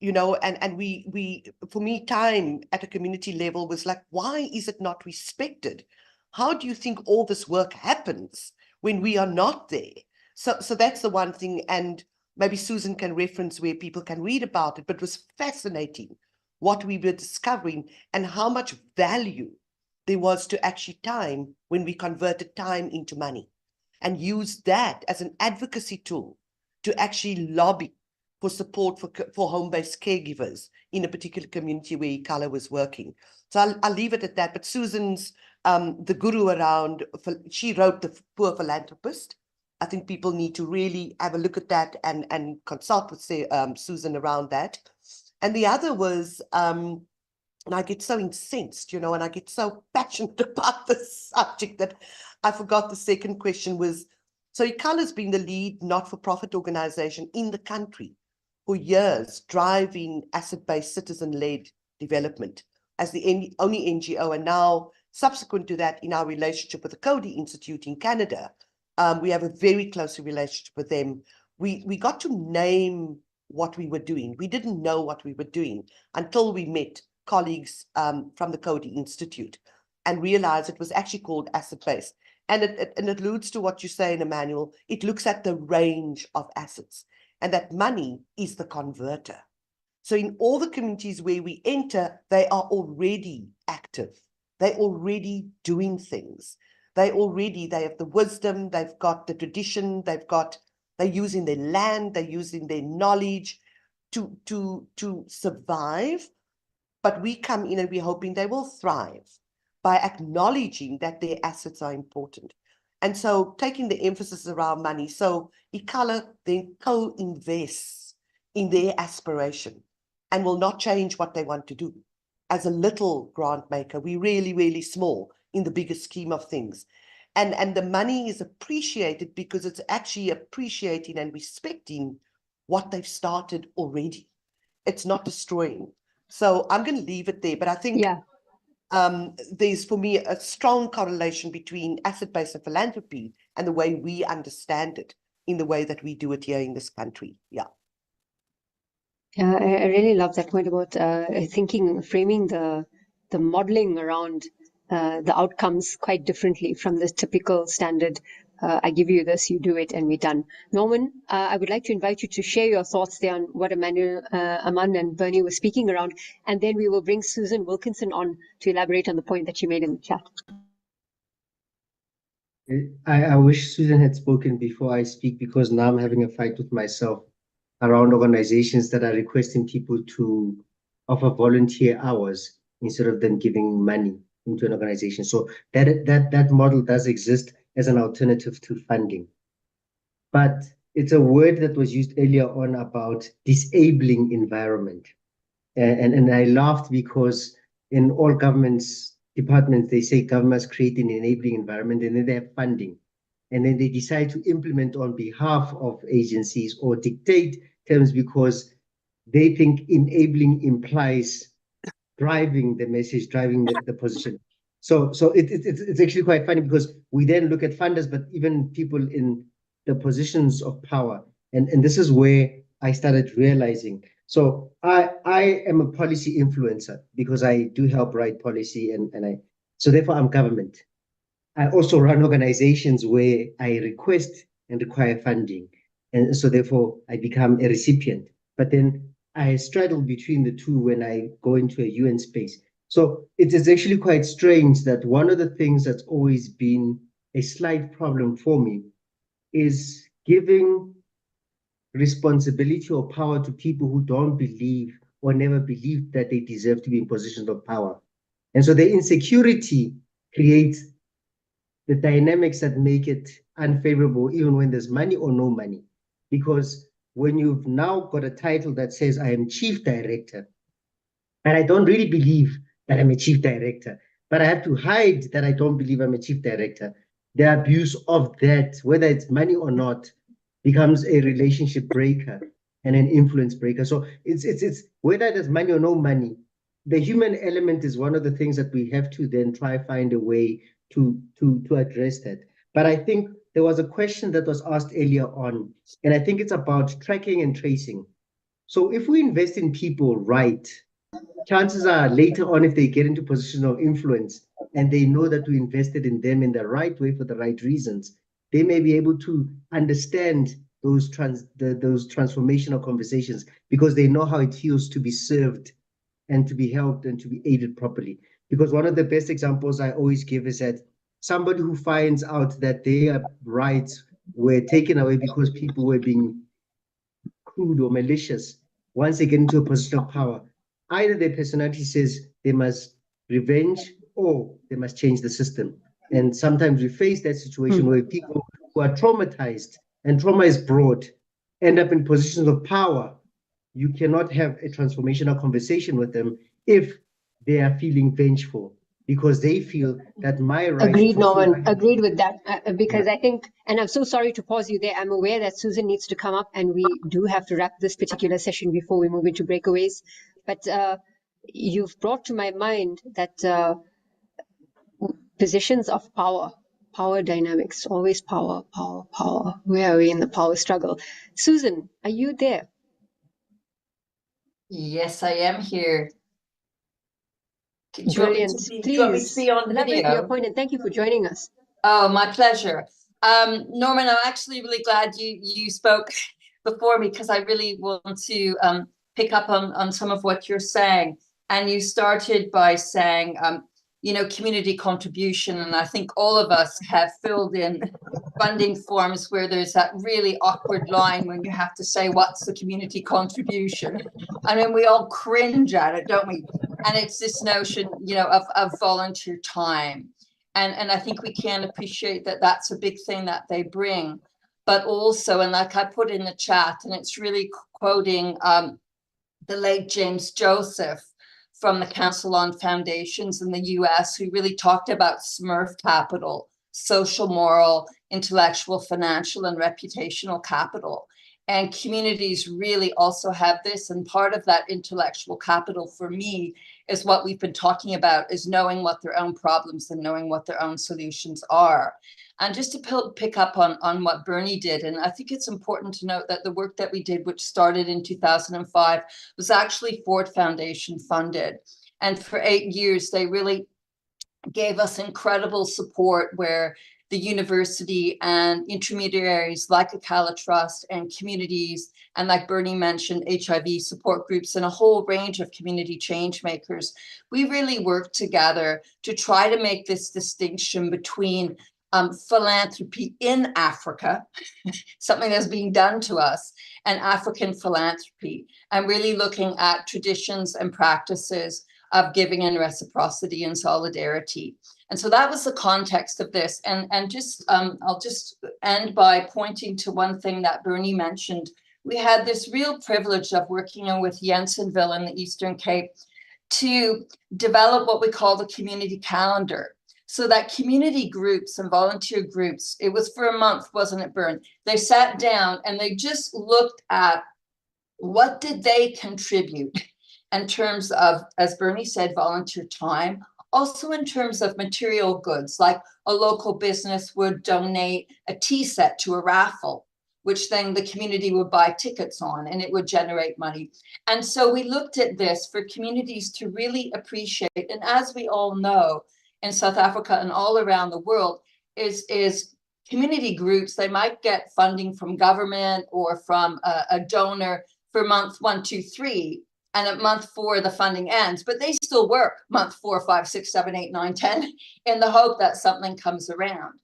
you know, and we for me, time at a community level was like, why is it not respected? How do you think all this work happens when we are not there? So that's the one thing, and maybe Susan can reference where people can read about it, but it was fascinating what we were discovering and how much value there was to actually time when we converted time into money and used that as an advocacy tool to actually lobby for support for home-based caregivers in a particular community where Ikala was working. So I'll leave it at that. But Susan's the guru around, she wrote The Poor Philanthropist. I think people need to really have a look at that and consult with Susan around that. And the other was, and I get so incensed, you know, and I get so passionate about this subject that I forgot the second question was, so Ikala's been the lead not-for-profit organization in the country for years, driving asset-based citizen-led development as the only NGO. And now, subsequent to that, in our relationship with the Coady Institute in Canada, we have a very close relationship with them. We got to name what we were doing. We didn't know what we were doing until we met colleagues from the Coady Institute and realized it was actually called asset-based. And it alludes to what you say in Emmanuel. It looks at the range of assets and that money is the converter. So in all the communities where we enter, they are already active. They're already doing things. They have the wisdom, they've got the tradition, they're using their land, they're using their knowledge to survive. But we come in and we're hoping they will thrive by acknowledging that their assets are important. And so taking the emphasis around money. So Ikala then co-invests in their aspiration and will not change what they want to do. As a little grant maker, we're really, really small in the bigger scheme of things. And the money is appreciated because it's actually appreciating and respecting what they've started already. It's not destroying. So I'm going to leave it there. But I think there's, for me, a strong correlation between asset-based and philanthropy and the way we understand it in the way that we do it here in this country. Yeah. Yeah, I really love that point about framing the modeling around the outcomes quite differently from the typical standard. I give you this, you do it, and we're done. Norman, I would like to invite you to share your thoughts there on what Emmanuel, Aman and Bernie were speaking around, and then we will bring Susan Wilkinson on to elaborate on the point that she made in the chat. I wish Susan had spoken before I speak, because now I'm having a fight with myself around organizations that are requesting people to offer volunteer hours instead of them giving money into an organization. So that model does exist as an alternative to funding. But it's a word that was used earlier on about disabling environment. And I laughed because in all governments departments, they say governments create an enabling environment, and then they have funding. And then they decide to implement on behalf of agencies or dictate terms because they think enabling implies driving the message, driving the position. So it's actually quite funny because we then look at funders, but even people in the positions of power. And this is where I started realizing. So I am a policy influencer because I do help write policy so therefore I'm government. I also run organizations where I request and require funding. And so therefore I become a recipient. But then I straddle between the two when I go into a UN space. So it is actually quite strange that one of the things that's always been a slight problem for me is giving responsibility or power to people who don't believe or never believed that they deserve to be in positions of power. And so the insecurity creates the dynamics that make it unfavorable, even when there's money or no money. Because when you've now got a title that says, I am chief director, and I don't really believe that I'm a chief director, but I have to hide that I don't believe I'm a chief director, the abuse of that, whether it's money or not, becomes a relationship breaker and an influence breaker. So it's whether there's money or no money, the human element is one of the things that we have to then try find a way to address that. But I think there was a question that was asked earlier on, and I think it's about tracking and tracing. So if we invest in people right, chances are later on, if they get into position of influence and they know that we invested in them in the right way for the right reasons, they may be able to understand those transformational conversations because they know how it feels to be served and to be helped and to be aided properly. Because one of the best examples I always give is that somebody who finds out that their rights were taken away because people were being crude or malicious, once they get into a position of power, either their personality says they must revenge or they must change the system. And sometimes we face that situation where people who are traumatized, and trauma is broad, end up in positions of power. You cannot have a transformational conversation with them if they are feeling vengeful because they feel that my right Agreed, to Norman. feel Agreed with that. Because I think, and I'm so sorry to pause you there. I'm aware that Susan needs to come up and we do have to wrap this particular session before we move into breakaways. But you've brought to my mind that positions of power, power dynamics, always power, power, power. Where are we in the power struggle? Susan, are you there? Yes, I am here. Brilliant. Do you want me to be on elaborate video? your point, and thank you for joining us. Oh, my pleasure. Norman, I'm actually really glad you spoke before me because I really want to pick up on some of what you're saying. And you started by saying, you know, community contribution. And I think all of us have filled in funding forms where there's that really awkward line when you have to say, what's the community contribution? I mean, we all cringe at it, don't we? And it's this notion, you know, of volunteer time. And I think we can appreciate that that's a big thing that they bring. But also, and like I put in the chat, and it's really quoting the late James Joseph from the Council on Foundations in the US, who really talked about Smurf capital, social, moral, intellectual, financial, and reputational capital. And communities really also have this. And part of that intellectual capital for me is what we've been talking about, is knowing what their own problems and knowing what their own solutions are. And just to pick up on what Bernie did, and I think it's important to note that the work that we did, which started in 2005, was actually Ford Foundation funded. And for 8 years, they really gave us incredible support where the university and intermediaries like Acala Trust and communities, and like Bernie mentioned, HIV support groups and a whole range of community change makers, we really worked together to try to make this distinction between philanthropy in Africa, something that's being done to us, and African philanthropy, and really looking at traditions and practices of giving and reciprocity and solidarity. And so that was the context of this. And just I'll just end by pointing to one thing that Bernie mentioned. We had this real privilege of working with Jensenville in the Eastern Cape to develop what we call the community calendar. So that community groups and volunteer groups, it was for a month, wasn't it, Bern? They sat down and they just looked at what did they contribute in terms of, as Bernie said, volunteer time, also in terms of material goods, like a local business would donate a tea set to a raffle, which then the community would buy tickets on, and it would generate money. And so we looked at this for communities to really appreciate. And as we all know, in South Africa and all around the world, is community groups, they might get funding from government or from a donor for month 1, 2, 3. And at month 4, the funding ends, but they still work month 4, 5, 6, 7, 8, 9, 10 in the hope that something comes around.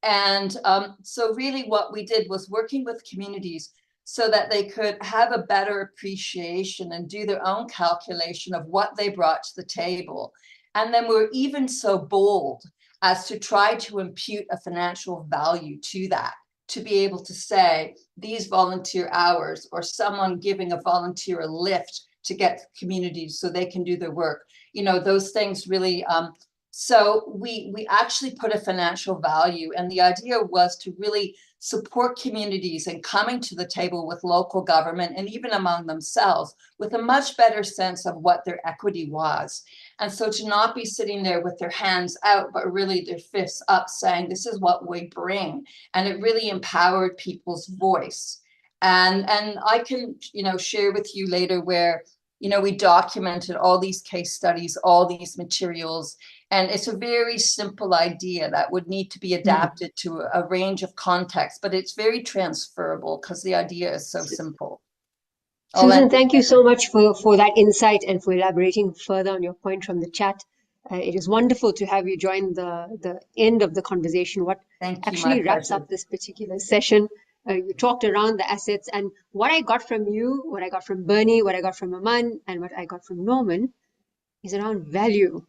And so really what we did was working with communities so that they could have a better appreciation and do their own calculation of what they brought to the table. And then we're even so bold as to try to impute a financial value to that, to be able to say these volunteer hours or someone giving a volunteer a lift to get communities so they can do their work. You know, those things really, so we actually put a financial value, and the idea was to really support communities in coming to the table with local government and even among themselves with a much better sense of what their equity was. And so to not be sitting there with their hands out, but really their fists up saying, this is what we bring. And it really empowered people's voice. And I can, you know, share with you later where, you know, we documented all these case studies, all these materials, and it's a very simple idea that would need to be adapted to a range of contexts, but it's very transferable because the idea is so simple. Susan, thank you so much for that insight and for elaborating further on your point from the chat. It is wonderful to have you join the end of the conversation, what actually wraps up this particular session. You talked around the assets, and what I got from you, what I got from Bernie, what I got from Aman, and what I got from Norman is around value.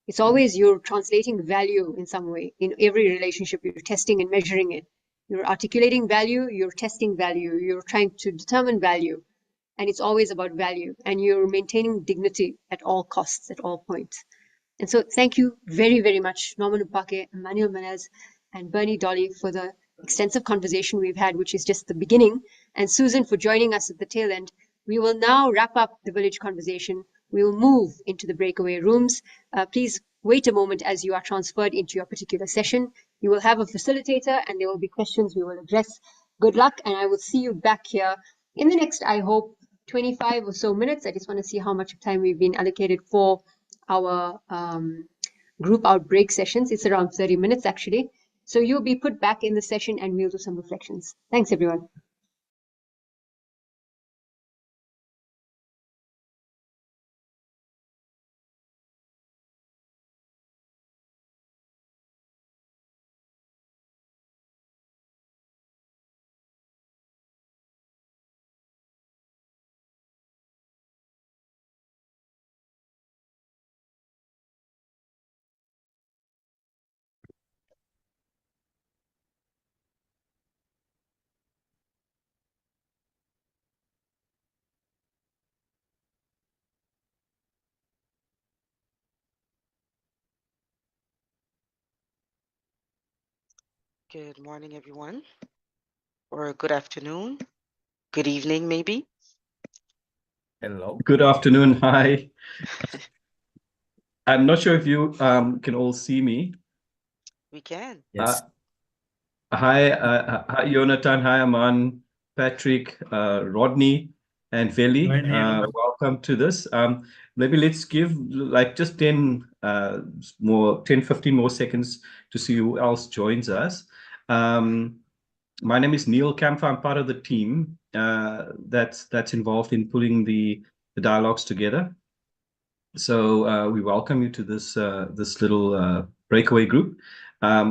It's always you're translating value in some way. In every relationship, you're testing and measuring it. You're articulating value, you're testing value, you're trying to determine value. And it's always about value. And you're maintaining dignity at all costs, at all points. And so thank you very, very much, Norman Upake, Emmanuel Menez, and Bernie Dolly for the extensive conversation we've had, which is just the beginning, and Susan for joining us at the tail end. We will now wrap up the village conversation. We will move into the breakaway rooms. Please wait a moment as you are transferred into your particular session. You will have a facilitator and there will be questions we will address. Good luck, and I will see you back here in the next, I hope, 25 or so minutes. I just want to see how much time we've been allocated for our group outbreak sessions. It's around 30 minutes actually. So you'll be put back in the session and we'll do some reflections. Thanks, everyone. Good morning, everyone, or good afternoon, good evening, maybe. Hello. Good afternoon. Hi. I'm not sure if you can all see me. We can. Yes. Hi, Jonathan. Hi, Aman, Patrick, Rodney, and Veli. Welcome to this. Maybe let's give like just 10, 15 more seconds to see who else joins us. My name is Neil Kamfer. I'm part of the team that's involved in putting the dialogues together. So we welcome you to this this little breakaway group.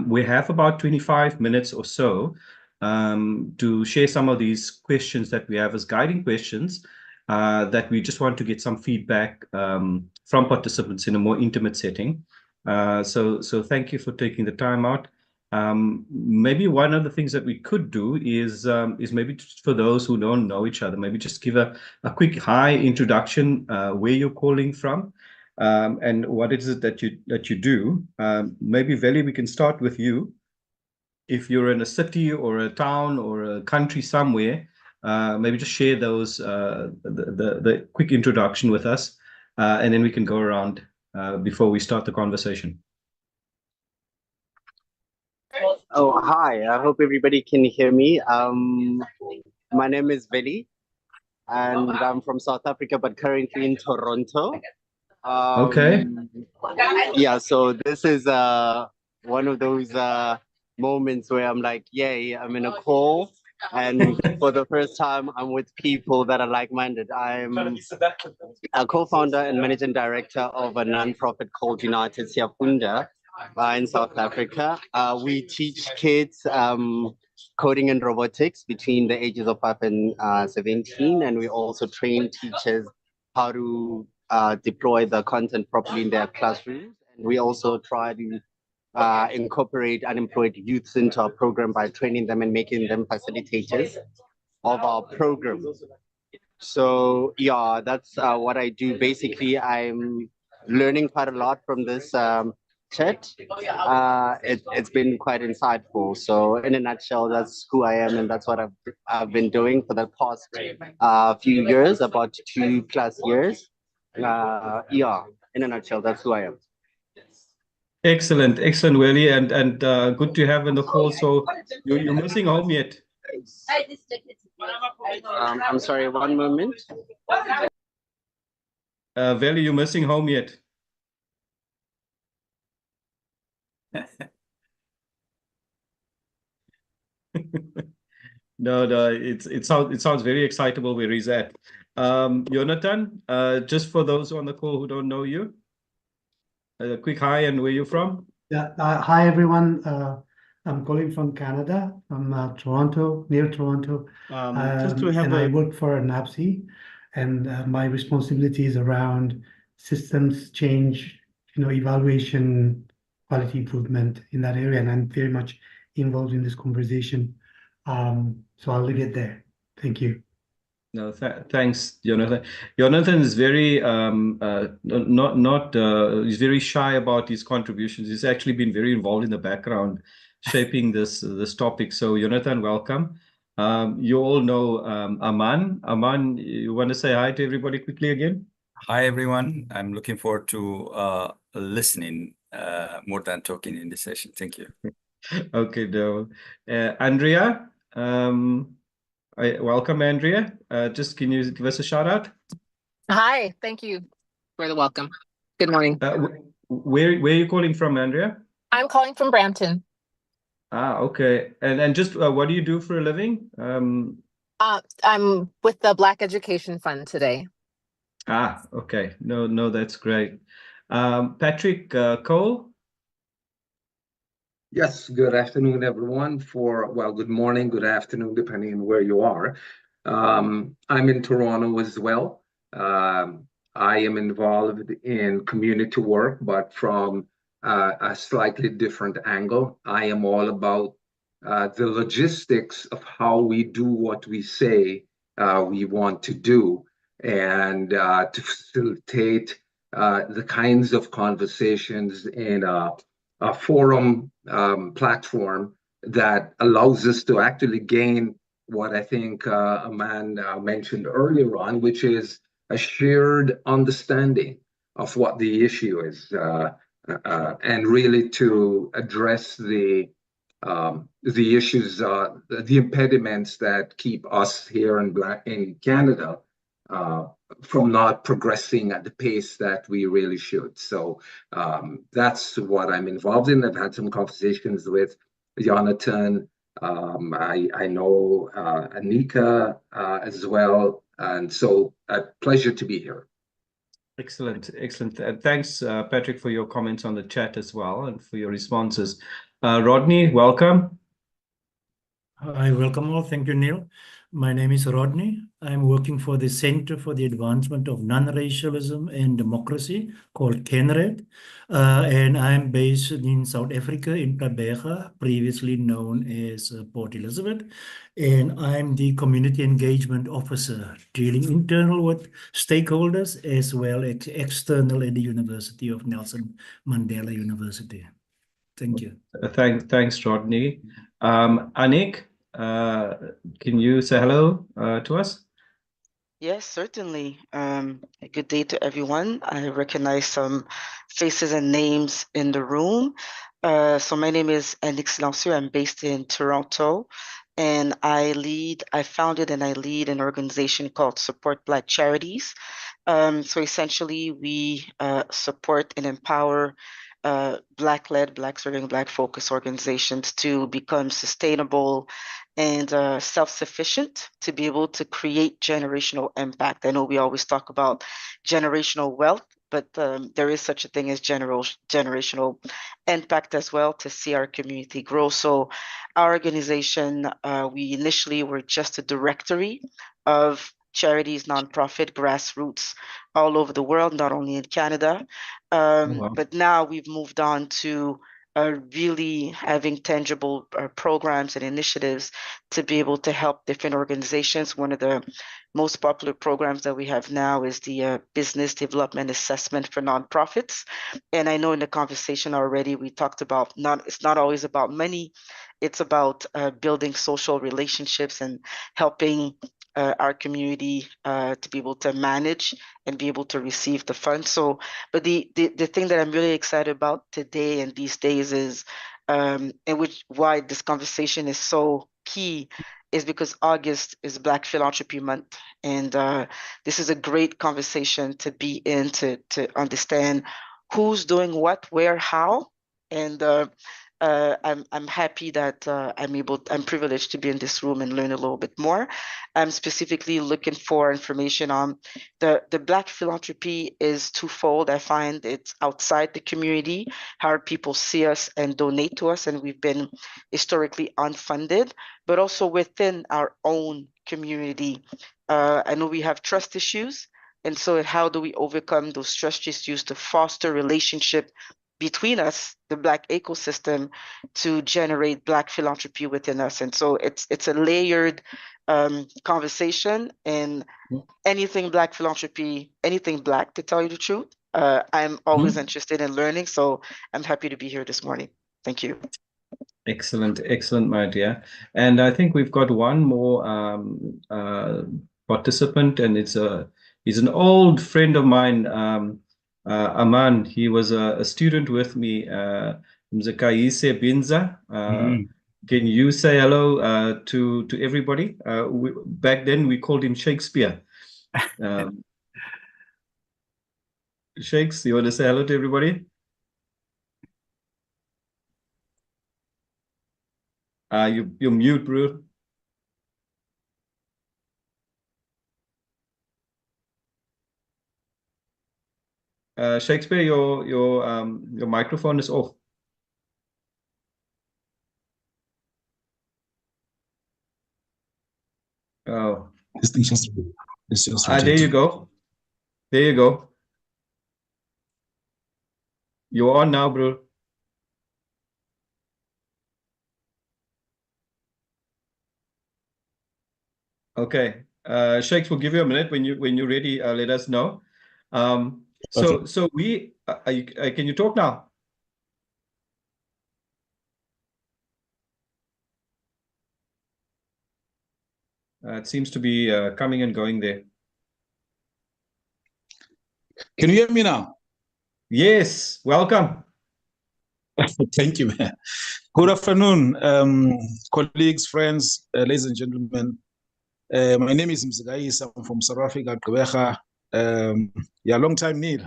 We have about 25 minutes or so to share some of these questions that we have as guiding questions that we just want to get some feedback from participants in a more intimate setting. So thank you for taking the time out. Maybe one of the things that we could do is maybe just for those who don't know each other, maybe just give a quick hi introduction, where you're calling from, and what is it that you do. Maybe Veli, we can start with you. If you're in a city or a town or a country somewhere, maybe just share those the quick introduction with us, and then we can go around before we start the conversation. Oh, hi. I hope everybody can hear me. My name is Veli, and I'm from South Africa, but currently in Toronto. Okay. Yeah, so this is one of those moments where I'm like, yay, I'm in a call. And for the first time, I'm with people that are like-minded. I'm a co-founder and managing director of a non-profit called United Siapunda in South Africa. We teach kids coding and robotics between the ages of 5 and 17, and we also train teachers how to deploy the content properly in their classrooms. And we also try to incorporate unemployed youths into our program by training them and making them facilitators of our program. So yeah, that's what I do. Basically, I'm learning quite a lot from this chat. It's been quite insightful. So in a nutshell, that's who I am, and that's what I've been doing for the past few years, about 2+ years. Yeah, in a nutshell, that's who I am. Excellent, excellent, Willie, and good to have in the call. So you're missing home yet? I'm sorry, one moment. Willie, you're missing home yet? No, it sounds very excitable where he's at. Jonathan, just for those on the call who don't know you, a quick hi and where you from? Yeah, hi everyone. I'm calling from Canada, from Toronto, near Toronto. Just to have and I work for NAPSI, and my responsibility is around systems change, evaluation, quality improvement in that area, and I'm very much involved in this conversation. So I'll leave it there. Thank you. No, thanks, Jonathan. Jonathan is very he's very shy about his contributions. He's actually been very involved in the background, shaping this topic. So, Jonathan, welcome. You all know Aman. Aman, you want to say hi to everybody quickly again? Hi, everyone. I'm looking forward to listening more than talking in this session. Thank you. Okay, no. Andrea, welcome, Andrea. Just can you give us a shout out? Hi, thank you for the welcome. Good morning. Where are you calling from, Andrea? I'm calling from Brampton. Okay. And just what do you do for a living? I'm with the Black Education Fund today. Okay. No, that's great. Patrick Cole? Yes, good afternoon, everyone. Good morning, good afternoon, depending on where you are. I'm in Toronto as well. I am involved in community work, but from a slightly different angle. I am all about the logistics of how we do what we say we want to do, and to facilitate the kinds of conversations in a forum platform that allows us to actually gain what I think Aman mentioned earlier on, which is a shared understanding of what the issue is, and really to address the issues, the impediments that keep us here in Canada from not progressing at the pace that we really should. So that's what I'm involved in. I've had some conversations with Jonathan. I know Anika as well. And so a pleasure to be here. Excellent. Thanks, Patrick, for your comments on the chat as well and for your responses. Rodney, welcome. Hi, welcome all. Thank you, Neil. My name is Rodney. I'm working for the Center for the Advancement of Non-Racialism and Democracy, called CANRAD. And I'm based in South Africa, in Tabega, previously known as Port Elizabeth. And I'm the Community Engagement Officer, dealing internal with stakeholders as well as external at the University of Nelson Mandela University. Thank you. Thanks, Rodney. Anik, can you say hello to us? Yes, certainly. A good day to everyone. I recognize some faces and names in the room. So my name is Anik Silencieux. I'm based in Toronto, and I founded and I lead an organization called Support Black Charities. So essentially, we support and empower Black-led, Black-serving, Black-focused organizations to become sustainable and self-sufficient, to be able to create generational impact. I know we always talk about generational wealth, but there is such a thing as generational impact as well, to see our community grow. So our organization, we initially were just a directory of charities, nonprofit, grassroots all over the world, not only in Canada. Wow. But now we've moved on to really having tangible programs and initiatives to be able to help different organizations. One of the most popular programs that we have now is the Business Development Assessment for Nonprofits. And I know in the conversation already, we talked about it's not always about money, it's about building social relationships and helping our community to be able to manage and be able to receive the funds. So, but the thing that I'm really excited about today and these days is, and why this conversation is so key, is because August is Black Philanthropy Month, and this is a great conversation to be in, to understand who's doing what, where, how, and I'm happy that I'm privileged to be in this room and learn a little bit more. I'm specifically looking for information on the Black philanthropy is twofold. I find it's outside the community, how people see us and donate to us, and we've been historically unfunded, but also within our own community. I know we have trust issues, and so how do we overcome those trust issues to foster relationship between us, the Black ecosystem, to generate Black philanthropy within us? And so it's a layered conversation, and anything Black philanthropy, anything Black, to tell you the truth, I'm always interested in learning. So I'm happy to be here this morning. Thank you. Excellent, my dear. And I think we've got one more participant, and he's an old friend of mine, Aman. He was a student with me, Mzakaise Binza. Can you say hello to everybody? Back then we called him Shakespeare. Shakes, you want to say hello to everybody? You're mute, bro. Shakespeare, your microphone is off. Oh, this thing just there you go. There you go. You're on now, bro. Okay. Shakes, we'll give you a minute. When you're ready, let us know. So we can you talk now? It seems to be coming and going there. Can you hear me now? Yes, welcome. Thank you, man. Good afternoon, colleagues, friends, ladies and gentlemen. My name is Mzakaise. I'm from South Africa, Gqeberha. Yeah, long time, Neil.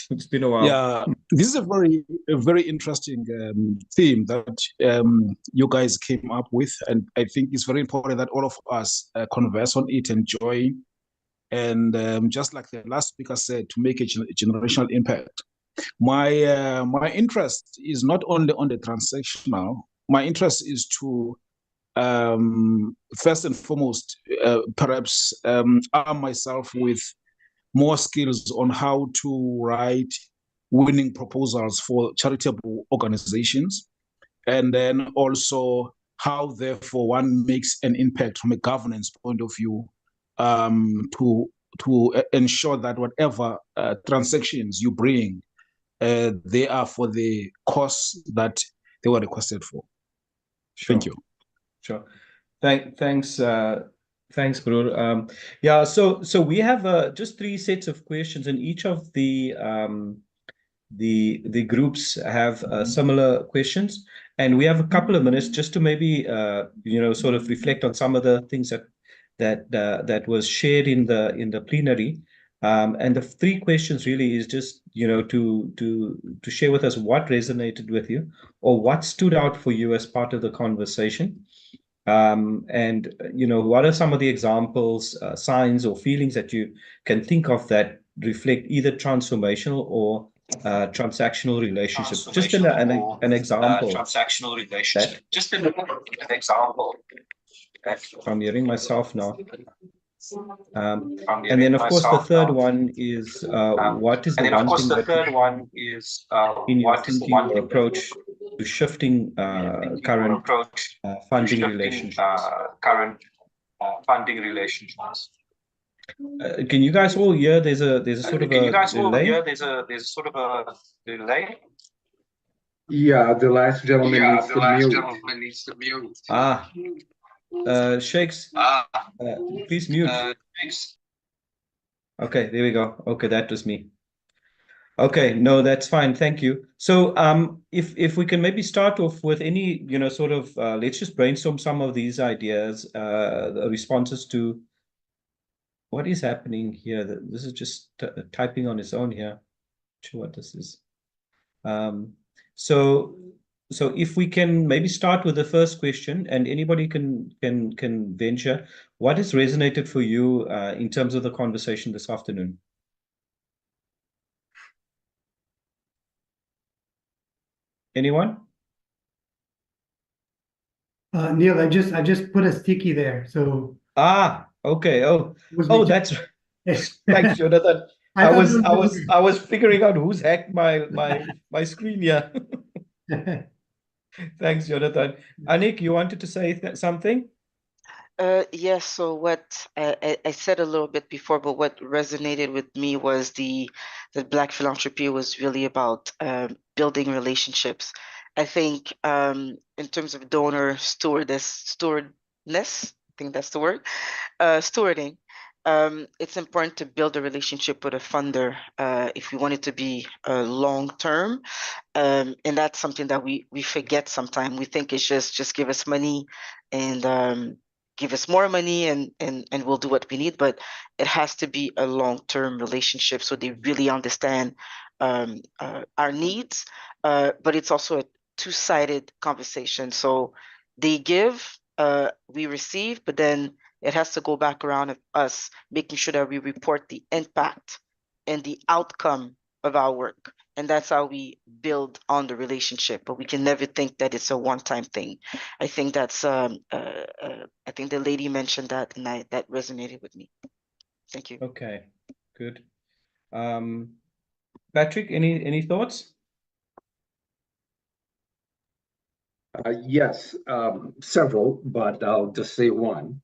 It's been a while. Yeah, this is a very interesting theme that you guys came up with, and I think it's very important that all of us converse on it and join. And just like the last speaker said, to make a generational impact. My interest is not only on the transactional. My interest is to first and foremost, perhaps arm myself with more skills on how to write winning proposals for charitable organizations, and then also how, therefore, one makes an impact from a governance point of view to ensure that whatever transactions you bring, they are for the cause that they were requested for. Sure. Thank you. Sure. Thanks, Broer. Yeah, so we have just 3 sets of questions, and each of the groups have similar questions, and we have a couple of minutes just to maybe sort of reflect on some of the things that was shared in the plenary. And the 3 questions really is just to share with us what resonated with you or what stood out for you as part of the conversation. And what are some of the examples, signs or feelings that you can think of that reflect either transformational or transactional relationships? Just an example. Transactional relationship. Just an example. I'm hearing myself now. And then, of course, the third one is what is the one thing that in your thinking or approach to shifting current funding relationships? Can you guys all hear? There's a sort of a delay. There's sort of a delay. Yeah, the last gentleman needs to mute. Shakes, please mute. Okay, there we go. Okay, that was me. Okay, no, that's fine. Thank you. So, if we can maybe start off with any, sort of, let's just brainstorm some of these ideas, responses to what is happening here. This is just typing on its own here. Not sure what this is. So if we can maybe start with the first question, and anybody can venture, what has resonated for you in terms of the conversation this afternoon? Anyone? Neil, I just put a sticky there. So okay. Oh, that's thanks, Jonathan. I was figuring out who's hacked my screen here. Thanks, Jonathan. Anik, you wanted to say something? Yes, so what I said a little bit before, but what resonated with me was that Black philanthropy was really about building relationships. I think in terms of donor stewardness, I think that's the word, stewarding, it's important to build a relationship with a funder if we want it to be long-term. And that's something that we forget sometimes. We think it's just give us money and give us more money and we'll do what we need, but it has to be a long-term relationship so they really understand our needs, but it's also a two-sided conversation. So they give, we receive, but then it has to go back around of us making sure that we report the impact and the outcome of our work. And that's how we build on the relationship, but we can never think that it's a one-time thing. I think that's, I think the lady mentioned that and that resonated with me. Thank you. Okay, good. Patrick, any thoughts? Yes, several, but I'll just say one.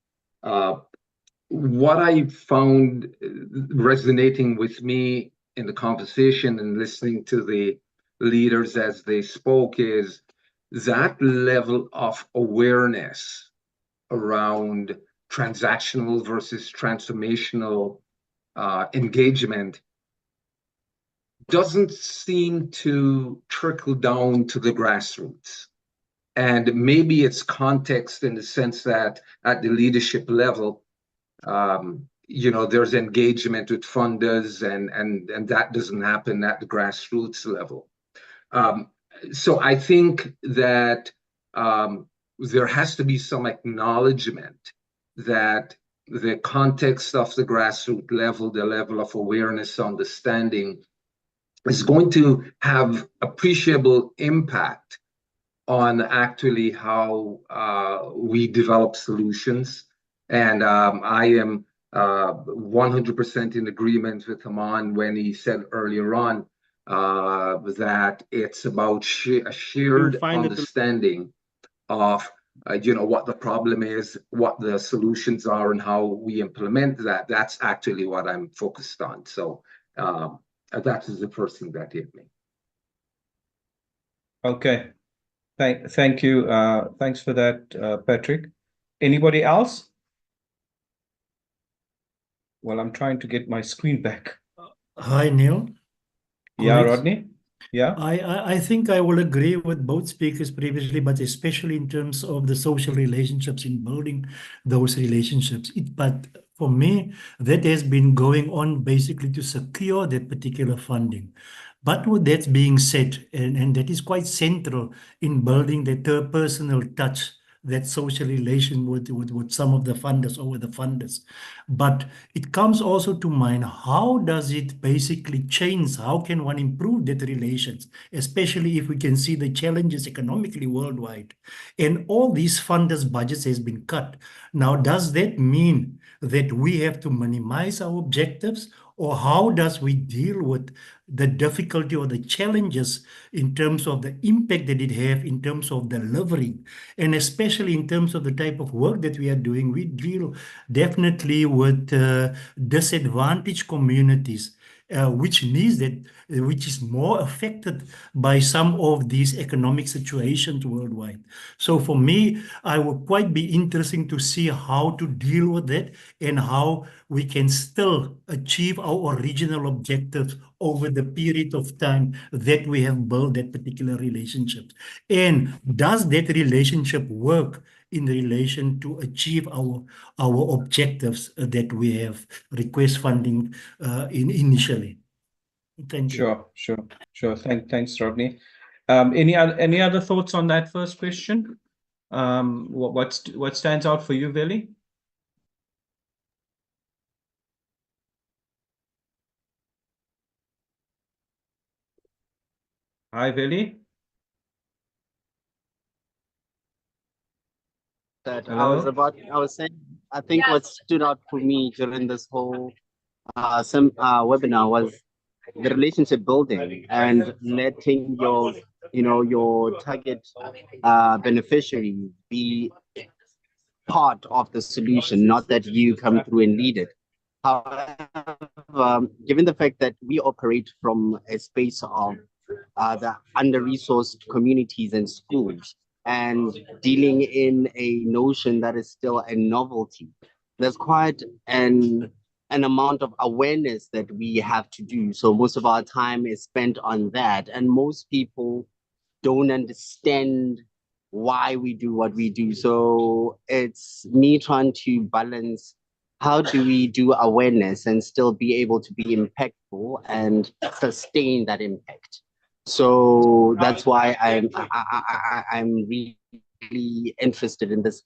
What I found resonating with me in the conversation and listening to the leaders as they spoke is that level of awareness around transactional versus transformational engagement doesn't seem to trickle down to the grassroots. And maybe it's context in the sense that at the leadership level, there's engagement with funders and that doesn't happen at the grassroots level. So I think that there has to be some acknowledgement that the context of the grassroots level, the level of awareness, understanding is going to have appreciable impact on actually how we develop solutions. And I am 100% in agreement with Aman when he said earlier on that it's about a shared understanding of what the problem is, what the solutions are, and how we implement that. That's actually what I'm focused on. So that is the first thing that hit me. Okay. Thank you. Thanks for that, Patrick. Anybody else? Well, I'm trying to get my screen back. Hi, Neil. Yeah, Colleagues. Rodney? Yeah. I think I will agree with both speakers previously, but especially in terms of the social relationships in building those relationships. But for me, that has been going on basically to secure that particular funding. But with that being said, and that is quite central in building that personal touch, that social relation with some of the funders or with the funders. But it comes also to mind, how does it basically change? How can one improve that relations, especially if we can see the challenges economically worldwide? And all these funders' budgets has been cut. Now, does that mean that we have to minimize our objectives? Or how does we deal with the difficulty or the challenges in terms of the impact that it have in terms of delivering, and especially in terms of the type of work that we are doing? We deal definitely with disadvantaged communities, which is more affected by some of these economic situations worldwide. So for me, I would quite be interesting to see how to deal with that and how we can still achieve our original objectives over the period of time that we have built that particular relationship. And does that relationship work in relation to achieve our objectives that we have request funding initially? Thank you. Sure. Thanks, Rodney. Any other thoughts on that first question? What stands out for you, Veli? Hi, Veli. Hello? I was saying, I think what stood out for me during this whole webinar was the relationship building and letting your target beneficiary be part of the solution, not that you come through and lead it. However, given the fact that we operate from a space of the under-resourced communities and schools, and dealing in a notion that is still a novelty, there's quite an amount of awareness that we have to do. So most of our time is spent on that, and most people don't understand why we do what we do. So it's me trying to balance, how do we do awareness and still be able to be impactful and sustain that impact? So that's why I'm really interested in this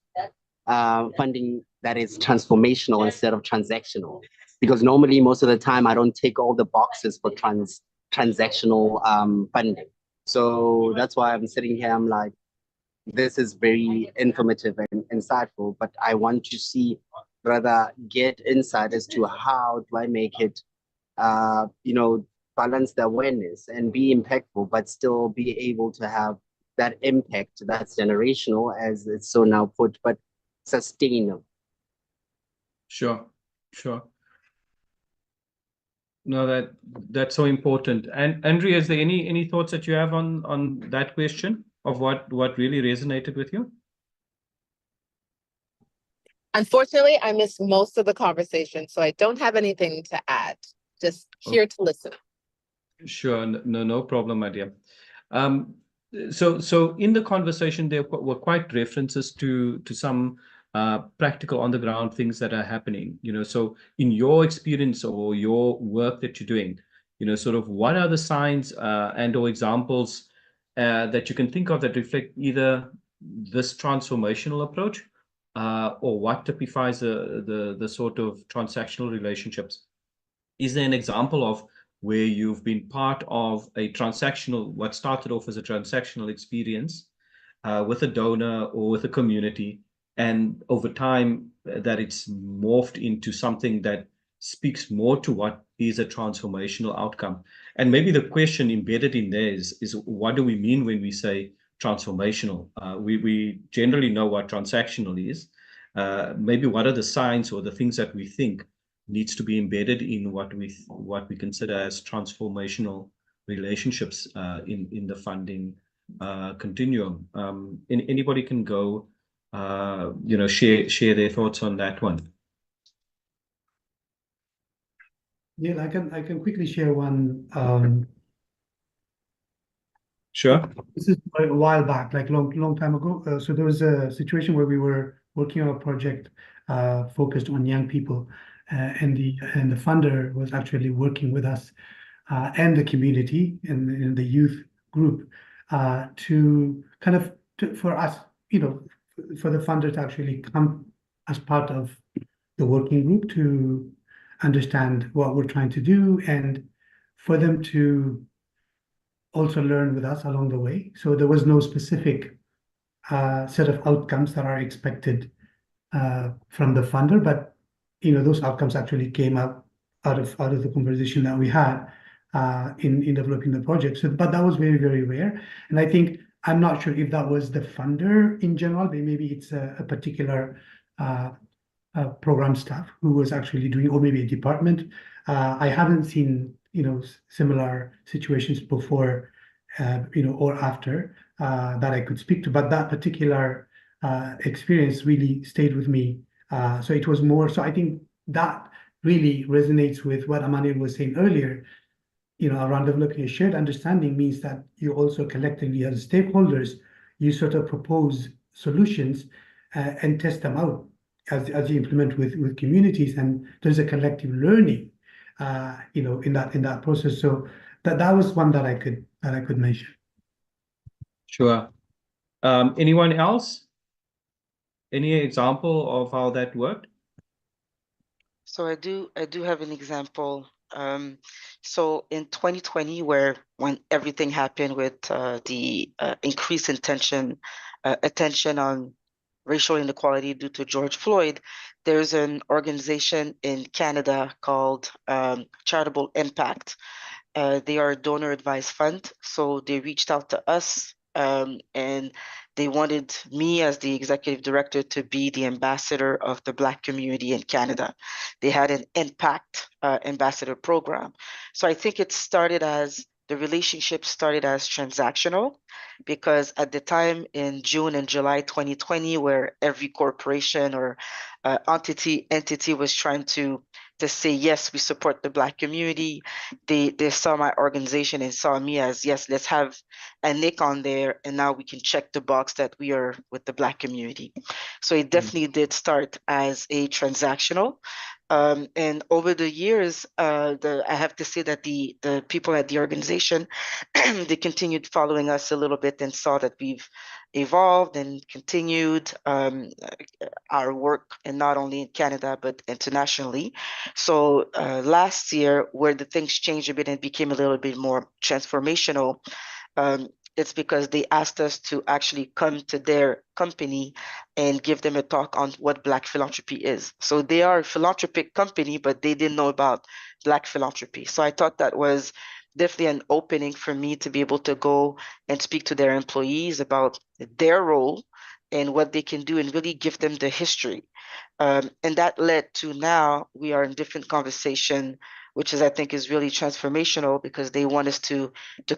funding that is transformational instead of transactional, because normally most of the time I don't tick all the boxes for transactional funding. So that's why I'm sitting here. I'm like, this is very informative and insightful, but I want to see, rather get insight as to how do I make it, balance the awareness and be impactful, but still be able to have that impact that's generational, as it's so now put, but sustainable. Sure. No, that's so important. And Andrea, is there any thoughts that you have on that question of what really resonated with you? Unfortunately, I missed most of the conversation, so I don't have anything to add. Just here to listen. Sure, no problem, my dear. So in the conversation, there were quite references to some practical on the ground things that are happening. So in your experience or your work that you're doing, sort of what are the signs and/or examples that you can think of that reflect either this transformational approach or what typifies the sort of transactional relationships? Is there an example of where you've been part of a transactional, what started off as a transactional experience, with a donor or with a community, and over time that it's morphed into something that speaks more to what is a transformational outcome. And maybe the question embedded in there is what do we mean when we say transformational? We generally know what transactional is. Maybe what are the signs or the things that we think needs to be embedded in what we consider as transformational relationships in the funding continuum. Anybody can go, share their thoughts on that one. Yeah, I can quickly share one. Sure. This is a while back, like long time ago. So there was a situation where we were working on a project focused on young people, and the funder was actually working with us and the community and the youth group to kind of for us, for the funder to actually come as part of the working group to understand what we're trying to do and for them to also learn with us along the way. So there was no specific set of outcomes that are expected from the funder, but those outcomes actually came out of the conversation that we had in developing the project. So, but that was very, very rare. And I think I'm not sure if that was the funder in general, but maybe it's a particular program staff who was actually doing, or maybe a department. I haven't seen similar situations before, or after that I could speak to, but that particular experience really stayed with me. So it was more. So I think that really resonates with what Emmanuel was saying earlier. Around developing a shared understanding means that you also collectively, as stakeholders, you sort of propose solutions and test them out as you implement with communities, and there's a collective learning, in that process. So that was one that I could mention. Sure. Anyone else? Any example of how that worked? So I do have an example. So in 2020, when everything happened with the increased attention on racial inequality due to George Floyd, there's an organization in Canada called Charitable Impact. They are a donor advised fund, so they reached out to us and they wanted me as the executive director to be the ambassador of the Black community in Canada. They had an impact ambassador program. So I think the relationship started as transactional, because at the time in June and July 2020, where every corporation or entity was trying to say, yes, we support the Black community, they saw my organization and saw me as, yes, let's have a Nick on there, and now we can check the box that we are with the Black community. So it definitely did start as a transactional. And over the years, I have to say that the people at the organization, they continued following us a little bit and saw that we've evolved and continued our work, and not only in Canada, but internationally. So last year, where the things changed a bit and became a little bit more transformational, it's because they asked us to actually come to their company and give them a talk on what Black philanthropy is. So they are a philanthropic company, but they didn't know about Black philanthropy. So I thought that was definitely an opening for me to be able to go and speak to their employees about their role and what they can do, and really give them the history. And that led to now we are in different conversation, which I think is really transformational, because they want us to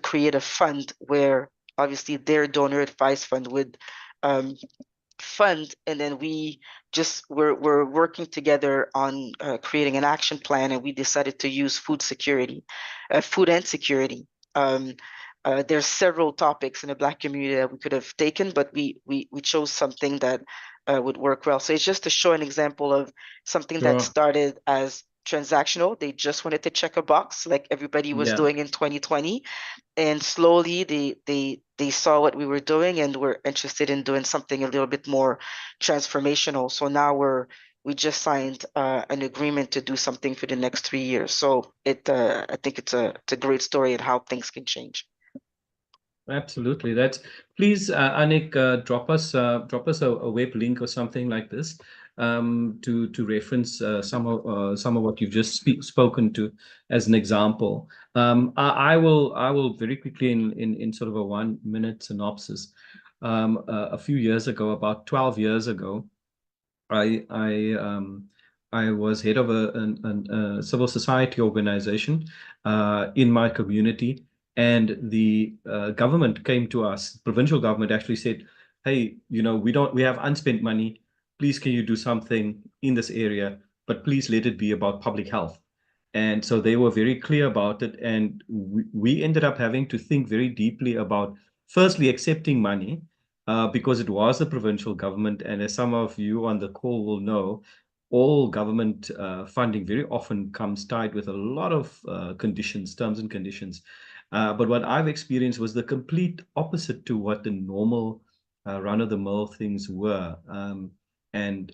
create a fund where obviously their donor advised fund would fund, and then we're working together on creating an action plan, and we decided to use food and security. There's several topics in the Black community that we could have taken, but we chose something that would work well. So it's just to show an example of something that started as transactional. They just wanted to check a box like everybody was doing in 2020. And slowly they saw what we were doing and were interested in doing something a little bit more transformational. So now we just signed an agreement to do something for the next 3 years. So I think it's a great story and how things can change. Absolutely. That's please, Anik, drop us a web link or something like this to reference some of what you've just spoken to as an example. I will very quickly in sort of a 1-minute synopsis. A few years ago, about 12 years ago, I was head of a civil society organization in my community, and the government came to us. Provincial government actually said, "Hey, we have unspent money. Please, can you do something in this area? But please let it be about public health." And so they were very clear about it, and we ended up having to think very deeply about firstly accepting money. Because it was a provincial government, and as some of you on the call will know, all government funding very often comes tied with a lot of conditions, terms and conditions. But what I've experienced was the complete opposite to what the normal run-of-the-mill things were. And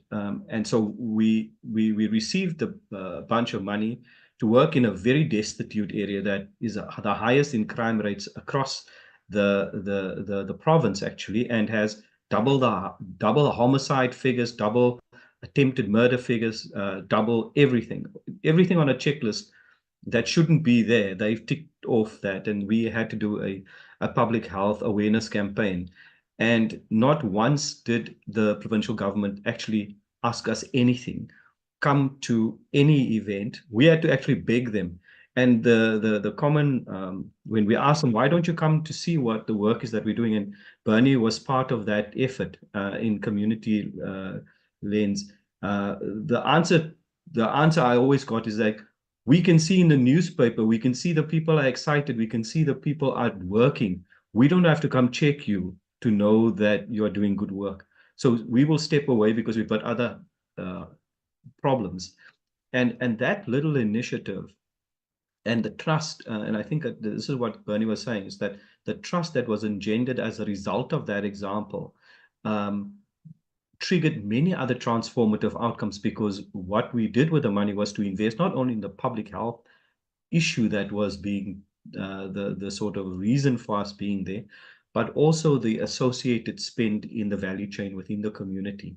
so we received a bunch of money to work in a very destitute area that is the highest in crime rates across the province, actually, and has double the homicide figures, double attempted murder figures, double everything on a checklist that shouldn't be there. They've ticked off that, and we had to do a public health awareness campaign. And not once did the provincial government actually ask us anything, come to any event. We had to actually beg them. And the common, when we asked them, why don't you come to see what the work is that we're doing? And Bernie was part of that effort in community lens. The answer I always got is like, we can see in the newspaper, we can see the people are excited, we can see the people are working. We don't have to come check you to know that you are doing good work. So we will step away because we've got other problems. And that little initiative and the trust, and I think that this is what Bernie was saying, is that the trust that was engendered as a result of that example triggered many other transformative outcomes, because what we did with the money was to invest not only in the public health issue that was being the sort of reason for us being there, but also the associated spend in the value chain within the community.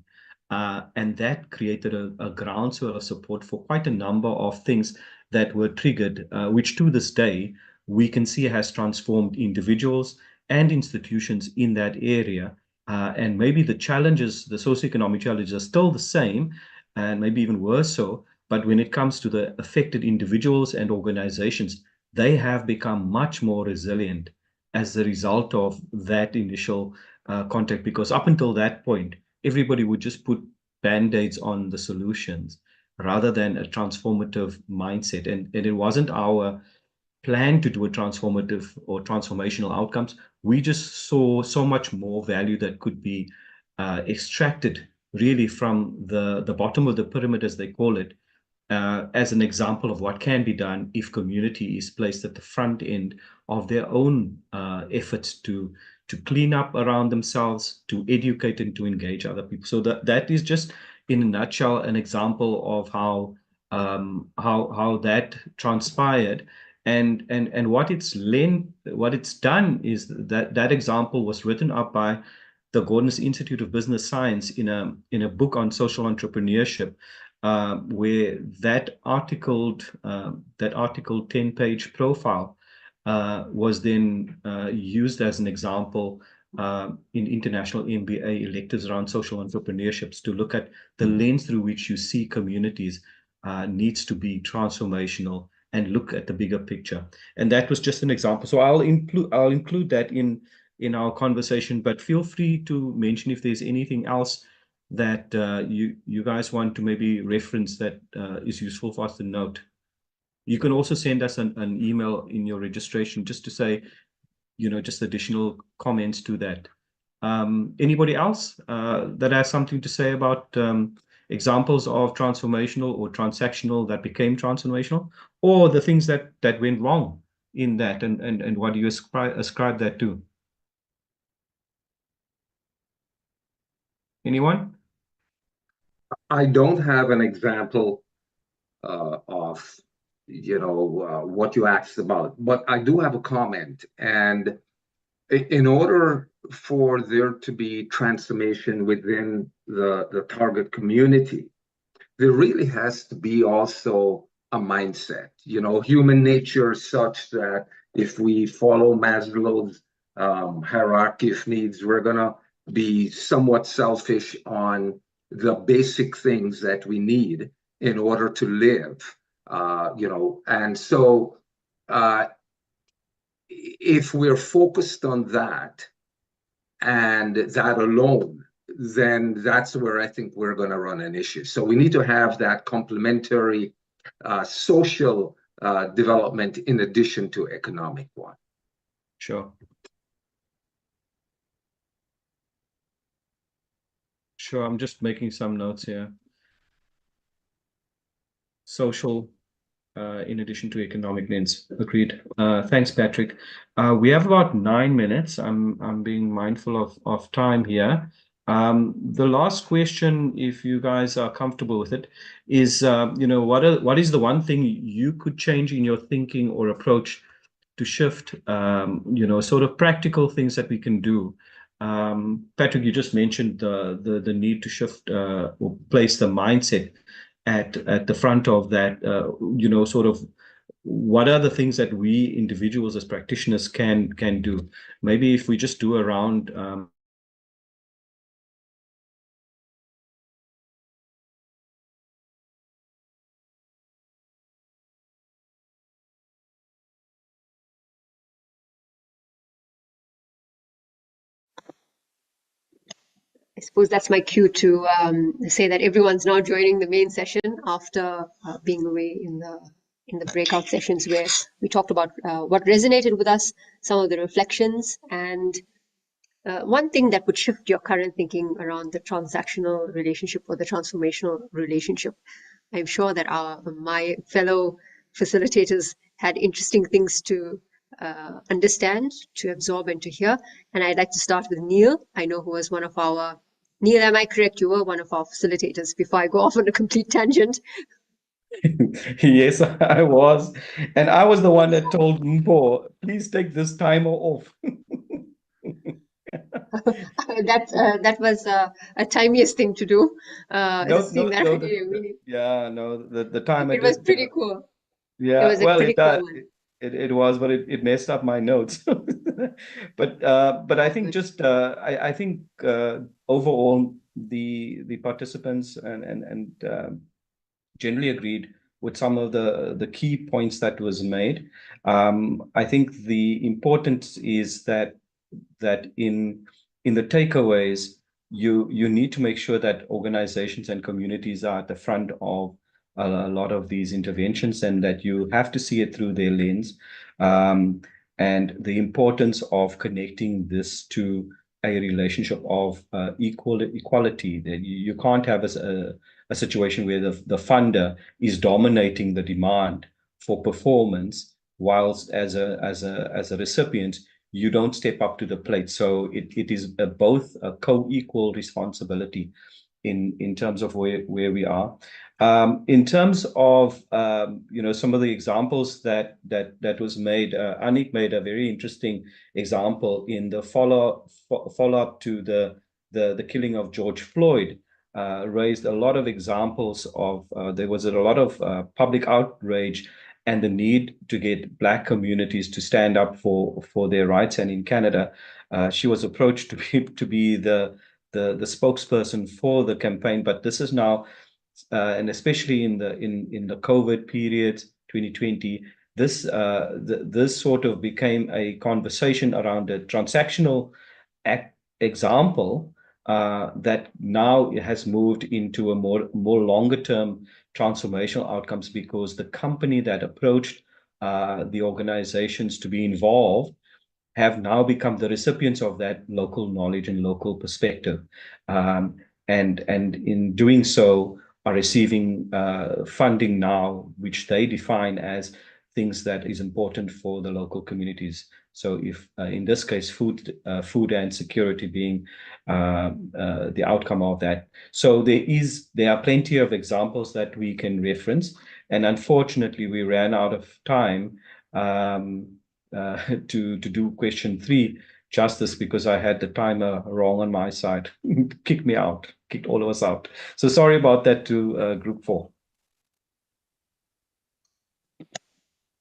And that created a groundswell of support for quite a number of things that were triggered, which to this day, we can see has transformed individuals and institutions in that area. And maybe the challenges, the socioeconomic challenges are still the same, and maybe even worse so. But when it comes to the affected individuals and organizations, they have become much more resilient as a result of that initial contact, because up until that point, everybody would just put band-aids on the solutions rather than a transformative mindset. And it wasn't our plan to do a transformative or transformational outcomes. We just saw so much more value that could be extracted really from the bottom of the pyramid, as they call it, as an example of what can be done if community is placed at the front end of their own efforts to clean up around themselves, to educate and to engage other people. So that is just in a nutshell an example of how that transpired. And what it's done is that example was written up by the Gordon's Institute of Business Science in a book on social entrepreneurship, where that article 10-page profile was then used as an example in international MBA electives around social entrepreneurships, to look at the lens through which you see communities needs to be transformational and look at the bigger picture. And that was just an example. So I'll include that in our conversation, but feel free to mention if there's anything else that you guys want to maybe reference that is useful for us to note. You can also send us an email in your registration just to say, just additional comments to that. Anybody else that has something to say about examples of transformational or transactional that became transformational, or the things that went wrong in that, and what do you ascribe that to? Anyone? I don't have an example of what you asked about, but I do have a comment. And in order for there to be transformation within the target community, there really has to be also a mindset. You know, human nature is such that if we follow Maslow's hierarchy of needs, we're going to be somewhat selfish on the basic things that we need in order to live. You know, and so if we're focused on that and that alone, then that's where I think we're going to run an issue. So we need to have that complementary social development in addition to economic one. Sure. Sure, I'm just making some notes here. Social, in addition to economic needs. Agreed. Thanks, Patrick. We have about 9 minutes. I'm being mindful of time here. The last question, if you guys are comfortable with it, is you know, what is the one thing you could change in your thinking or approach to shift, you know, sort of practical things that we can do. Patrick, you just mentioned the need to shift or place the mindset at the front of that, you know, sort of what are the things that we individuals as practitioners can do? Maybe if we just do a round. I suppose that's my cue to say that everyone's now joining the main session after being away in the breakout sessions where we talked about what resonated with us, some of the reflections, and one thing that would shift your current thinking around the transactional relationship or the transformational relationship. I'm sure that my fellow facilitators had interesting things to understand, to absorb, and to hear. And I'd like to start with Neil. I know who was one of our Neil, am I correct? You were one of our facilitators before I go off on a complete tangent. Yes, I was. And I was the one that told Mpo, please take this timer off. That was a timiest thing to do. No, the timer it was did, pretty cool. Yeah, it was a well, pretty cool one. It was, but it messed up my notes. But I think just I think overall the participants and generally agreed with some of the key points that was made. I think the importance is that in the takeaways, you need to make sure that organizations and communities are at the front of a lot of these interventions, and that you have to see it through their lens, and the importance of connecting this to a relationship of equality. That you can't have a situation where the funder is dominating the demand for performance, whilst as a recipient you don't step up to the plate. So it is both a co-equal responsibility in terms of where we are. In terms of you know, some of the examples that was made, Anik made a very interesting example in the follow-up to the killing of George Floyd. Raised a lot of examples of there was a lot of public outrage and the need to get Black communities to stand up for their rights. And in Canada, she was approached to be the spokesperson for the campaign. But this is now, and especially in the COVID period, 2020, this sort of became a conversation around a transactional example that now has moved into a more longer term transformational outcomes, because the company that approached the organizations to be involved have now become the recipients of that local knowledge and local perspective, and in doing so are receiving funding now, which they define as things that is important for the local communities. So if in this case, food and security being the outcome of that. So there are plenty of examples that we can reference, and unfortunately we ran out of time to do question 3, justice because I had the timer wrong on my side. Kicked me out, kicked all of us out. So sorry about that to Group 4.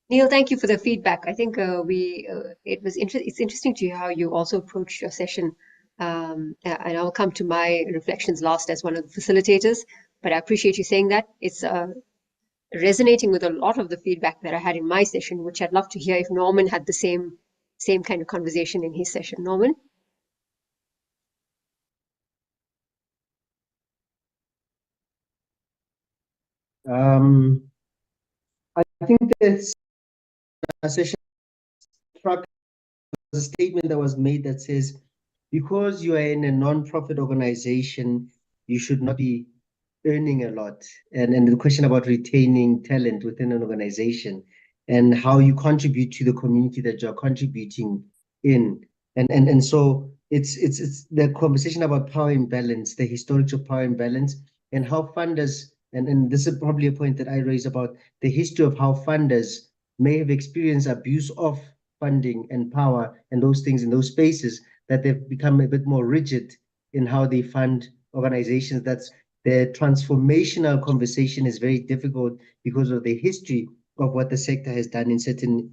Neil, thank you for the feedback. I think it's interesting to hear how you also approached your session. And I'll come to my reflections last as one of the facilitators, but I appreciate you saying that. It's resonating with a lot of the feedback that I had in my session, which I'd love to hear if Norman had the same kind of conversation in his session. Norman? I think that's a session struck a statement that was made that says, because you are in a non-profit organization, you should not be earning a lot. And the question about retaining talent within an organization and how you contribute to the community that you're contributing in. And so it's the conversation about power imbalance, the historical power imbalance, and how funders, and this is probably a point that I raise about the history of how funders may have experienced abuse of funding and power and those things in those spaces, that they've become a bit more rigid in how they fund organizations. That's the transformational conversation is very difficult because of the history of what the sector has done in certain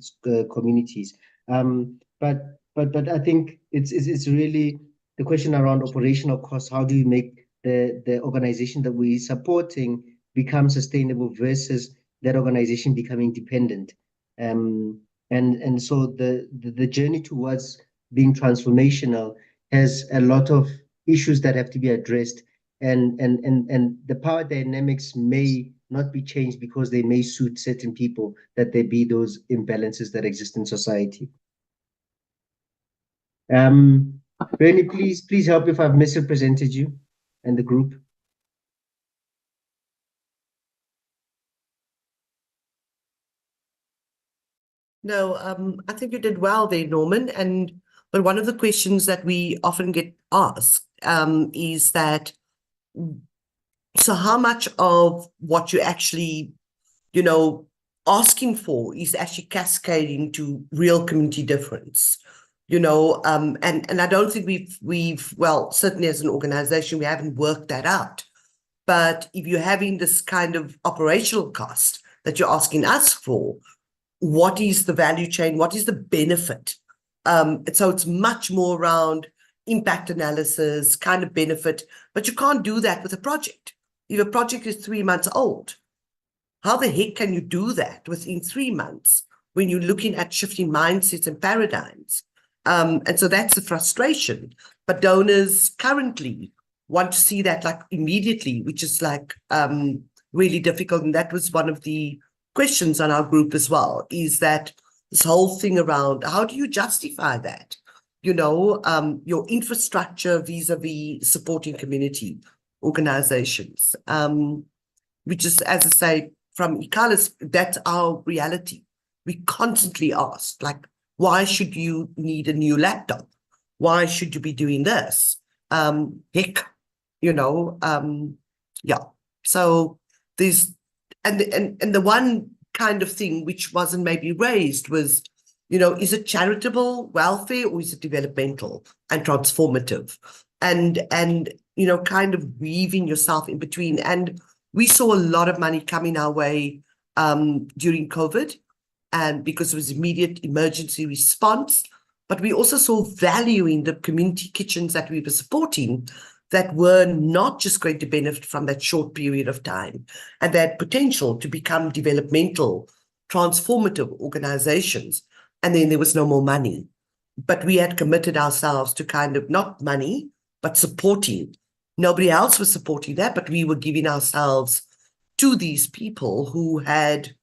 communities. But I think it's really the question around operational costs. How do you make the organization that we're supporting become sustainable versus that organization becoming dependent? And so the journey towards being transformational has a lot of issues that have to be addressed, and the power dynamics may not be changed because they may suit certain people, that there be those imbalances that exist in society. Bernie, please help if I've misrepresented you and the group. No, I think you did well there, Norman. But one of the questions that we often get asked is that, so how much of what you actually, asking for is actually cascading to real community difference? And I don't think we've well, certainly as an organization, we haven't worked that out. But if you're having this kind of operational cost that you're asking us for, what is the value chain? What is the benefit? So it's much more around impact analysis, kind of benefit, but you can't do that with a project. If a project is 3 months old, how the heck can you do that within 3 months when you're looking at shifting mindsets and paradigms? And so that's the frustration. But donors currently want to see that like immediately, which is like really difficult. And that was one of the questions on our group as well, is that this whole thing around how do you justify that? Your infrastructure vis-a-vis supporting community organizations, which is, as I say, from ICALIS, that's our reality. We constantly ask, like, why should you need a new laptop? Why should you be doing this? Heck, yeah. So there's, and the one kind of thing which wasn't maybe raised was, is it charitable welfare or is it developmental and transformative? And kind of weaving yourself in between. And we saw a lot of money coming our way during COVID, and because it was immediate emergency response, but we also saw value in the community kitchens that we were supporting that were not just going to benefit from that short period of time, and that potential to become developmental, transformative organizations. And then there was no more money. But we had committed ourselves to kind of not money, but supporting. Nobody else was supporting that, but we were giving ourselves to these people who had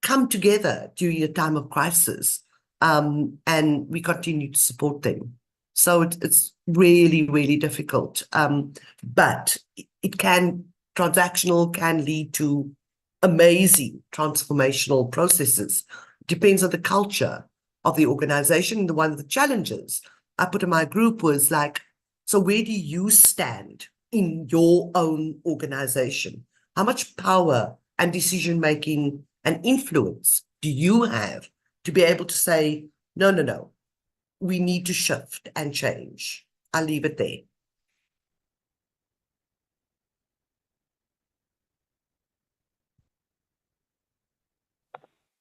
come together during a time of crisis, and we continue to support them. So it's really, really difficult. But transactional can lead to amazing transformational processes. It depends on the culture of the organization. And one of the challenges I put in my group was like, so where do you stand in your own organization? How much power and decision-making and influence do you have to be able to say, no, we need to shift and change. I'll leave it there.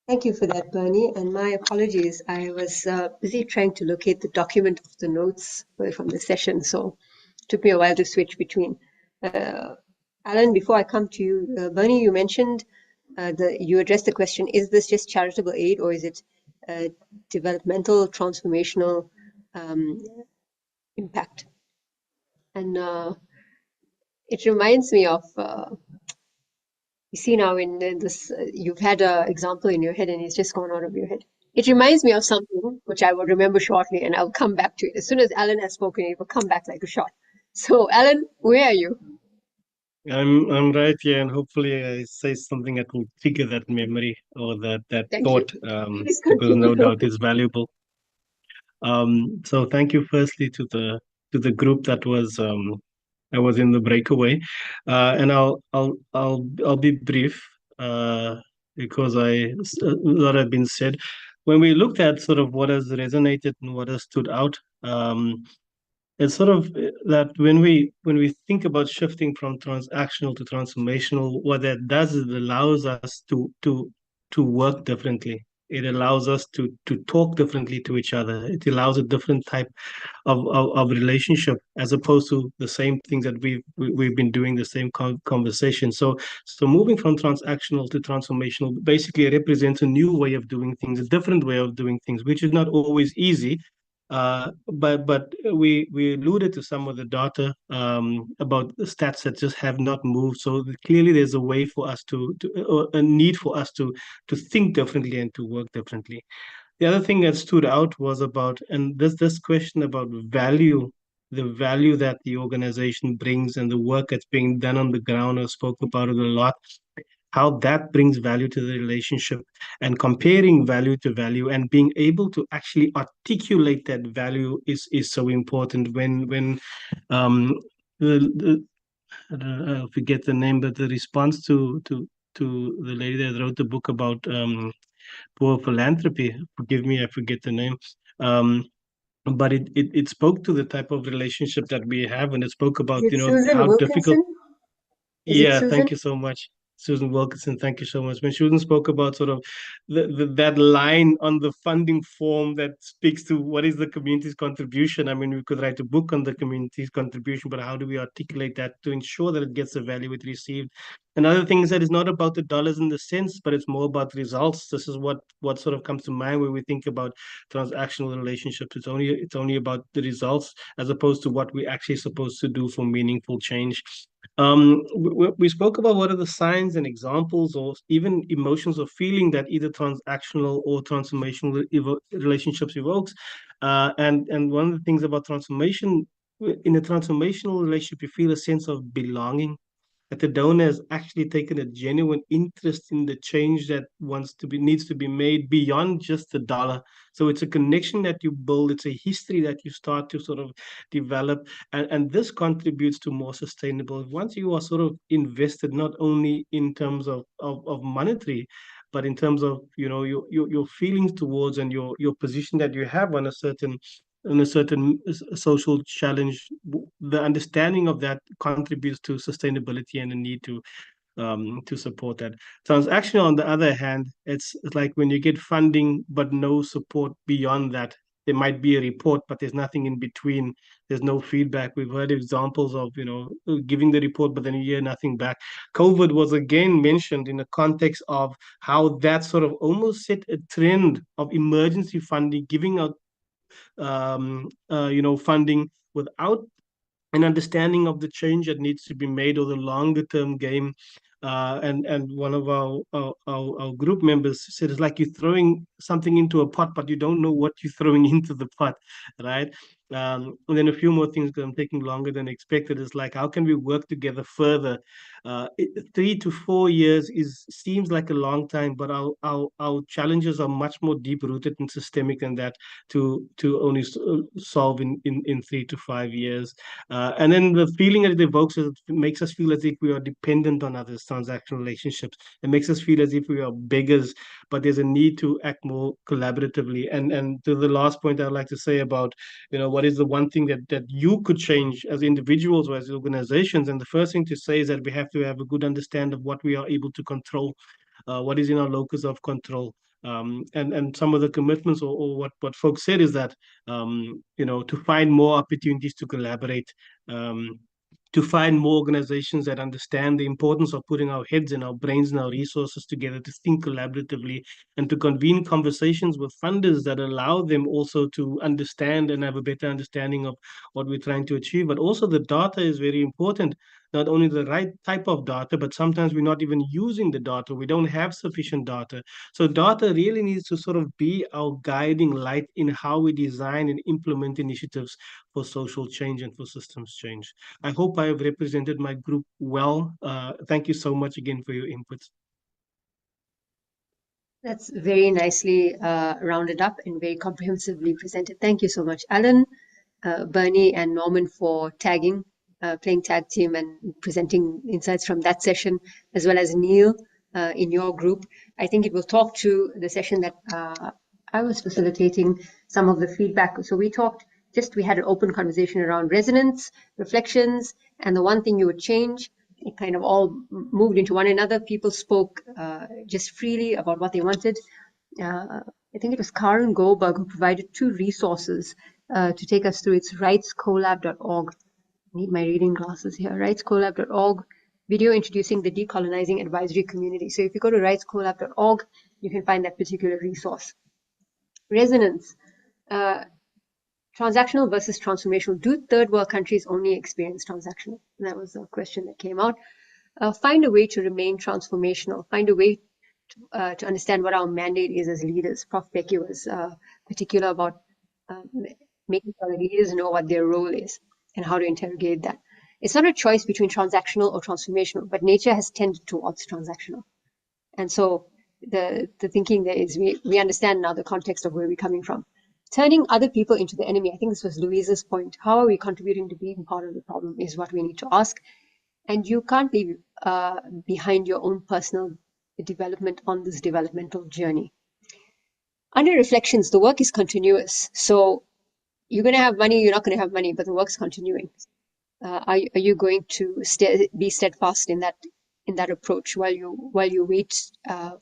Thank you for that, Bernie. And my apologies. I was busy trying to locate the document of the notes from the session, so it took me a while to switch between. Alan, before I come to you, Bernie, you mentioned you addressed the question: is this just charitable aid, or is it developmental, transformational impact? And it reminds me of. You see now in this, you've had an example in your head and it's just gone out of your head. It reminds me of something which I will remember shortly and I'll come back to it. As soon as Alan has spoken, it will come back like a shot. So Alan, where are you? I'm right here, and hopefully I say something that will trigger that memory or that Thank thought, you. because no doubt it's valuable. So thank you firstly to the group that was I was in the breakaway, and I'll be brief because a lot have been said. When we looked at sort of what has resonated and what has stood out, it's sort of that when we think about shifting from transactional to transformational, what that does is it allows us to work differently. It allows us to talk differently to each other. It allows a different type of relationship as opposed to the same things that we've been doing, the same conversation. So moving from transactional to transformational basically represents a new way of doing things, a different way of doing things, which is not always easy. But we alluded to some of the data about the stats that just have not moved. So clearly there's a way for us or a need for us to think differently and to work differently. The other thing that stood out was about, and this question about value, the value that the organization brings and the work that's being done on the ground. I spoke about it a lot, how that brings value to the relationship, and comparing value to value and being able to actually articulate that value is so important. When I forget the name, but the response to the lady that wrote the book about poor philanthropy, forgive me, I forget the name, but it spoke to the type of relationship that we have, and it spoke about, Is it Susan how difficult. Wilkinson? Is it Susan? Thank you so much, Susan Wilkinson. Thank you so much. When Susan spoke about sort of that line on the funding form that speaks to what is the community's contribution. I mean, we could write a book on the community's contribution, but how do we articulate that to ensure that it gets the value it received? Another thing is that it's not about the dollars and the cents, but it's more about results. This is what sort of comes to mind when we think about transactional relationships. It's only about the results as opposed to what we're actually supposed to do for meaningful change. We spoke about what are the signs and examples or even emotions or feeling that either transactional or transformational relationships evokes. And one of the things about transformation, in a transformational relationship, you feel a sense of belonging, that the donor has actually taken a genuine interest in the change that needs to be made beyond just the dollar. So it's a connection that you build, it's a history that you start to sort of develop, and this contributes to more sustainable. Once you are sort of invested, not only in terms of monetary, but in terms of your feelings towards and your position that you have on a certain social challenge, the understanding of that contributes to sustainability and the need to support that. Transactional, on the other hand, it's like when you get funding but no support beyond that. There might be a report, but there's nothing in between. There's no feedback. We've heard examples of, giving the report, but then you hear nothing back. COVID was again mentioned in the context of how that sort of almost set a trend of emergency funding, giving out funding without an understanding of the change that needs to be made or the longer term game. And one of our group members said it's like you're throwing something into a pot, but you don't know what you're throwing into the pot, right? And then a few more things, because I'm taking longer than expected, is like, how can we work together further 3 to 4 years seems like a long time, but our challenges are much more deep rooted and systemic than that to only solve in 3 to 5 years. And then the feeling that it evokes makes us feel as if we are dependent on others, transactional relationships. It makes us feel as if we are beggars, but there's a need to act more collaboratively. And to the last point I'd like to say about, what is the one thing that you could change as individuals or as organizations? And the first thing to say is that we have to have a good understanding of what we are able to control, what is in our locus of control. And some of the commitments or what folks said is that, to find more opportunities to collaborate, to find more organizations that understand the importance of putting our heads and our brains and our resources together to think collaboratively, and to convene conversations with funders that allow them also to understand and have a better understanding of what we're trying to achieve. But also the data is very important, not only the right type of data, but sometimes we're not even using the data. We don't have sufficient data. So data really needs to sort of be our guiding light in how we design and implement initiatives for social change and for systems change. I hope I have represented my group well. Thank you so much again for your inputs. That's very nicely rounded up and very comprehensively presented. Thank you so much, Alan, Bernie, and Norman for tagging, playing tag team and presenting insights from that session, as well as Neil in your group. I think it will talk to the session that I was facilitating, some of the feedback. So we had an open conversation around resonance, reflections, and the one thing you would change. It kind of all moved into one another. People spoke just freely about what they wanted. I think it was Karen Goldberg who provided 2 resources to take us through. It's rightscolab.org. I need my reading glasses here. rightscolab.org, video introducing the decolonizing advisory community. So if you go to rightscolab.org, you can find that particular resource. Resonance. Transactional versus transformational. Do third world countries only experience transactional? And that was a question that came out. Find a way to remain transformational. Find a way to understand what our mandate is as leaders. Prof. Becky was particular about making sure the leaders know what their role is and how to interrogate that. It's not a choice between transactional or transformational, but nature has tended towards transactional. And so the thinking there is we understand now the context of where we're coming from. Turning other people into the enemy. I think this was Louise's point. How are we contributing to being part of the problem is what we need to ask. And you can't be behind your own personal development on this developmental journey. Under reflections, the work is continuous. So you're going to have money, you're not going to have money, but the work's continuing. Are you going to be steadfast in that approach while you wait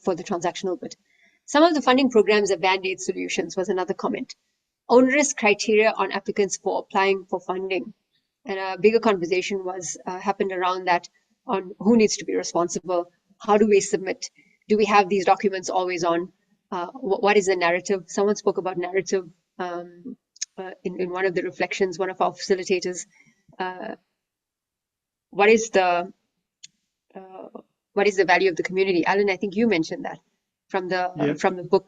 for the transactional bit? Some of the funding programs are band-aid solutions was another comment. Onerous criteria on applicants for applying for funding. And a bigger conversation happened around that, on who needs to be responsible, how do we submit, do we have these documents always on, what is the narrative? Someone spoke about narrative in one of the reflections, one of our facilitators. What is the value of the community? Alan, I think you mentioned that from the book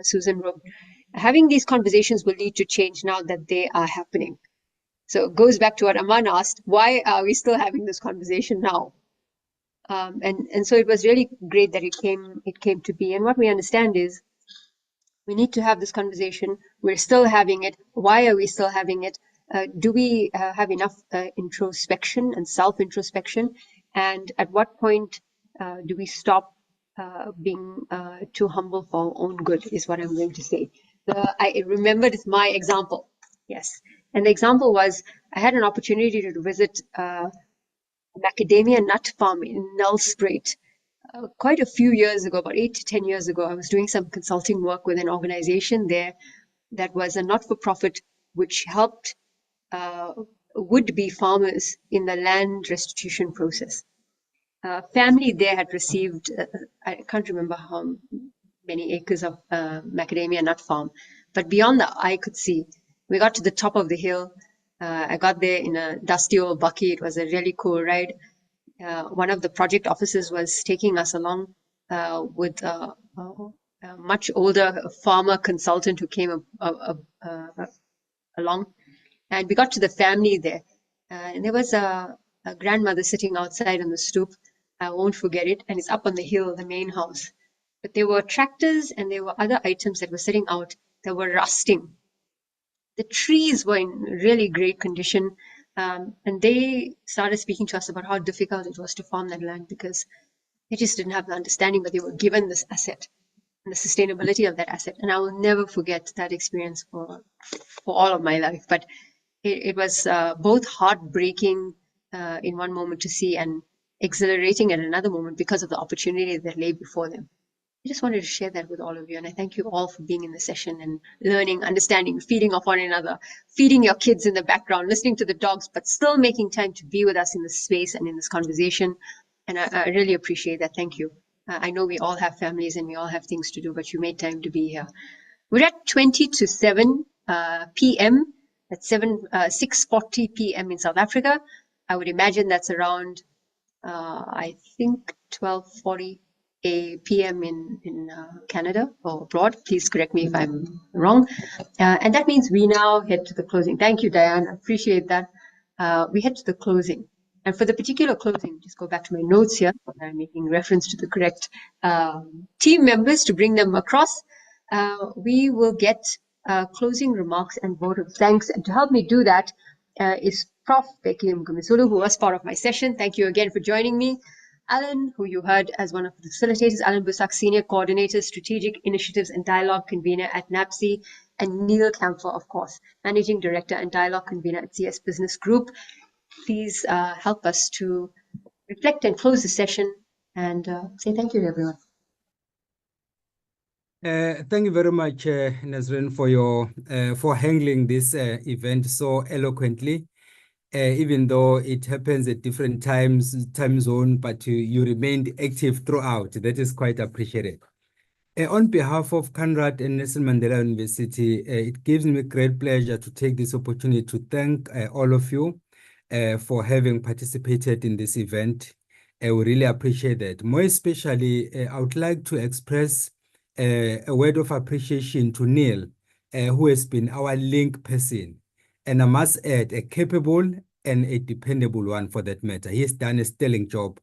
Susan wrote. Having these conversations will lead to change now that they are happening. So it goes back to what Aman asked, why are we still having this conversation now? And so it was really great that it came to be. And what we understand is we need to have this conversation. We're still having it. Why are we still having it? Do we have enough introspection and self-introspection? And at what point do we stop being too humble for our own good is what I'm going to say. I remembered my example. Yes. And the example was, I had an opportunity to visit a macadamia nut farm in Nelspruit quite a few years ago, about 8 to 10 years ago. I was doing some consulting work with an organization there that was a not-for-profit which helped would-be farmers in the land restitution process. Family there had received, I can't remember how many acres of macadamia nut farm, but beyond that, I could see. We got to the top of the hill. I got there in a dusty old bucky. It was a really cool ride. One of the project officers was taking us along with a much older farmer consultant who came along. And we got to the family there. And there was a grandmother sitting outside on the stoop I won't forget it. And it's up on the hill, the main house. But there were tractors and there were other items that were sitting out that were rusting. The trees were in really great condition. And they started speaking to us about how difficult it was to farm that land because they just didn't have the understanding, but they were given this asset and the sustainability of that asset. And I will never forget that experience for all of my life. But it was both heartbreaking in one moment to see and exhilarating at another moment because of the opportunity that lay before them. I just wanted to share that with all of you. And I thank you all for being in the session and learning, understanding, feeding off one another, feeding your kids in the background, listening to the dogs, but still making time to be with us in this space and in this conversation. And I really appreciate that. Thank you. I know we all have families and we all have things to do, but you made time to be here. We're at 20 to 7 p.m. That's 6:40 p.m. in South Africa. I would imagine that's around, I think, 12:40 p.m. in Canada or abroad. Please correct me if I'm wrong. And that means we now head to the closing. Thank you, Diane. I appreciate that. We head to the closing. And for the particular closing, just go back to my notes here. I'm making reference to the correct team members to bring them across. We will get closing remarks and vote of thanks. And to help me do that is Prof. Becky Mgumisulu, who was part of my session. Thank you again for joining me. Alan, who you heard as one of the facilitators, Alan Busak, Senior Coordinator, Strategic Initiatives and Dialogue Convener at NAPSI, and Neil Camphor, of course, Managing Director and Dialogue Convener at CS Business Group. Please help us to reflect and close the session and say thank you to everyone. Thank you very much, Nazrin, for handling this event so eloquently. Even though it happens at different time zone, but you remained active throughout. That is quite appreciated. On behalf of Conrad and Nelson Mandela University, it gives me great pleasure to take this opportunity to thank all of you for having participated in this event. We really appreciate that. More especially, I would like to express a word of appreciation to Neil, who has been our link person. And I must add, a capable and a dependable one for that matter. He has done a sterling job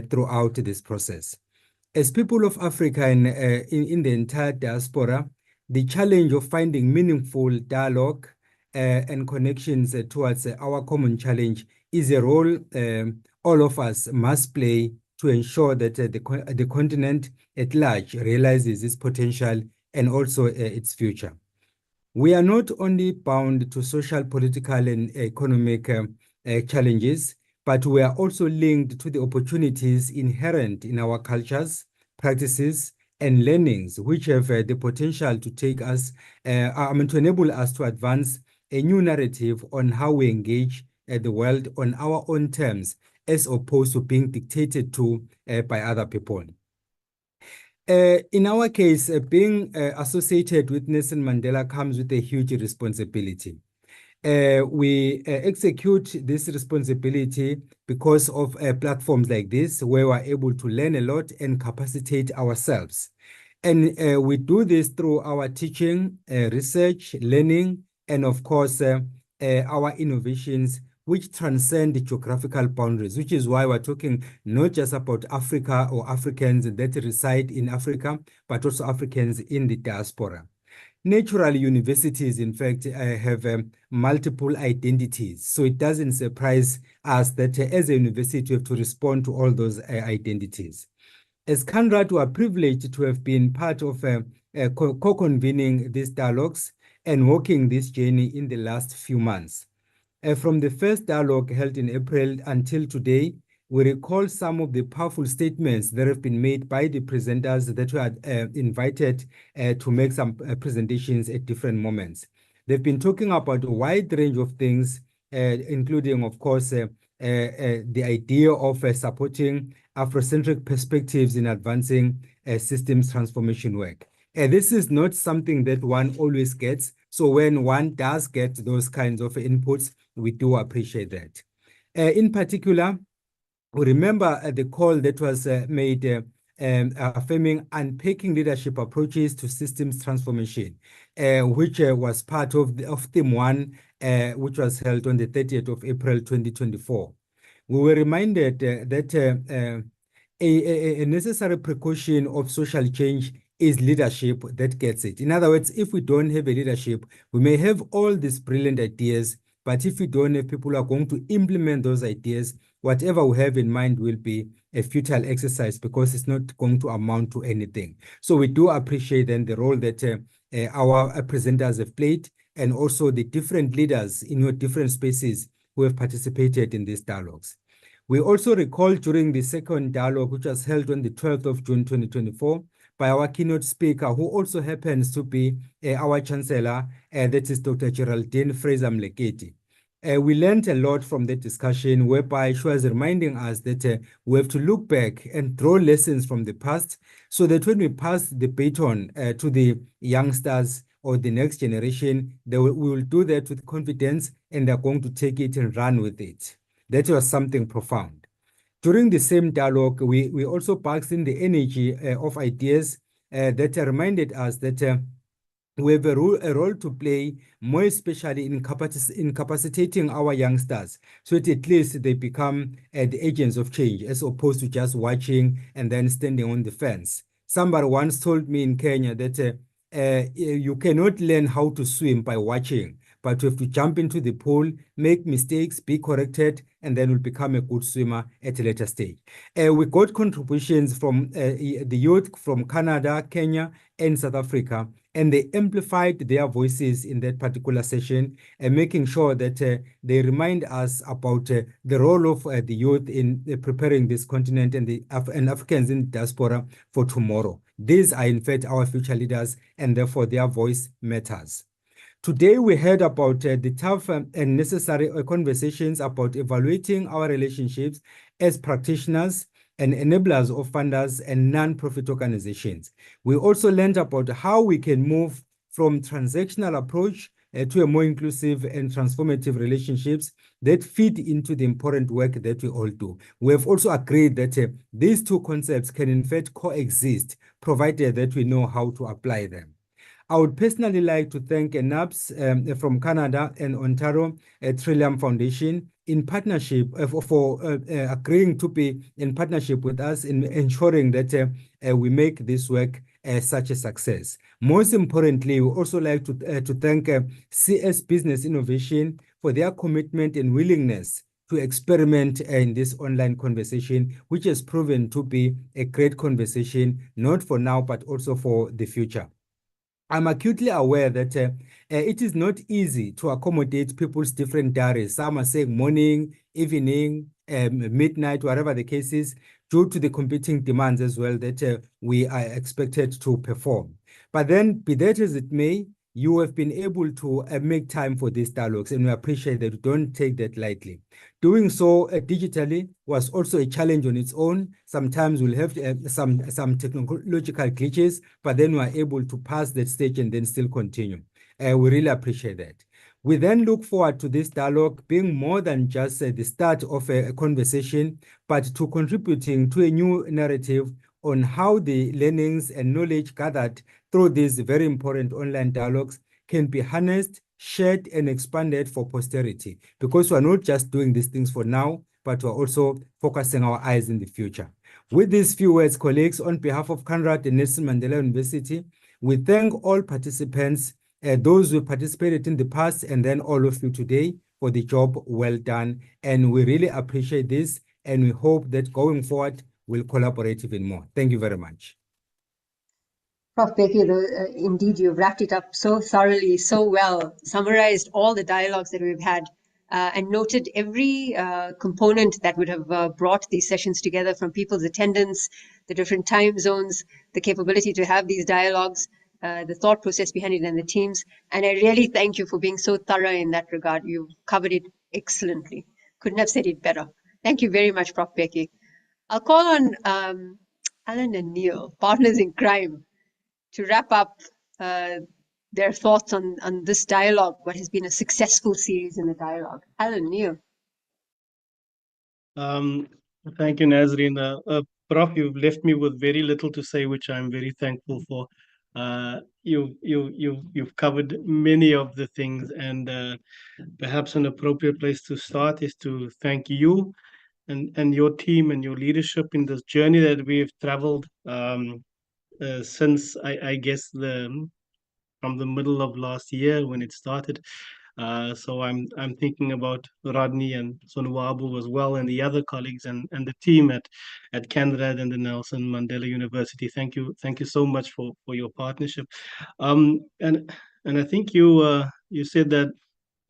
throughout this process. As people of Africa and in the entire diaspora, the challenge of finding meaningful dialogue and connections towards our common challenge is a role all of us must play to ensure that the continent at large realizes its potential and also its future. We are not only bound to social, political, and economic challenges, but we are also linked to the opportunities inherent in our cultures, practices, and learnings, which have the potential to take us, to enable us to advance a new narrative on how we engage the world on our own terms, as opposed to being dictated to by other people. In our case, being associated with Nelson Mandela comes with a huge responsibility. We execute this responsibility because of platforms like this, where we're able to learn a lot and capacitate ourselves. And we do this through our teaching, research, learning, and of course, our innovations, which transcend the geographical boundaries, which is why we're talking not just about Africa or Africans that reside in Africa, but also Africans in the diaspora. Natural universities, in fact, have multiple identities. So it doesn't surprise us that as a university, we have to respond to all those identities. As Conrad, we are privileged to have been part of co-convening these dialogues and walking this journey in the last few months. From the first dialogue held in April until today, we recall some of the powerful statements that have been made by the presenters that were invited to make some presentations at different moments. They've been talking about a wide range of things, including, of course, the idea of supporting Afrocentric perspectives in advancing systems transformation work. This is not something that one always gets. So when one does get those kinds of inputs, we do appreciate that. In particular, we remember the call that was made affirming unpacking leadership approaches to systems transformation, which was part of theme 1, which was held on the 30th of April, 2024. We were reminded that a necessary precaution of social change is leadership that gets it. In other words, if we don't have a leadership, we may have all these brilliant ideas, but if we don't have people who are going to implement those ideas, whatever we have in mind will be a futile exercise because it's not going to amount to anything. So we do appreciate then the role that our presenters have played, and also the different leaders in your different spaces who have participated in these dialogues. We also recall during the second dialogue, which was held on the 12th of June 2024, by our keynote speaker, who also happens to be our Chancellor, that is Dr. Geraldine Fraser-Mleketi. We learned a lot from that discussion, whereby she was reminding us that we have to look back and draw lessons from the past, so that when we pass the baton to the youngsters or the next generation, we will do that with confidence, and they're going to take it and run with it. That was something profound. During the same dialogue, we also basked in the energy of ideas that reminded us that we have a role to play, more especially in capacitating our youngsters, so that at least they become the agents of change, as opposed to just watching and then standing on the fence. Somebody once told me in Kenya that you cannot learn how to swim by watching, but you have to jump into the pool, make mistakes, be corrected, and then will become a good swimmer at a later stage. We got contributions from the youth from Canada, Kenya, and South Africa, and they amplified their voices in that particular session, and making sure that they remind us about the role of the youth in preparing this continent and Africans in diaspora for tomorrow. These are in fact our future leaders, and therefore their voice matters. Today, we heard about the tough and necessary conversations about evaluating our relationships as practitioners and enablers of funders and non-profit organizations. We also learned about how we can move from transactional approach to a more inclusive and transformative relationships that feed into the important work that we all do. We have also agreed that these two concepts can in fact coexist, provided that we know how to apply them. I would personally like to thank NAPS from Canada and Ontario Trillium Foundation in partnership for agreeing to be in partnership with us in ensuring that we make this work such a success. Most importantly, we also like to thank CS Business Innovation for their commitment and willingness to experiment in this online conversation, which has proven to be a great conversation, not for now, but also for the future. I'm acutely aware that it is not easy to accommodate people's different diaries. Some are saying morning, evening, midnight, whatever the case is, due to the competing demands as well that we are expected to perform. But then, be that as it may, you have been able to make time for these dialogues, and we appreciate that. Don't take that lightly. Doing so digitally was also a challenge on its own. Sometimes we'll have some technological glitches, but then we are able to pass that stage and then still continue. We really appreciate that. We then look forward to this dialogue being more than just the start of a conversation, but to contributing to a new narrative on how the learnings and knowledge gathered through these very important online dialogues can be harnessed, shared, and expanded for posterity. Because we're not just doing these things for now, but we're also focusing our eyes in the future. With these few words, colleagues, on behalf of Conrad and Nelson Mandela University, we thank all participants, those who participated in the past, and then all of you today for the job well done. And we really appreciate this, and we hope that going forward, we'll collaborate even more. Thank you very much. Prof. Bheki, indeed, you've wrapped it up so thoroughly, so well, summarized all the dialogues that we've had, and noted every component that would have brought these sessions together, from people's attendance, the different time zones, the capability to have these dialogues, the thought process behind it, and the teams. And I really thank you for being so thorough in that regard. You've covered it excellently. Couldn't have said it better. Thank you very much, Prof. Bheki. I'll call on Alan and Neil, partners in crime, to wrap up their thoughts on this dialogue, what has been a successful series in the dialogue. Alan, Neil. Thank you, Nazreen. Prof, you've left me with very little to say, which I'm very thankful for. You've covered many of the things, and perhaps an appropriate place to start is to thank you and your team and your leadership in this journey that we've traveled since I guess from the middle of last year when it started. So I'm thinking about Rodney and Sonwabu as well, and the other colleagues and the team at CANRAD and the Nelson Mandela University. Thank you so much for your partnership. And I think you said that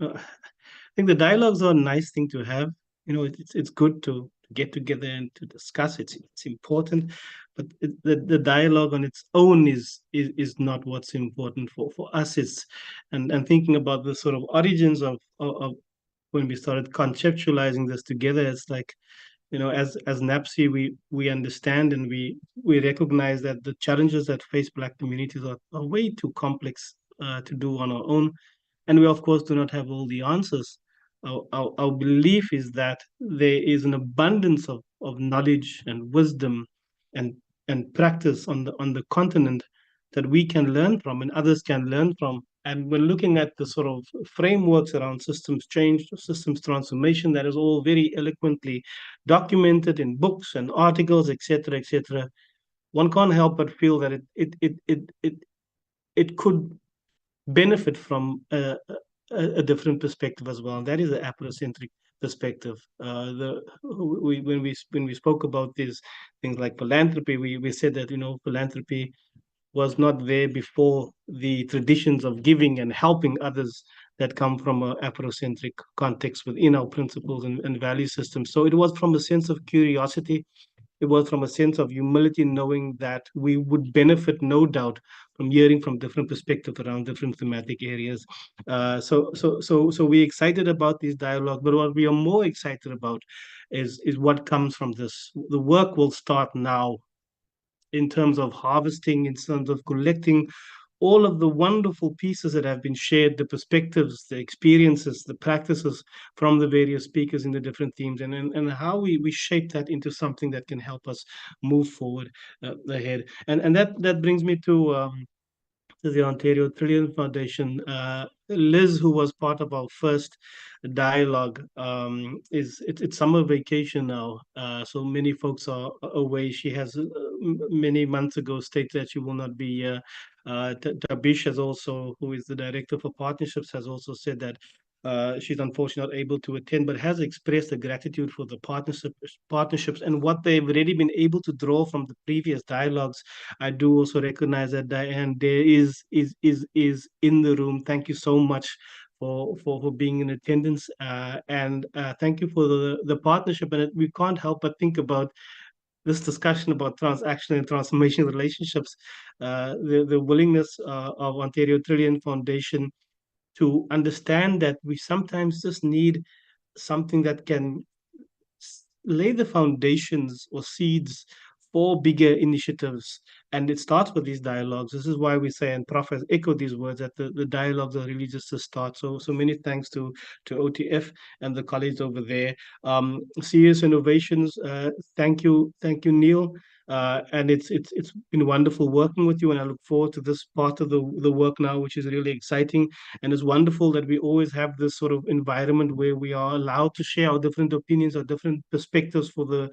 I think the dialogues are a nice thing to have. You know, it's good to get together and to discuss. It's important, but the dialogue on its own is not what's important for us. It's and thinking about the sort of origins of when we started conceptualizing this together. It's like, you know, as NAPSI, we understand and we recognize that the challenges that face Black communities are way too complex to do on our own, and we of course do not have all the answers. Our belief is that there is an abundance of knowledge and wisdom and practice on the continent that we can learn from and others can learn from. And we're looking at the sort of frameworks around systems change, systems transformation, that is all very eloquently documented in books and articles, etc., etc. One can't help but feel that it could benefit from a different perspective as well. And that is the AFRO-centric perspective. When we spoke about these things like philanthropy, we said that, you know, philanthropy was not there before the traditions of giving and helping others that come from an AFRO-centric context within our principles and value systems. So it was from a sense of curiosity. It was from a sense of humility, knowing that we would benefit, no doubt, from hearing from different perspectives around different thematic areas. So we're excited about these dialogues, but what we are more excited about is what comes from this. The work will start now in terms of harvesting, in terms of collecting all of the wonderful pieces that have been shared, the perspectives, the experiences, the practices from the various speakers in the different themes, and how we shape that into something that can help us move forward ahead. And that brings me to the Ontario Trillium Foundation. Liz, who was part of our first dialogue, it's summer vacation now, so many folks are away. She has many months ago stated that she will not be here. Tabish has also, who is the director for partnerships, has also said that she's unfortunately not able to attend, but has expressed a gratitude for the partnerships and what they've already been able to draw from the previous dialogues. I do also recognize that Diane there is in the room. Thank you so much for being in attendance, and thank you for the partnership. And we can't help but think about this discussion about transactional and transformational relationships, the willingness of Ontario Trillium Foundation to understand that we sometimes just need something that can lay the foundations or seeds for bigger initiatives. And it starts with these dialogues. This is why we say, and Prof has echoed these words, that the dialogues are really just a start. So many thanks to OTF and the colleagues over there. Serious Innovations, thank you, Neil. And it's been wonderful working with you, and I look forward to this part of the work now, which is really exciting. And it's wonderful that we always have this sort of environment where we are allowed to share our different opinions, our different perspectives for the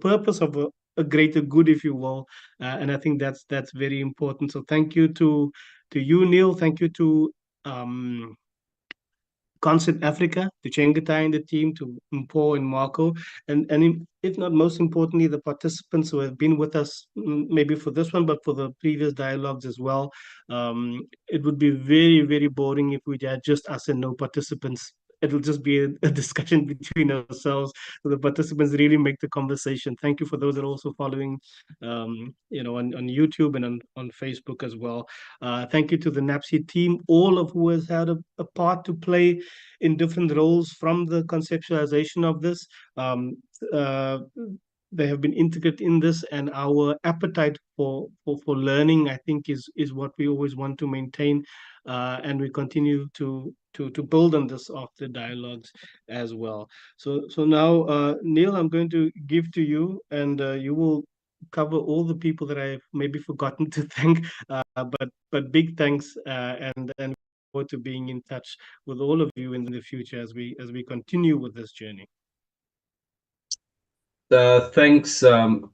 purpose of a greater good, if you will. And I think that's very important. So thank you to you, Neil. Thank you to Concept Africa, to Chengetai and the team, to Mpo and Marco, and if not most importantly, the participants who have been with us, maybe for this one, but for the previous dialogues as well. It would be very, very boring if we had just us and no participants. It'll just be a discussion between ourselves. So the participants really make the conversation. Thank you for those that are also following, on YouTube and on Facebook as well. Thank you to the NAPSI team, all of who has had a part to play in different roles from the conceptualization of this. They have been integrated in this, and our appetite for learning, I think, is what we always want to maintain, and we continue to build on this after dialogues as well. So now, Neil, I'm going to give to you, and you will cover all the people that I've maybe forgotten to thank, but big thanks, and forward to being in touch with all of you in the future as we continue with this journey. Thanks, Alan.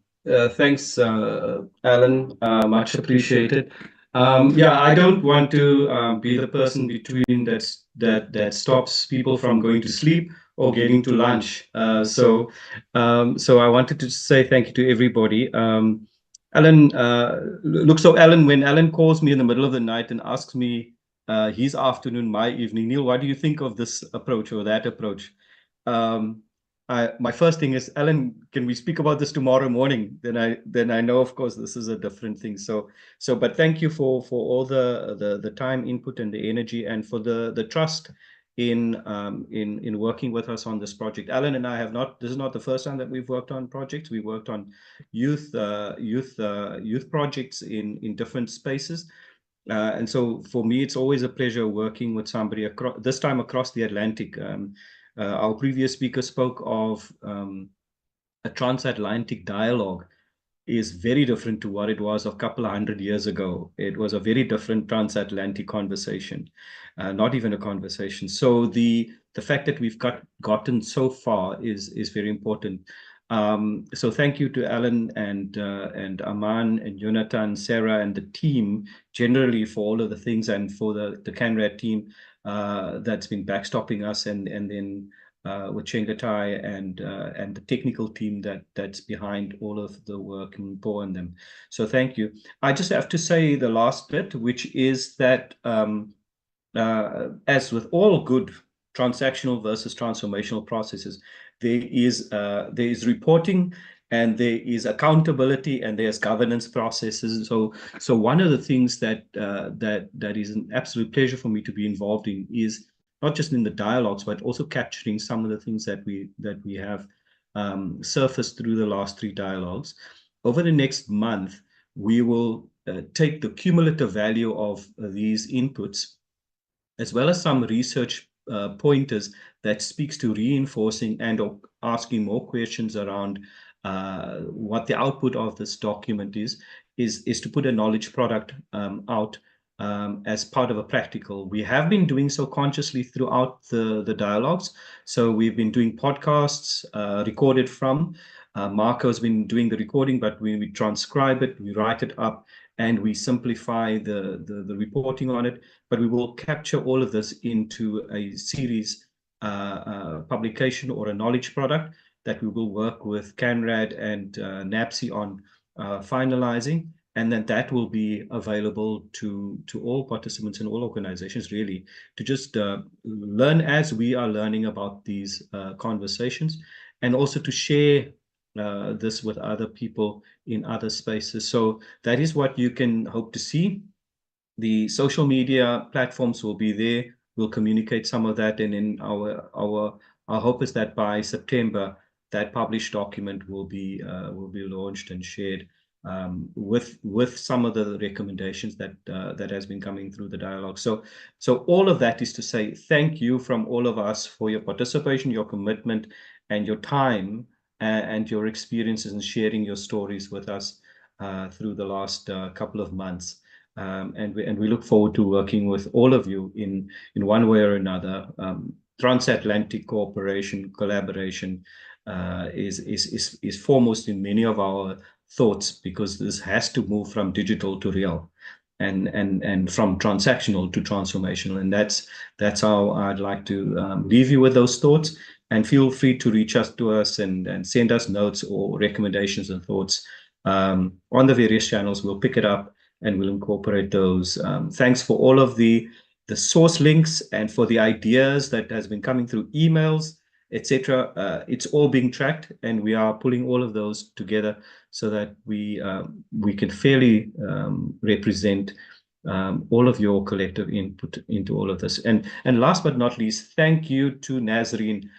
Much appreciated. Yeah, I don't want to be the person between that stops people from going to sleep or getting to lunch. So I wanted to say thank you to everybody. Alan, look, so Alan, when Alan calls me in the middle of the night and asks me his afternoon, my evening, Neil, what do you think of this approach or that approach? My first thing is, Alan, can we speak about this tomorrow morning? Then I know, of course, this is a different thing. But thank you for all the time, input, and the energy, and for the trust in working with us on this project. Alan and I have not. This is not the first time that we've worked on projects. We worked on youth projects in different spaces. And so for me, it's always a pleasure working with somebody across, this time across the Atlantic. Our previous speaker spoke of a transatlantic dialogue is very different to what it was a couple of 100 years ago. It was a very different transatlantic conversation, not even a conversation. So the fact that we've gotten so far is very important. So thank you to Alan and Aman and Jonathan, Sarah, and the team generally for all of the things, and for the CANRAD team that's been backstopping us, and then with Chengatai and the technical team that's behind all of the work and Paul and them. So thank you. I just have to say the last bit, which is that as with all good transactional versus transformational processes, there is reporting, and there is accountability, and there's governance processes. So one of the things that is an absolute pleasure for me to be involved in is not just in the dialogues, but also capturing some of the things that we have surfaced through the last 3 dialogues. Over the next month, we will take the cumulative value of these inputs, as well as some research pointers that speaks to reinforcing and or asking more questions around what the output of this document is to put a knowledge product out as part of a practical. We have been doing so consciously throughout the dialogues. So we've been doing podcasts recorded from. Marco has been doing the recording, but we transcribe it, we write it up, and we simplify the reporting on it. But we will capture all of this into a series publication or a knowledge product that we will work with CANRAD and NAPSI on finalizing. And then that will be available to all participants in all organizations, really, to just learn as we are learning about these conversations, and also to share this with other people in other spaces. So that is what you can hope to see. The social media platforms will be there. We'll communicate some of that, and in our hope is that by September, that published document will be launched and shared with some of the recommendations that has been coming through the dialogue. So all of that is to say thank you from all of us for your participation, your commitment, and your time, and your experiences, and sharing your stories with us through the last couple of months. And we look forward to working with all of you in one way or another. Transatlantic cooperation, collaboration is foremost in many of our thoughts, because this has to move from digital to real, and from transactional to transformational. And that's how I'd like to leave you with those thoughts. And feel free to reach out to us and send us notes or recommendations and thoughts on the various channels. We'll pick it up and we'll incorporate those. Thanks for all of the source links and for the ideas that has been coming through emails, etc. It's all being tracked, and we are pulling all of those together so that we can fairly represent all of your collective input into all of this. And last but not least, thank you to Nazreen.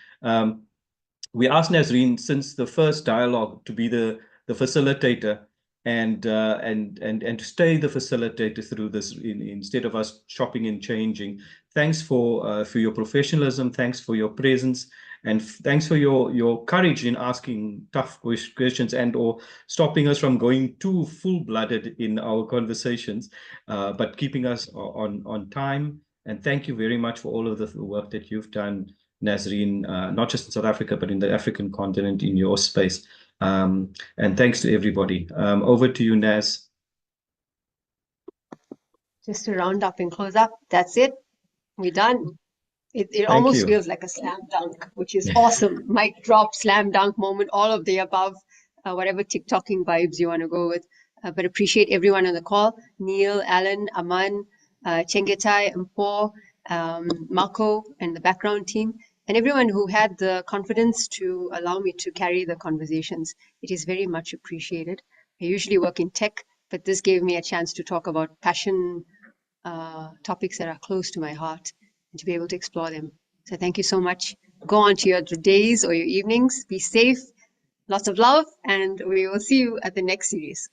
We asked Nazreen since the first dialogue to be the facilitator, and to stay the facilitator through this instead of us chopping and changing. Thanks for your professionalism. Thanks for your presence, and thanks for your courage in asking tough questions and or stopping us from going too full-blooded in our conversations, but keeping us on time. And thank you very much for all of the work that you've done, Nazreen, not just in South Africa, but in the African continent, in your space. And thanks to everybody. Over to you, Naz. Just to round up and close up, that's it. We're done. It Thank almost you. feels like a slam dunk, which is awesome. Mic drop, slam dunk moment, all of the above, whatever TikToking vibes you want to go with. But appreciate everyone on the call. Neil, Alan, Aman, Chengetai, Mpo, Marco, and the background team, and everyone who had the confidence to allow me to carry the conversations. It is very much appreciated. I usually work in tech, but this gave me a chance to talk about passion topics that are close to my heart and to be able to explore them. So thank you so much. Go on to your days or your evenings. Be safe. Lots of love. And we will see you at the next series.